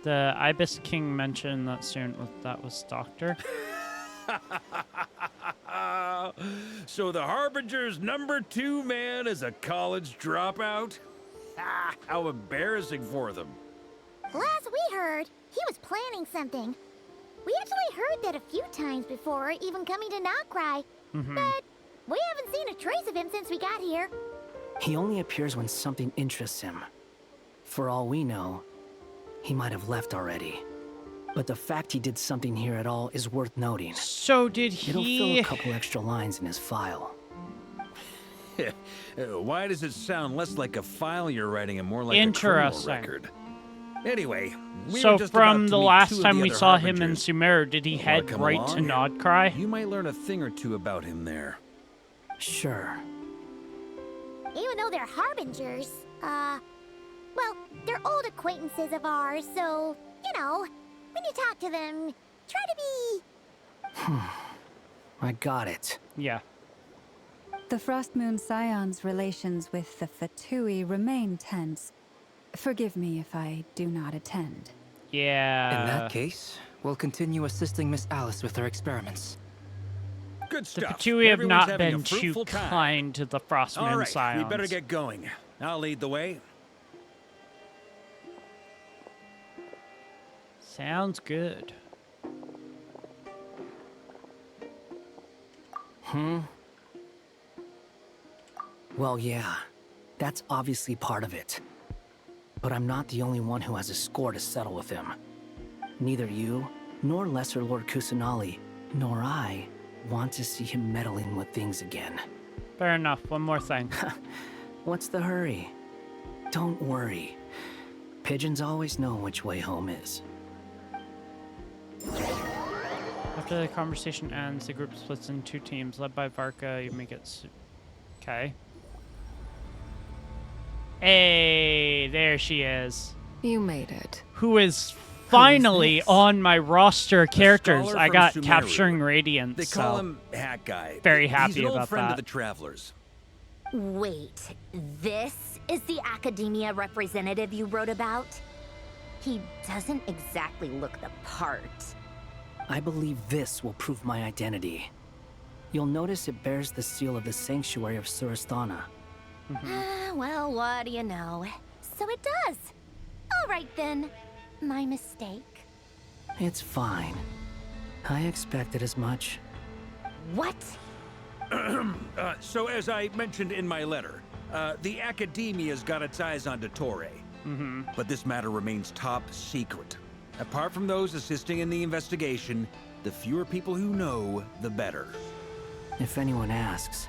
The Ibis King mentioned that soon that was Doctor. So the Harbinger's #2 man is a college dropout? Ah, how embarrassing for them. Last we heard, he was planning something. We actually heard that a few times before, even coming to Knockcry. But we haven't seen a trace of him since we got here. He only appears when something interests him. For all we know, he might have left already. But the fact he did something here at all is worth noting. So did It'll fill a couple extra lines in his file. Why does it sound less like a file you're writing and more like a criminal Interesting. record? Anyway, we So were just from about to the meet last two of time the we other saw him in Harbingers. Sumeru, did he Wanna head come right to along? Nodcry? You might learn a thing or two about him there. Sure. Even though they're Harbingers, well, they're old acquaintances of ours, so, you know, when you talk to them, try to be... I got it. Yeah. The Frost Moon Scion's relations with the Fatui remain tense. Forgive me if I do not attend. Yeah. In that case, we'll continue assisting Miss Alice with her experiments. Good The stuff. Fatui have Everyone's not having a been too fruitful time. kind to the Frostmoon All right, Scions. we better get going. I'll lead the way. Sounds good. Well, yeah. That's obviously part of it. But I'm not the only one who has a score to settle with him. Neither you, nor Lesser Lord Kusanali, nor I want to see him meddling with things again. Fair enough. One more thing. What's the hurry? Don't worry. Pigeons always know which way home is. After the conversation ends, the group splits in two teams, led by Varka. You make it... Okay. Hey, there she is. You made it. Who is finally this? on my roster of characters. scholar I from got Sumeru. Capturing Radiance. They call so him Hat Guy. very He's happy an old about friend that. of the Travelers. Wait, this is the academia representative you wrote about? He doesn't exactly look the part. I believe this will prove my identity. You'll notice it bears the seal of the Sanctuary of Surasthana. Well, what do you know? So it does. All right then. My mistake. It's fine. I expected as much. What? So as I mentioned in my letter, the Academia's got its eyes on Dottore. But this matter remains top secret. Apart from those assisting in the investigation, the fewer people who know, the better. If anyone asks,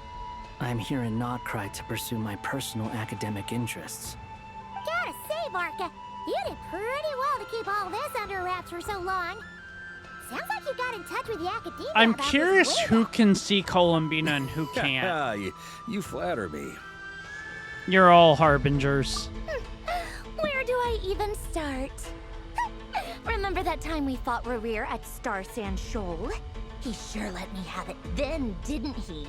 I'm here in Nodcry to pursue my personal academic interests. Gotta say, Varka, you did pretty well to keep all this under wraps for so long. Sounds like you got in touch with the academia I'm about this curious win. who can see Columbina and who can't. you flatter me. You're all Harbingers. Where do I even start? Remember that time we fought Rerir at Star Sand Shoal? He sure let me have it then, didn't he?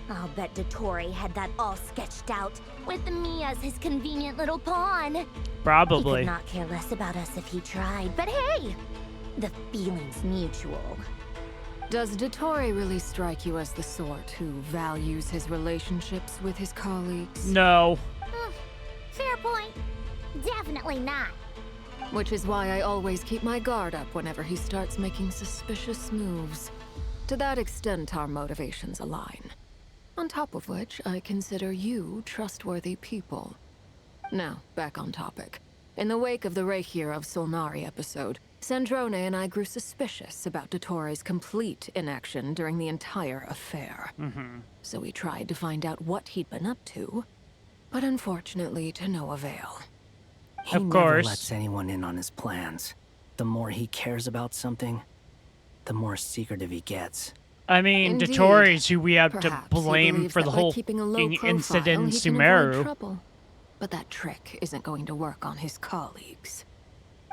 I'll bet Dottore had that all sketched out, with me as his convenient little pawn. He Probably. could not care less about us if he tried, but hey! The feeling's mutual. Does Dottore really strike you as the sort who values his relationships with his colleagues? No. Fair point. Definitely not. Which is why I always keep my guard up whenever he starts making suspicious moves. To that extent, our motivations align. On top of which, I consider you trustworthy people. Now, back on topic. In the wake of the Reikir of Solnari episode, Sandrone and I grew suspicious about Dottore's complete inaction during the entire affair. So we tried to find out what he'd been up to, but unfortunately to no avail. He Of never course. lets anyone in on his plans. The more he cares about something, the more secretive he gets. I mean, Indeed. Dottore who we have to Perhaps he blame believes for that the by whole keeping a low fucking profile, incident in he can avoid Sumeru. trouble. But that trick isn't going to work on his colleagues.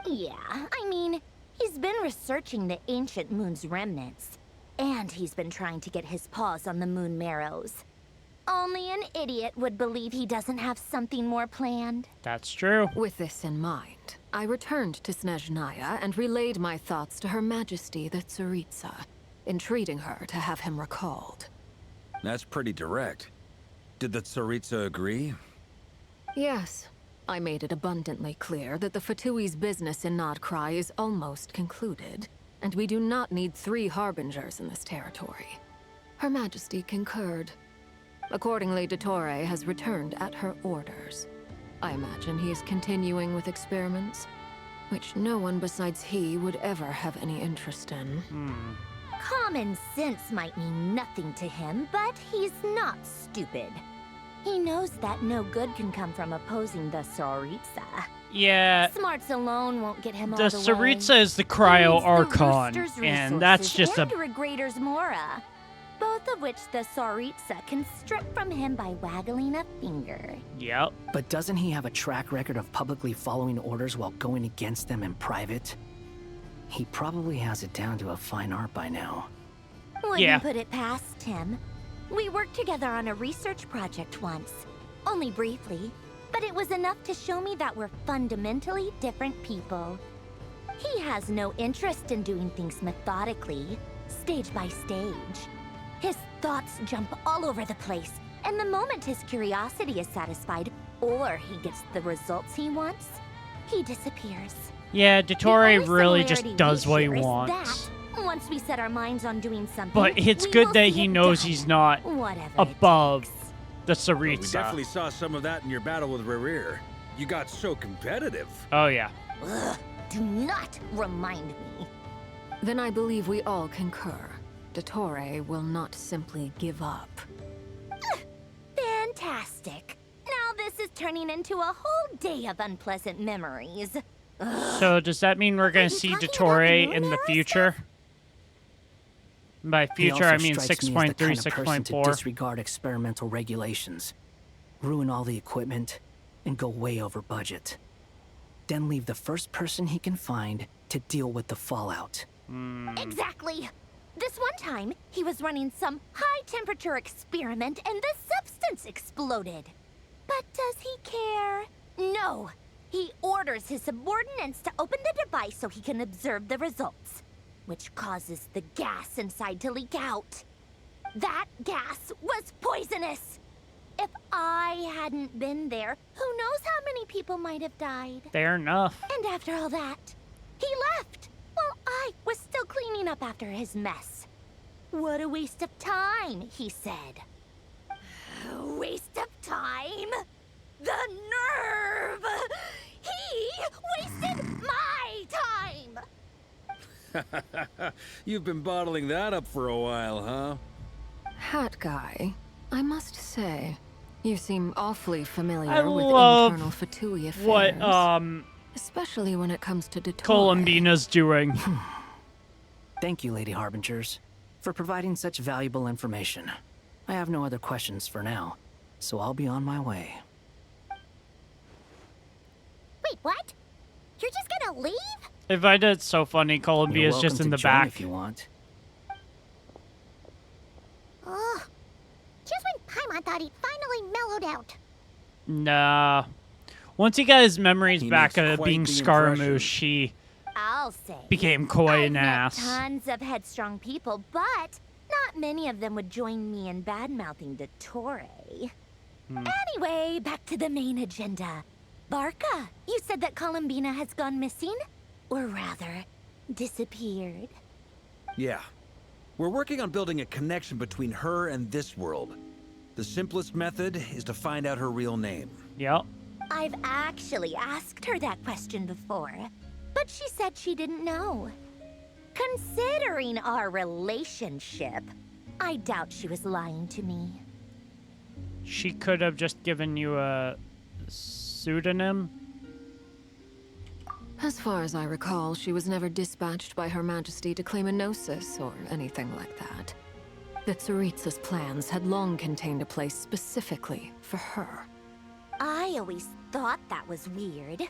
Yeah, I mean, he's been researching the ancient moon's remnants. And he's been trying to get his paws on the moon marrows. Only an idiot would believe he doesn't have something more planned. That's true. With this in mind, I returned to Snezhnaya and relayed my thoughts to Her Majesty the Tsaritsa, entreating her to have him recalled. That's pretty direct. Did the Tsaritsa agree? Yes. I made it abundantly clear that the Fatui's business in Nodcry is almost concluded, and we do not need 3 harbingers in this territory. Her Majesty concurred. Accordingly, Dottore has returned at her orders. I imagine he is continuing with experiments, which no one besides he would ever have any interest in. Common sense might mean nothing to him, but he's not stupid. He knows that no good can come from opposing the Tsaritsa. Yeah. Smarts alone won't get him all The the way. Tsaritsa is the Cryo Archon, Rooster's and that's resources just a... and Regrator's Mora, both of which the Tsaritsa can strip from him by waggling a finger. Yep. But doesn't he have a track record of publicly following orders while going against them in private? He probably has it down to a fine art by now. Wouldn't put it past him. We worked together on a research project once. Only briefly, but it was enough to show me that we're fundamentally different people. He has no interest in doing things methodically, stage by stage. His thoughts jump all over the place, and the moment his curiosity is satisfied, or he gets the results he wants, he disappears. Yeah, Dottore The only really just similarity does we what he share is wants. that once we set our minds on doing something, But it's we good will that see he it knows done, he's not whatever it above the We Tsaritsa. definitely saw some of that in your battle with Rerir. You got so competitive. Oh, yeah. Ugh, do not remind me. Then I believe we all concur. Dottore will not simply give up. Fantastic. Now this is turning into a whole day of unpleasant memories. So does that mean we're going to see Dottore in the future? By He future, also I mean strikes me as the 6.3, kind of person to 6.4. disregard experimental regulations, ruin all the equipment, and go way over budget. Then leave the first person he can find to deal with the fallout. Exactly. This one time, he was running some high-temperature experiment and the substance exploded. But does he care? No. He orders his subordinates to open the device so he can observe the results, which causes the gas inside to leak out. That gas was poisonous. If I hadn't been there, who knows how many people might have died. Fair enough. And after all that, he left while I was still cleaning up after his mess. What a waste of time, he said. A waste of time? The nerve! He wasted my time! You've been bottling that up for a while, huh? Hat guy, I must say, you seem awfully familiar I with love internal Fatui affairs. what, especially when it comes to Dottore. Columbina's doing. Thank you, Lady Harbingers, for providing such valuable information. I have no other questions for now, so I'll be on my way. Wait, what? You're just gonna leave? I find it so funny. Columbia's You're just welcome in to the join back. if you want. Ugh. Just when Paimon thought he'd finally mellowed out. Nah. Once he got his memories He back makes of quite being the Scaramouche, he I'll say. became coy I've and met ass. tons of headstrong people, but not many of them would join me in bad-mouthing Dottore. Anyway, back to the main agenda. Barca, you said that Columbina has gone missing? Or rather, disappeared. Yeah. We're working on building a connection between her and this world. The simplest method is to find out her real name. Yep. I've actually asked her that question before, but she said she didn't know. Considering our relationship, I doubt she was lying to me. She could have just given you a pseudonym. As far as I recall, she was never dispatched by Her Majesty to claim a gnosis or anything like that. The Tsaritsa's plans had long contained a place specifically for her. I always thought that was weird.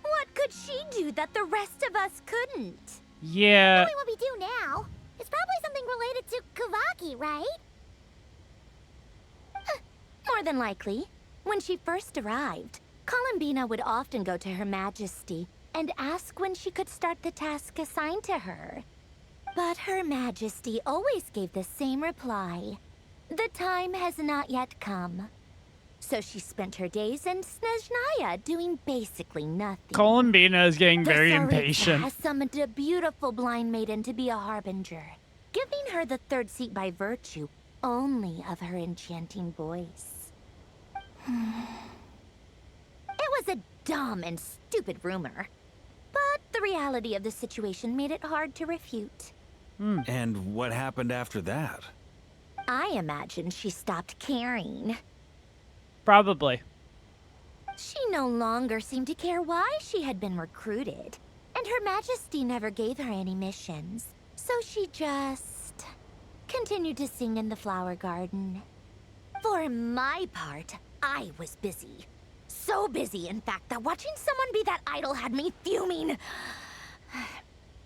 What could she do that the rest of us couldn't? Yeah. Knowing what we do now, it's probably something related to Kavaki, right? More than likely. When she first arrived, Columbina would often go to Her Majesty and ask when she could start the task assigned to her. But Her Majesty always gave the same reply. The time has not yet come. So she spent her days in Snezhnaya doing basically nothing. Columbina is getting very The Tsaritsa impatient. has summoned a beautiful blind maiden to be a harbinger, giving her the third seat by virtue only of her enchanting voice. It was a dumb and stupid rumor, but the reality of the situation made it hard to refute. And what happened after that? I imagine she stopped caring. Probably. She no longer seemed to care why she had been recruited, and Her Majesty never gave her any missions, so she just continued to sing in the flower garden. For my part, I was busy. So busy, in fact, that watching someone be that idol had me fuming.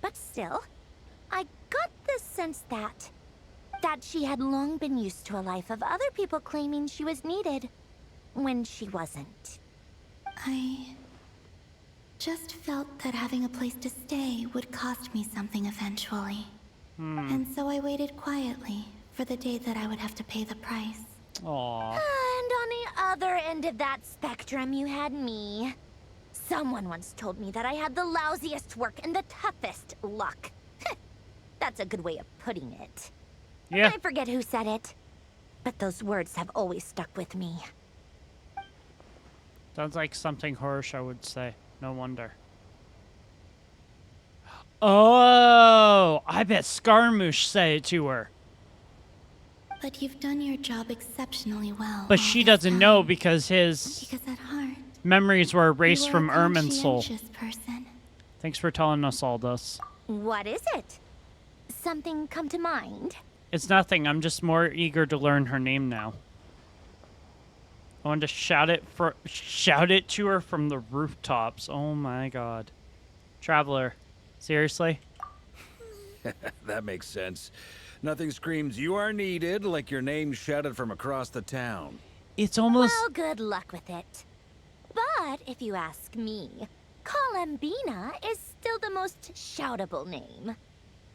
But still, I got the sense that she had long been used to a life of other people claiming she was needed when she wasn't. I just felt that having a place to stay would cost me something eventually. And so I waited quietly for the day that I would have to pay the price. Aww. And on the other end of that spectrum, you had me. Someone once told me that I had the lousiest work and the toughest luck. That's a good way of putting it. Yeah. I forget who said it, but those words have always stuck with me. Sounds like something Horsha would say. No wonder. Oh, I bet Scaramouche said it to her. But you've done your job exceptionally well. But she doesn't know because his Because at heart, memories were erased you are from a Irminsul. conscientious person. Thanks for telling us all this. What is it? Something come to mind? It's nothing. I'm just more eager to learn her name now. I wanted to shout it to her from the rooftops. Oh my god. Traveler. Seriously? That makes sense. Nothing screams you are needed like your name shouted from across the town. It's almost... Well, good luck with it. But if you ask me, Columbina is still the most shoutable name.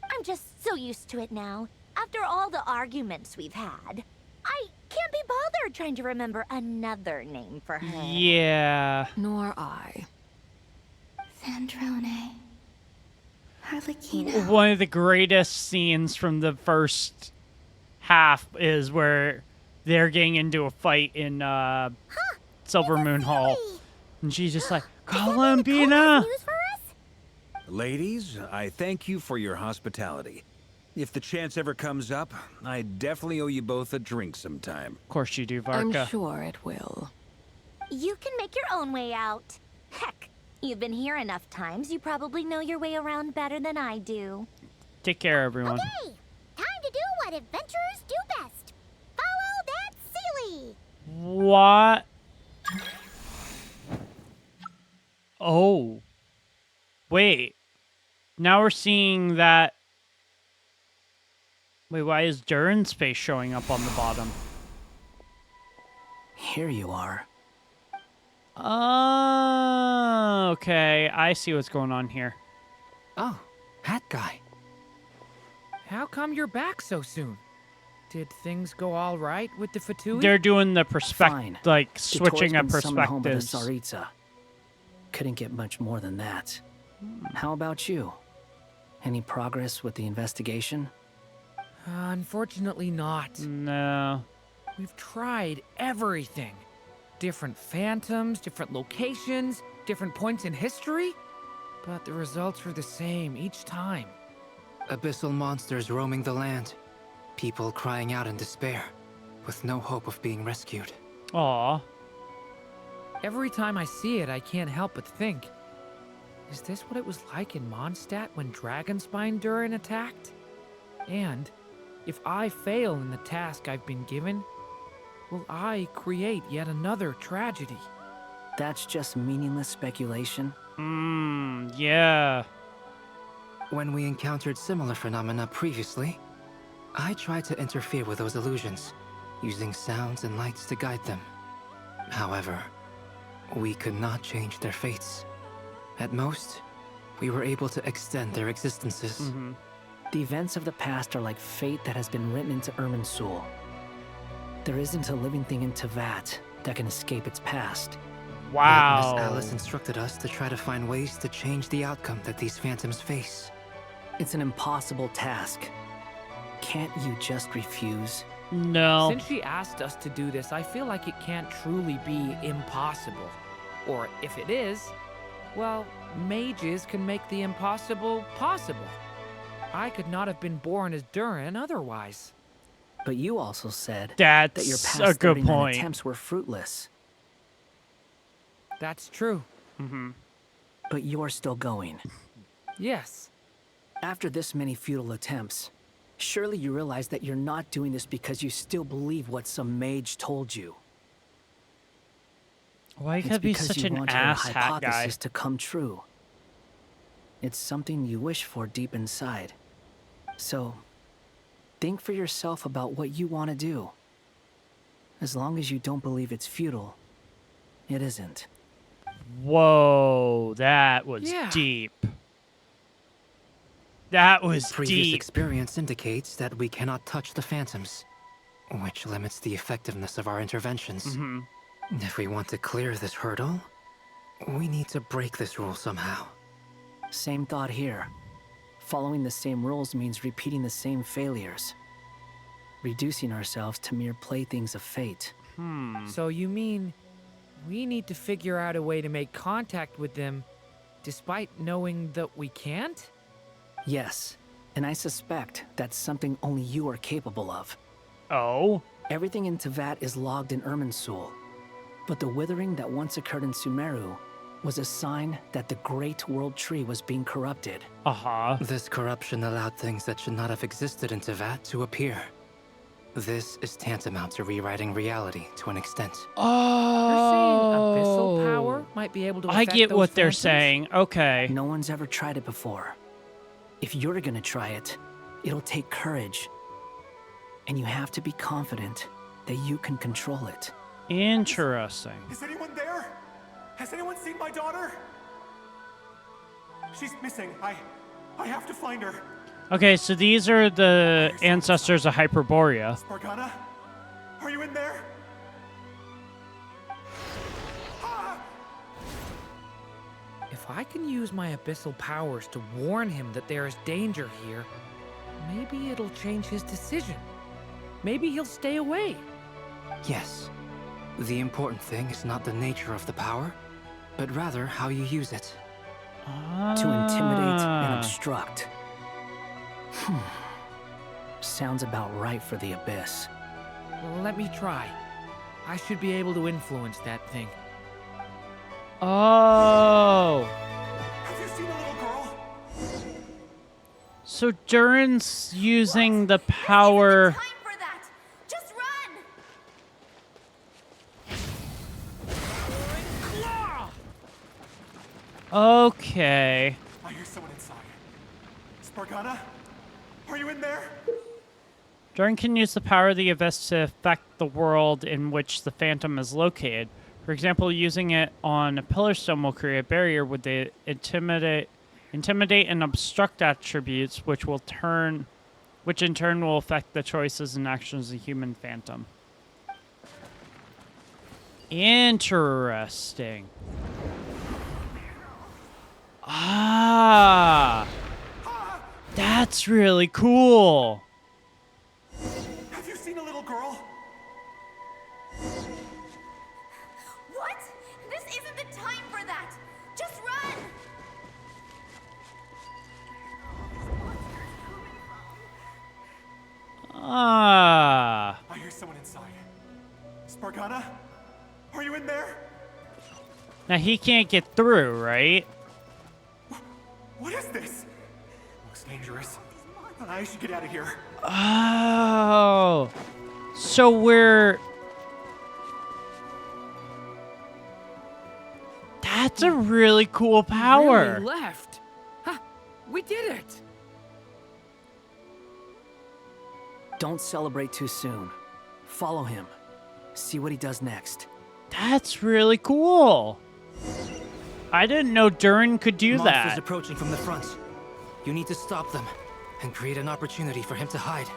I'm just so used to it now. After all the arguments we've had, I can't be bothered trying to remember another name for her. Yeah. Nor I. Sandrone. Harlequina. One of the greatest scenes from the first half is where they're getting into a fight in Silver Moon Hall. And she's just like, Columbina! Ladies, I thank you for your hospitality. If the chance ever comes up, I definitely owe you both a drink sometime. Of course you do, Varka. I'm sure it will. You can make your own way out. Heck, you've been here enough times, you probably know your way around better than I do. Take care, everyone. Okay, time to do what adventurers do best. Follow that Sealy. What? Oh. Wait. Now we're seeing that... Wait, why is Durin's face showing up on the bottom? Here you are. Oh, okay. I see what's going on here. Oh, hat guy. How come you're back so soon? Did things go all right with the Fatui? They're doing the Fine. like switching Detour's of been summoned home by the perspectives. Tsaritsa. Couldn't get much more than that. How about you? Any progress with the investigation? Unfortunately not. No. We've tried everything. Different phantoms, different locations, different points in history. But the results are the same each time. Abyssal monsters roaming the land. People crying out in despair, with no hope of being rescued. Aw. Every time I see it, I can't help but think, is this what it was like in Mondstadt when Dragonspine Durin attacked? And if I fail in the task I've been given, will I create yet another tragedy? That's just meaningless speculation. Yeah. When we encountered similar phenomena previously, I tried to interfere with those illusions, using sounds and lights to guide them. However, we could not change their fates. At most, we were able to extend their existences. The events of the past are like fate that has been written into Irminsul. There isn't a living thing in Teyvat that can escape its past. Wow. Miss Alice instructed us to try to find ways to change the outcome that these phantoms face. It's an impossible task. Can't you just refuse? No. Since she asked us to do this, I feel like it can't truly be impossible. Or if it is, well, mages can make the impossible possible. I could not have been born as Durin otherwise. But you also said That's that your a past good 39 point. attempts were fruitless. That's true. Mm-hmm. But you're still going. Yes. After this many futile attempts, surely you realize that you're not doing this because you still believe what some mage told you. Why It's could be because such you an want your asshat guy? hypothesis to come true. It's something you wish for deep inside. So, think for yourself about what you want to do. As long as you don't believe it's futile, it isn't. Whoa, that was deep. That was Previous deep. experience indicates that we cannot touch the phantoms, which limits the effectiveness of our interventions. Mm-hmm. If we want to clear this hurdle, we need to break this rule somehow. Same thought here. Following the same rules means repeating the same failures. Reducing ourselves to mere playthings of fate. So you mean we need to figure out a way to make contact with them despite knowing that we can't? Yes, and I suspect that's something only you are capable of. Oh? Everything in Teyvat is logged in Irminsul, but the withering that once occurred in Sumeru was a sign that the Great World Tree was being corrupted. Uh-huh. This corruption allowed things that should not have existed in Teyvat to appear. This is tantamount to rewriting reality to an extent. Oh. You're saying abyssal power might be able to I affect get those what they're phantoms? saying. Okay. No one's ever tried it before. If you're gonna try it, it'll take courage. And you have to be confident that you can control it. Interesting. Is anyone there? Has anyone seen my daughter? She's missing. I have to find her. Okay, so these are the ancestors of Hyperborea. Morgana? Are you in there? If I can use my abyssal powers to warn him that there is danger here, maybe it'll change his decision. Maybe he'll stay away. Yes. The important thing is not the nature of the power, but rather how you use it. To intimidate and obstruct. Sounds about right for the Abyss. Well, let me try. I should be able to influence that thing. Oh. Have you seen a little girl? So Durin's using the power. Just run! Okay. I hear someone inside. Spargana? Are you in there? Durin can use the power of the Abyss to affect the world in which the Phantom is located. For example, using it on a pillar stone will create a barrier with the intimidate and obstruct attributes, which in turn will affect the choices and actions of the human Phantom. Interesting. Ah, that's really cool. Have you seen a little girl? What? This isn't the time for that! Just run! Ah. I hear someone inside. Spargana? Are you in there? Now he can't get through, right? What is this? Looks dangerous. I should get out of here. Oh. So we're... That's a really cool power. Really left. Huh, we did it. Don't celebrate too soon. Follow him. See what he does next. That's really cool. I didn't know Durin could do Monsters that. approaching from the front. You need to stop them and create an opportunity for him to hide.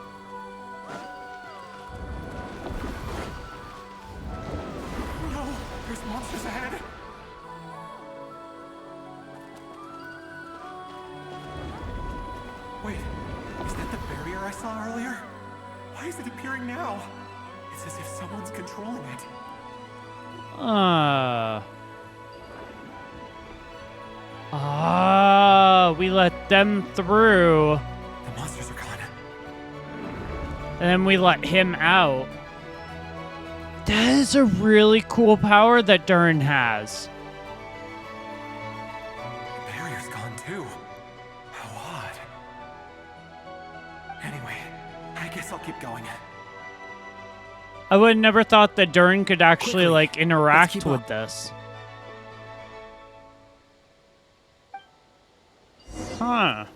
barrier I saw earlier? Why is it appearing now? It's as if someone's controlling it. We let them through. The monsters are gone. And then we let him out. That is a really cool power that Durin has. The barrier's gone too. How odd. Anyway, I guess I'll keep going. I would have never thought that Durin could actually, Quickly, like, interact keep with up. this. Huh.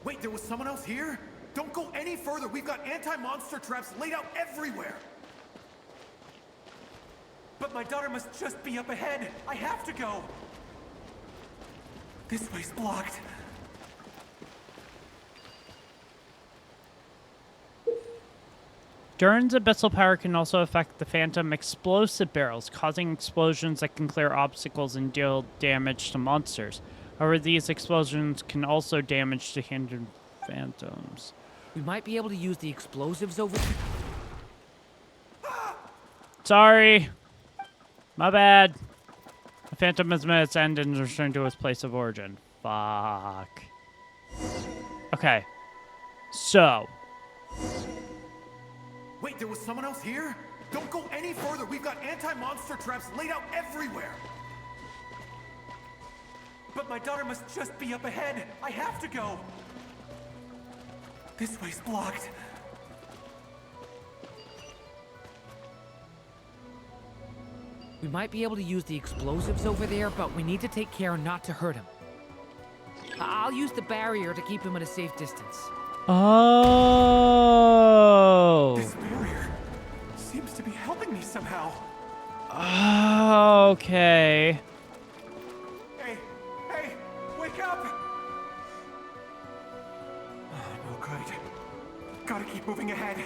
Wait, there was someone else here? Don't go any further. We've got anti-monster traps laid out everywhere. But my daughter must just be up ahead. I have to go. This way's blocked. Durin's abyssal power can also affect the phantom explosive barrels, causing explosions that can clear obstacles and deal damage to monsters. However, these explosions can also damage the hindered phantoms. We might be able to use the explosives over... Sorry. My bad. The phantom has met its end and returned to its place of origin. Fuck. Okay. So. Wait, there was someone else here? Don't go any further. We've got anti-monster traps laid out everywhere. But my daughter must just be up ahead. I have to go. This way's blocked. We might be able to use the explosives over there, but we need to take care not to hurt him. I'll use the barrier to keep him at a safe distance. Oh. This barrier seems to be helping me somehow. Okay. Hey, wake up! Oh, no good. Gotta keep moving ahead.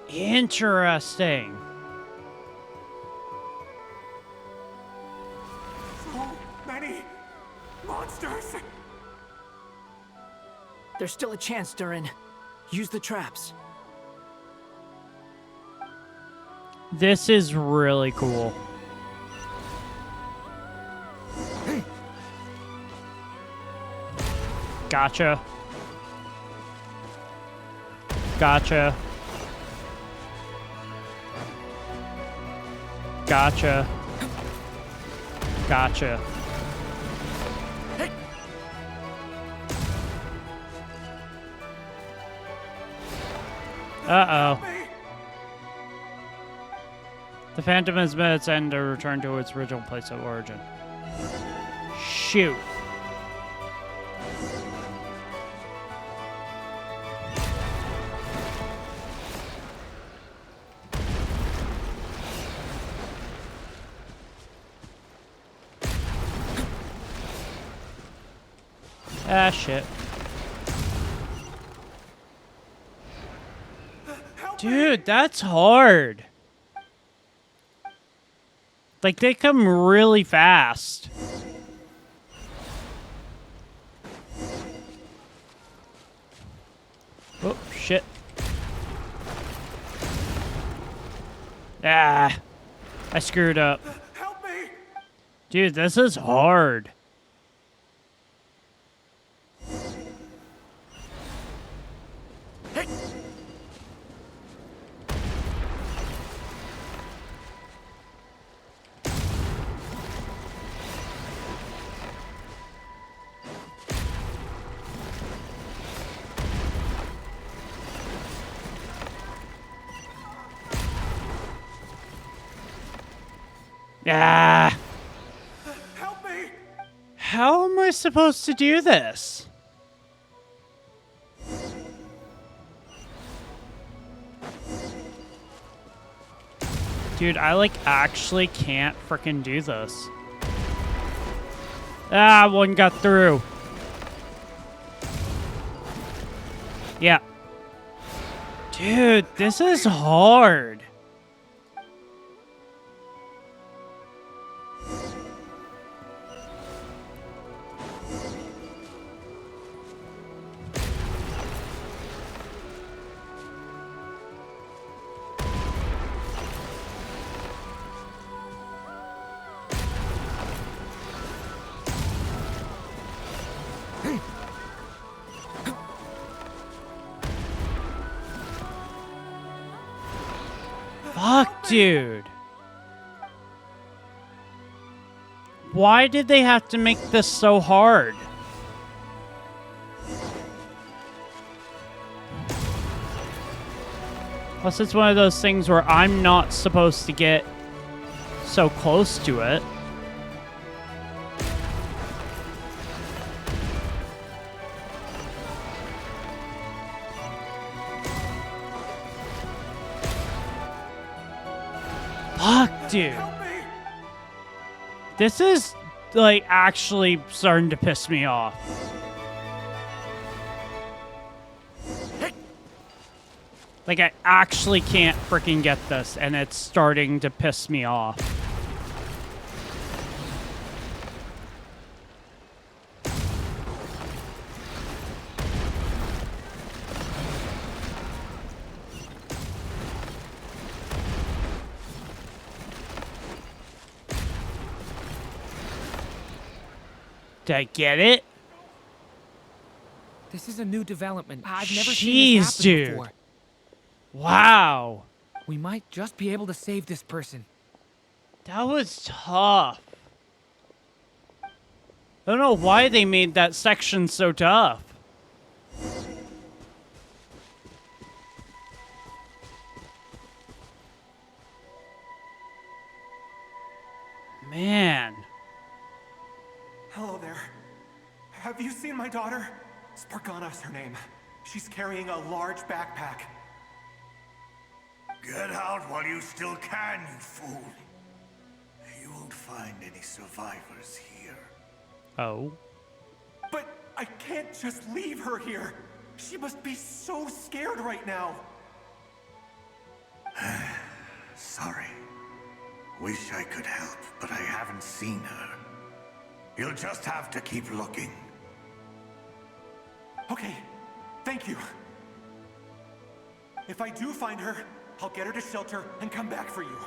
Interesting. So many monsters! There's still a chance, Durin. Use the traps. This is really cool. Gotcha. Gotcha. Gotcha. Gotcha. Uh-oh. The phantom has met its end to return to its original place of origin. Shoot. Ah, shit. Dude, that's hard. Like, they come really fast. Oh, shit. Ah. I screwed up. Help me! Dude, this is hard. Ah. Help me! How am I supposed to do this? Dude, I like actually can't freaking do this. Ah, one got through. Yeah. Dude, this is hard. Fuck, dude. Why did they have to make this so hard? Plus, it's one of those things where I'm not supposed to get so close to it. Fuck, dude. This is, like, actually starting to piss me off. Like, I actually can't freaking get this, and it's starting to piss me off. Did I get it? This is a new development. I've never seen this happen dude. before. Wow. We might just be able to save this person. That was tough. I don't know why they made that section so tough. Man. Hello there. Have you seen my daughter? Spargana's her name. She's carrying a large backpack. Get out while you still can, you fool. You won't find any survivors here. Oh. But I can't just leave her here. She must be so scared right now. Sorry. Wish I could help, but I haven't seen her. You'll just have to keep looking. Okay, thank you. If I do find her, I'll get her to shelter and come back for you.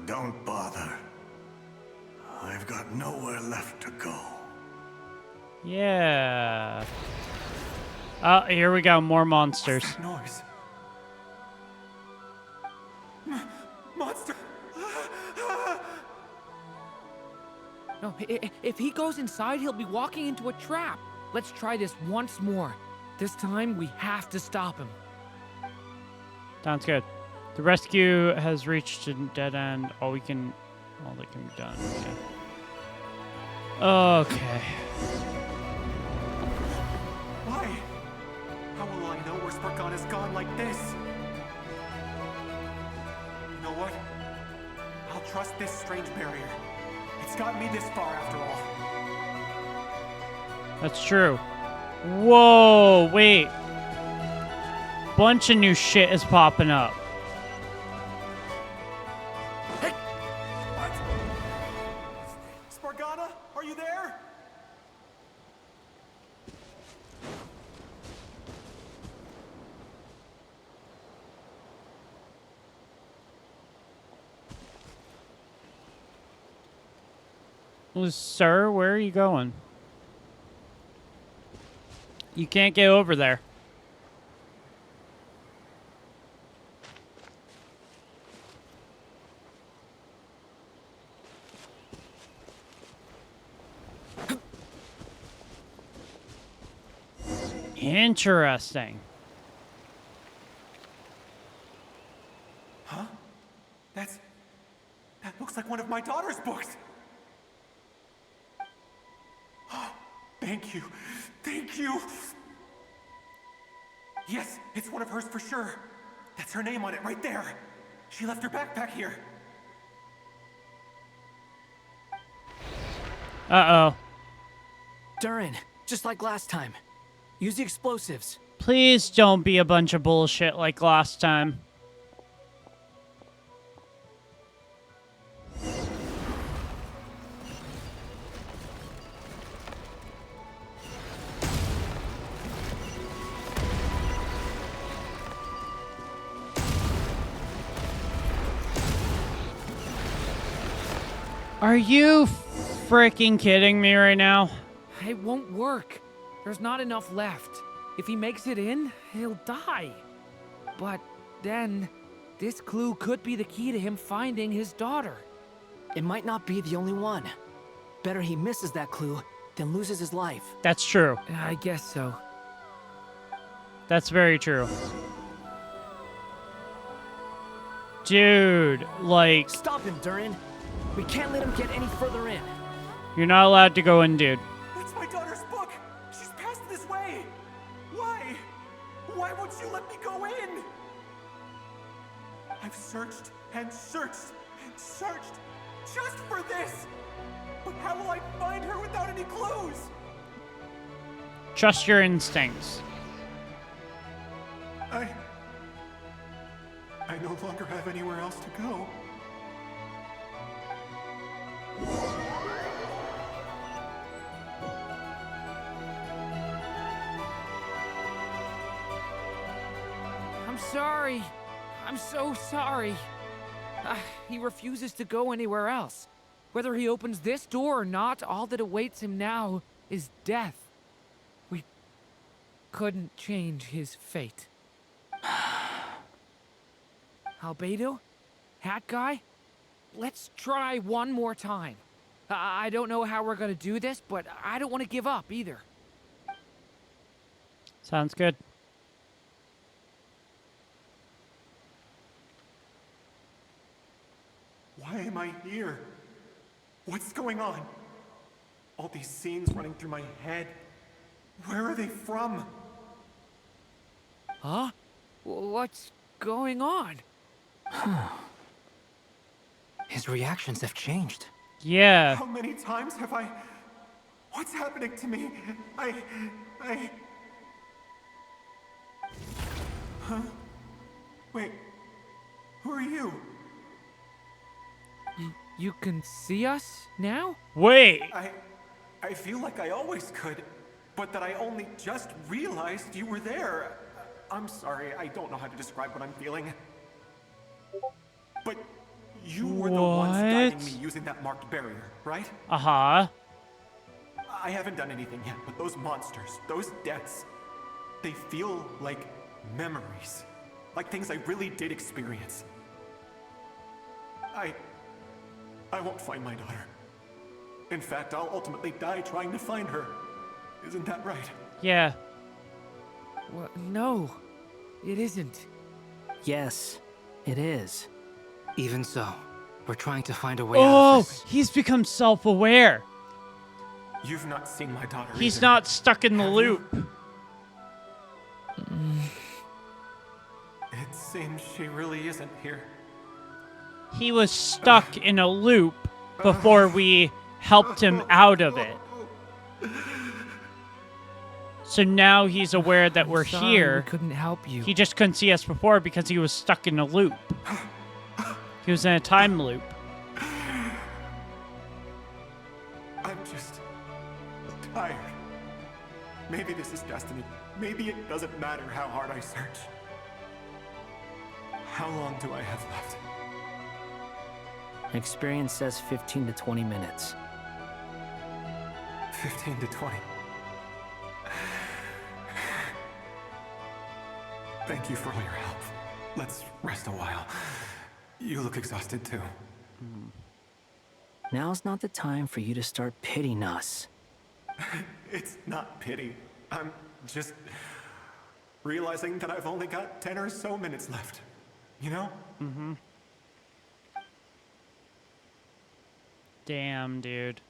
Don't bother. I've got nowhere left to go. Yeah. Oh, here we go. More monsters. What's that noise? Monster! No, if he goes inside, he'll be walking into a trap. Let's try this once more. This time, we have to stop him. Sounds good. The rescue has reached a dead end. All that can be done. Okay. Why? How will I know where Spargana's gone like this? You know what? I'll trust this strange barrier. It's gotten me this far after all. That's true. Whoa, wait. Bunch of new shit is popping up. Hey! What? Spargana, are you there? Sir, where are you going? You can't get over there. Interesting. Huh? That looks like one of my daughter's books. Thank you. Thank you. Yes, it's one of hers for sure. That's her name on it right there. She left her backpack here. Uh-oh. Durin, just like last time. Use the explosives. Please don't be a bunch of bullshit like last time. Are you freaking kidding me right now? It won't work. There's not enough left. If he makes it in, he'll die. But then, this clue could be the key to him finding his daughter. It might not be the only one. Better he misses that clue than loses his life. That's true. I guess so. That's very true. Dude, like... Stop him, Durin. We can't let him get any further in. You're not allowed to go in, dude. It's my daughter's book! She's passed this way! Why? Why won't you let me go in? I've searched and searched and searched just for this! But how will I find her without any clues? Trust your instincts. I no longer have anywhere else to go. I'm sorry. I'm so sorry. He refuses to go anywhere else. Whether he opens this door or not, all that awaits him now is death. We couldn't change his fate. Albedo? Hat guy? Let's try one more time. I don't know how we're gonna do this, but I don't want to give up either. Sounds good. Why am I here? What's going on? All these scenes running through my head. Where are they from? Huh? What's going on? His reactions have changed. Yeah. How many times have I... What's happening to me? I... Huh? Wait. Who are you? You can see us now? Wait. I feel like I always could, but that I only just realized you were there. I'm sorry, I don't know how to describe what I'm feeling. But you were the ones guiding me using that marked barrier, right? Uh-huh. I haven't done anything yet, but those monsters, those deaths, they feel like memories. Like things I really did experience. I won't find my daughter. In fact, I'll ultimately die trying to find her. Isn't that right? Yeah. Well, no, it isn't. Yes, it is. Even so, we're trying to find a way out of this. He's become self-aware. You've not seen my daughter He's either. not stuck in the loop. It seems she really isn't here. He was stuck in a loop before we helped him out of it. So now he's aware that we're sorry here. We couldn't help you. He just couldn't see us before because he was stuck in a loop. He was in a time loop. I'm just tired. Maybe this is destiny. Maybe it doesn't matter how hard I search. How long do I have left? Experience says 15 to 20 minutes. 15 to 20. Thank you for all your help. Let's rest a while. You look exhausted too. Now's not the time for you to start pitying us. It's not pity. I'm just realizing that I've only got 10 or so minutes left. You know? Mm-hmm. Damn, dude.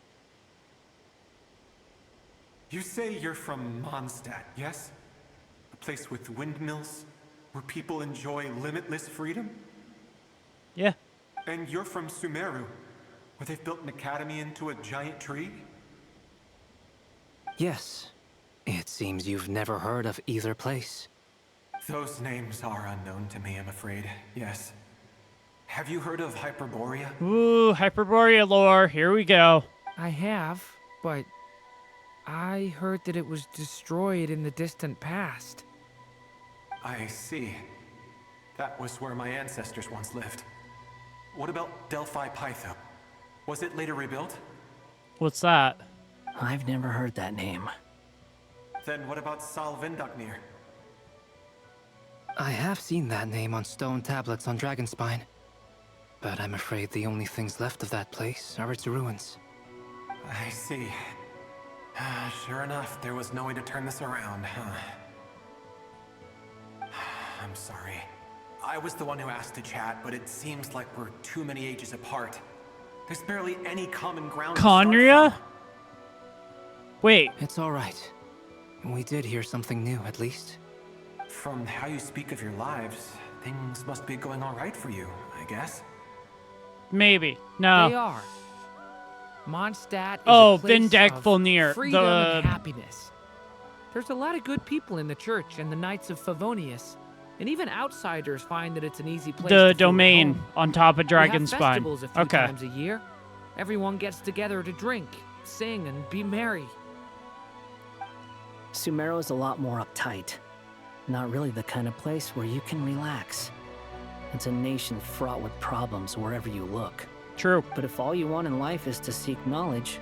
You say you're from Mondstadt, yes? A place with windmills, where people enjoy limitless freedom? Yeah. And you're from Sumeru, where they've built an academy into a giant tree? Yes. It seems you've never heard of either place. Those names are unknown to me, I'm afraid. Yes. Have you heard of Hyperborea? Ooh, Hyperborea lore. Here we go. I have, but I heard that it was destroyed in the distant past. I see. That was where my ancestors once lived. What about Delphi Pytho? Was it later rebuilt? What's that? I've never heard that name. Then what about Sal Vindagnir? I have seen that name on stone tablets on Dragonspine. But I'm afraid the only things left of that place are its ruins. I see. Sure enough, there was no way to turn this around, huh? I'm sorry. I was the one who asked to chat, but it seems like we're too many ages apart. There's barely any common ground to start Conria? from. Wait. It's all right. We did hear something new, at least. From how you speak of your lives, things must be going all right for you, I guess. Maybe. No. They are. Mondstadt is Oh, a place Vindagfulnir, of freedom the- and happiness. There's a lot of good people in the church and the Knights of Favonius, and even outsiders find that it's an easy place to The feel at domain home. on top of We have Dragonspine. festivals a few Okay. times a year. Everyone gets together to drink, sing, and be merry. Sumeru is a lot more uptight. Not really the kind of place where you can relax. It's a nation fraught with problems wherever you look. True. But if all you want in life is to seek knowledge,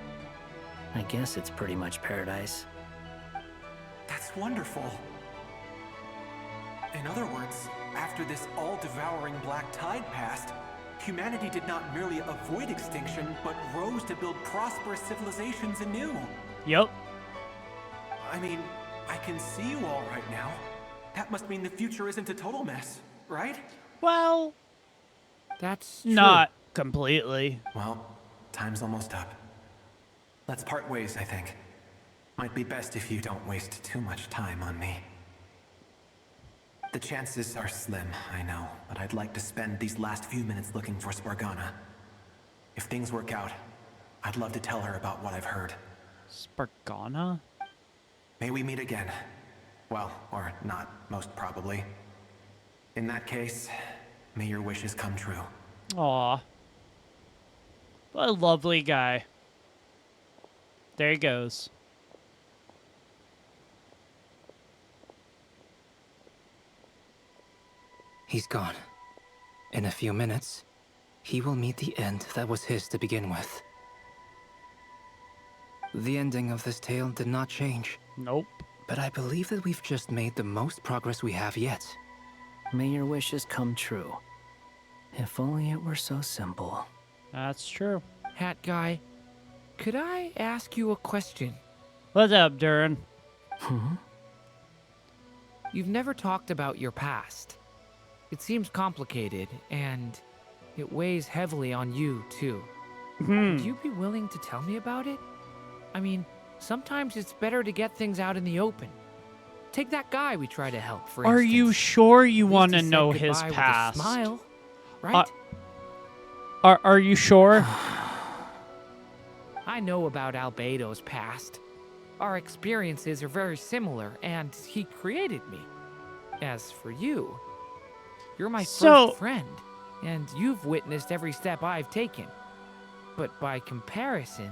I guess it's pretty much paradise. That's wonderful. In other words, after this all-devouring black tide passed, humanity did not merely avoid extinction, but rose to build prosperous civilizations anew. Yep. I mean, I can see you all right now. That must mean the future isn't a total mess, right? Well, that's not completely. Well, time's almost up. Let's part ways, I think. Might be best if you don't waste too much time on me. The chances are slim, I know, but I'd like to spend these last few minutes looking for Spargana. If things work out, I'd love to tell her about what I've heard. Spargana? May we meet again. Well, or not, most probably. In that case, may your wishes come true. Aw. What a lovely guy. There he goes. He's gone. In a few minutes, he will meet the end that was his to begin with. The ending of this tale did not change. Nope. But I believe that we've just made the most progress we have yet. May your wishes come true. If only it were so simple. That's true. Hat guy, could I ask you a question? What's up, Durin? You've never talked about your past. It seems complicated, and it weighs heavily on you, too. Would you be willing to tell me about it? I mean, sometimes it's better to get things out in the open. Take that guy we try to help, for Are instance. you sure you At least want to he said know his goodbye with a past? smile, right? Are you sure? I know about Albedo's past. Our experiences are very similar, and he created me. As for you, you're my first friend, and you've witnessed every step I've taken. But by comparison,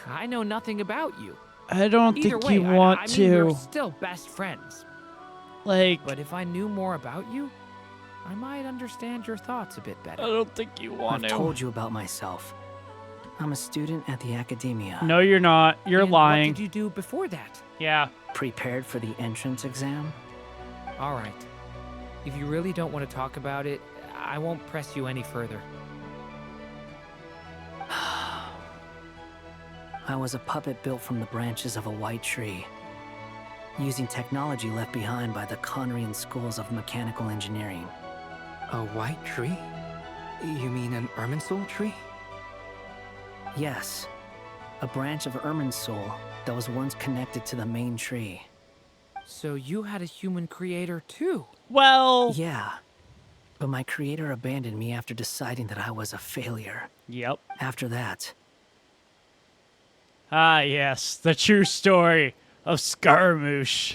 I know nothing about you. I don't Either think way, you want I mean, to. we're still best friends. Like, But if I knew more about you, I might understand your thoughts a bit better. I don't think you want I've to. told you about myself. I'm a student at the academia. No, you're not. You're And lying. What did you do before that? Yeah. Prepared for the entrance exam. All right. If you really don't want to talk about it, I won't press you any further. I was a puppet built from the branches of a white tree, using technology left behind by the Conrian schools of mechanical engineering. A white tree? You mean an Irminsul tree? Yes, a branch of Irminsul that was once connected to the main tree. So you had a human creator too? Well... Yeah, but my creator abandoned me after deciding that I was a failure. Yep. After that, Ah, yes. The true story of Scaramouche.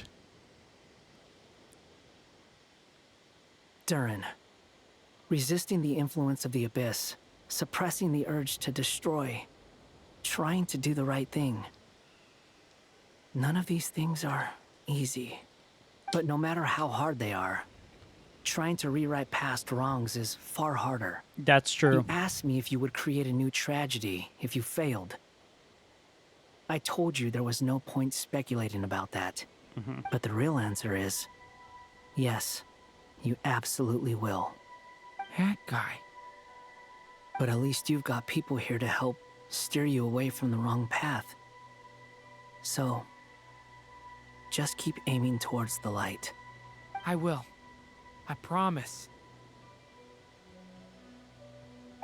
Durin, resisting the influence of the Abyss, suppressing the urge to destroy, trying to do the right thing. None of these things are easy. But no matter how hard they are, trying to rewrite past wrongs is far harder. That's true. You asked me if you would create a new tragedy if you failed. I told you there was no point speculating about that. But the real answer is, yes, you absolutely will. That guy. But at least you've got people here to help steer you away from the wrong path. So, just keep aiming towards the light. I will. I promise.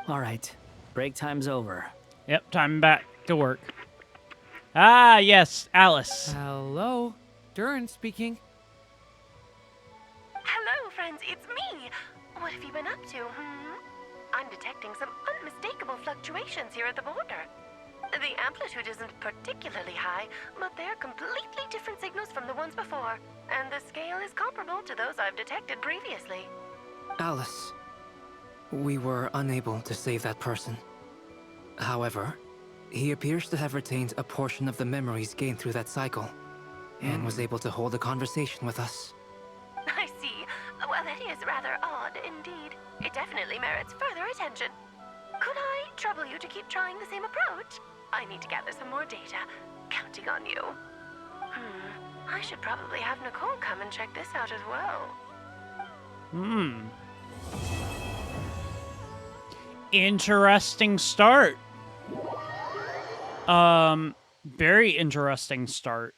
All right, break time's over. Yep, time back to work. Ah, yes, Alice. Hello? Durin speaking. Hello, friends, it's me. What have you been up to, I'm detecting some unmistakable fluctuations here at the border. The amplitude isn't particularly high, but they're completely different signals from the ones before, and the scale is comparable to those I've detected previously. Alice, we were unable to save that person. However, he appears to have retained a portion of the memories gained through that cycle, and was able to hold a conversation with us. I see. Well, that is rather odd indeed. It definitely merits further attention. Could I trouble you to keep trying the same approach? I need to gather some more data. Counting on you. I should probably have Nicole come and check this out as well. Interesting start. Very interesting start.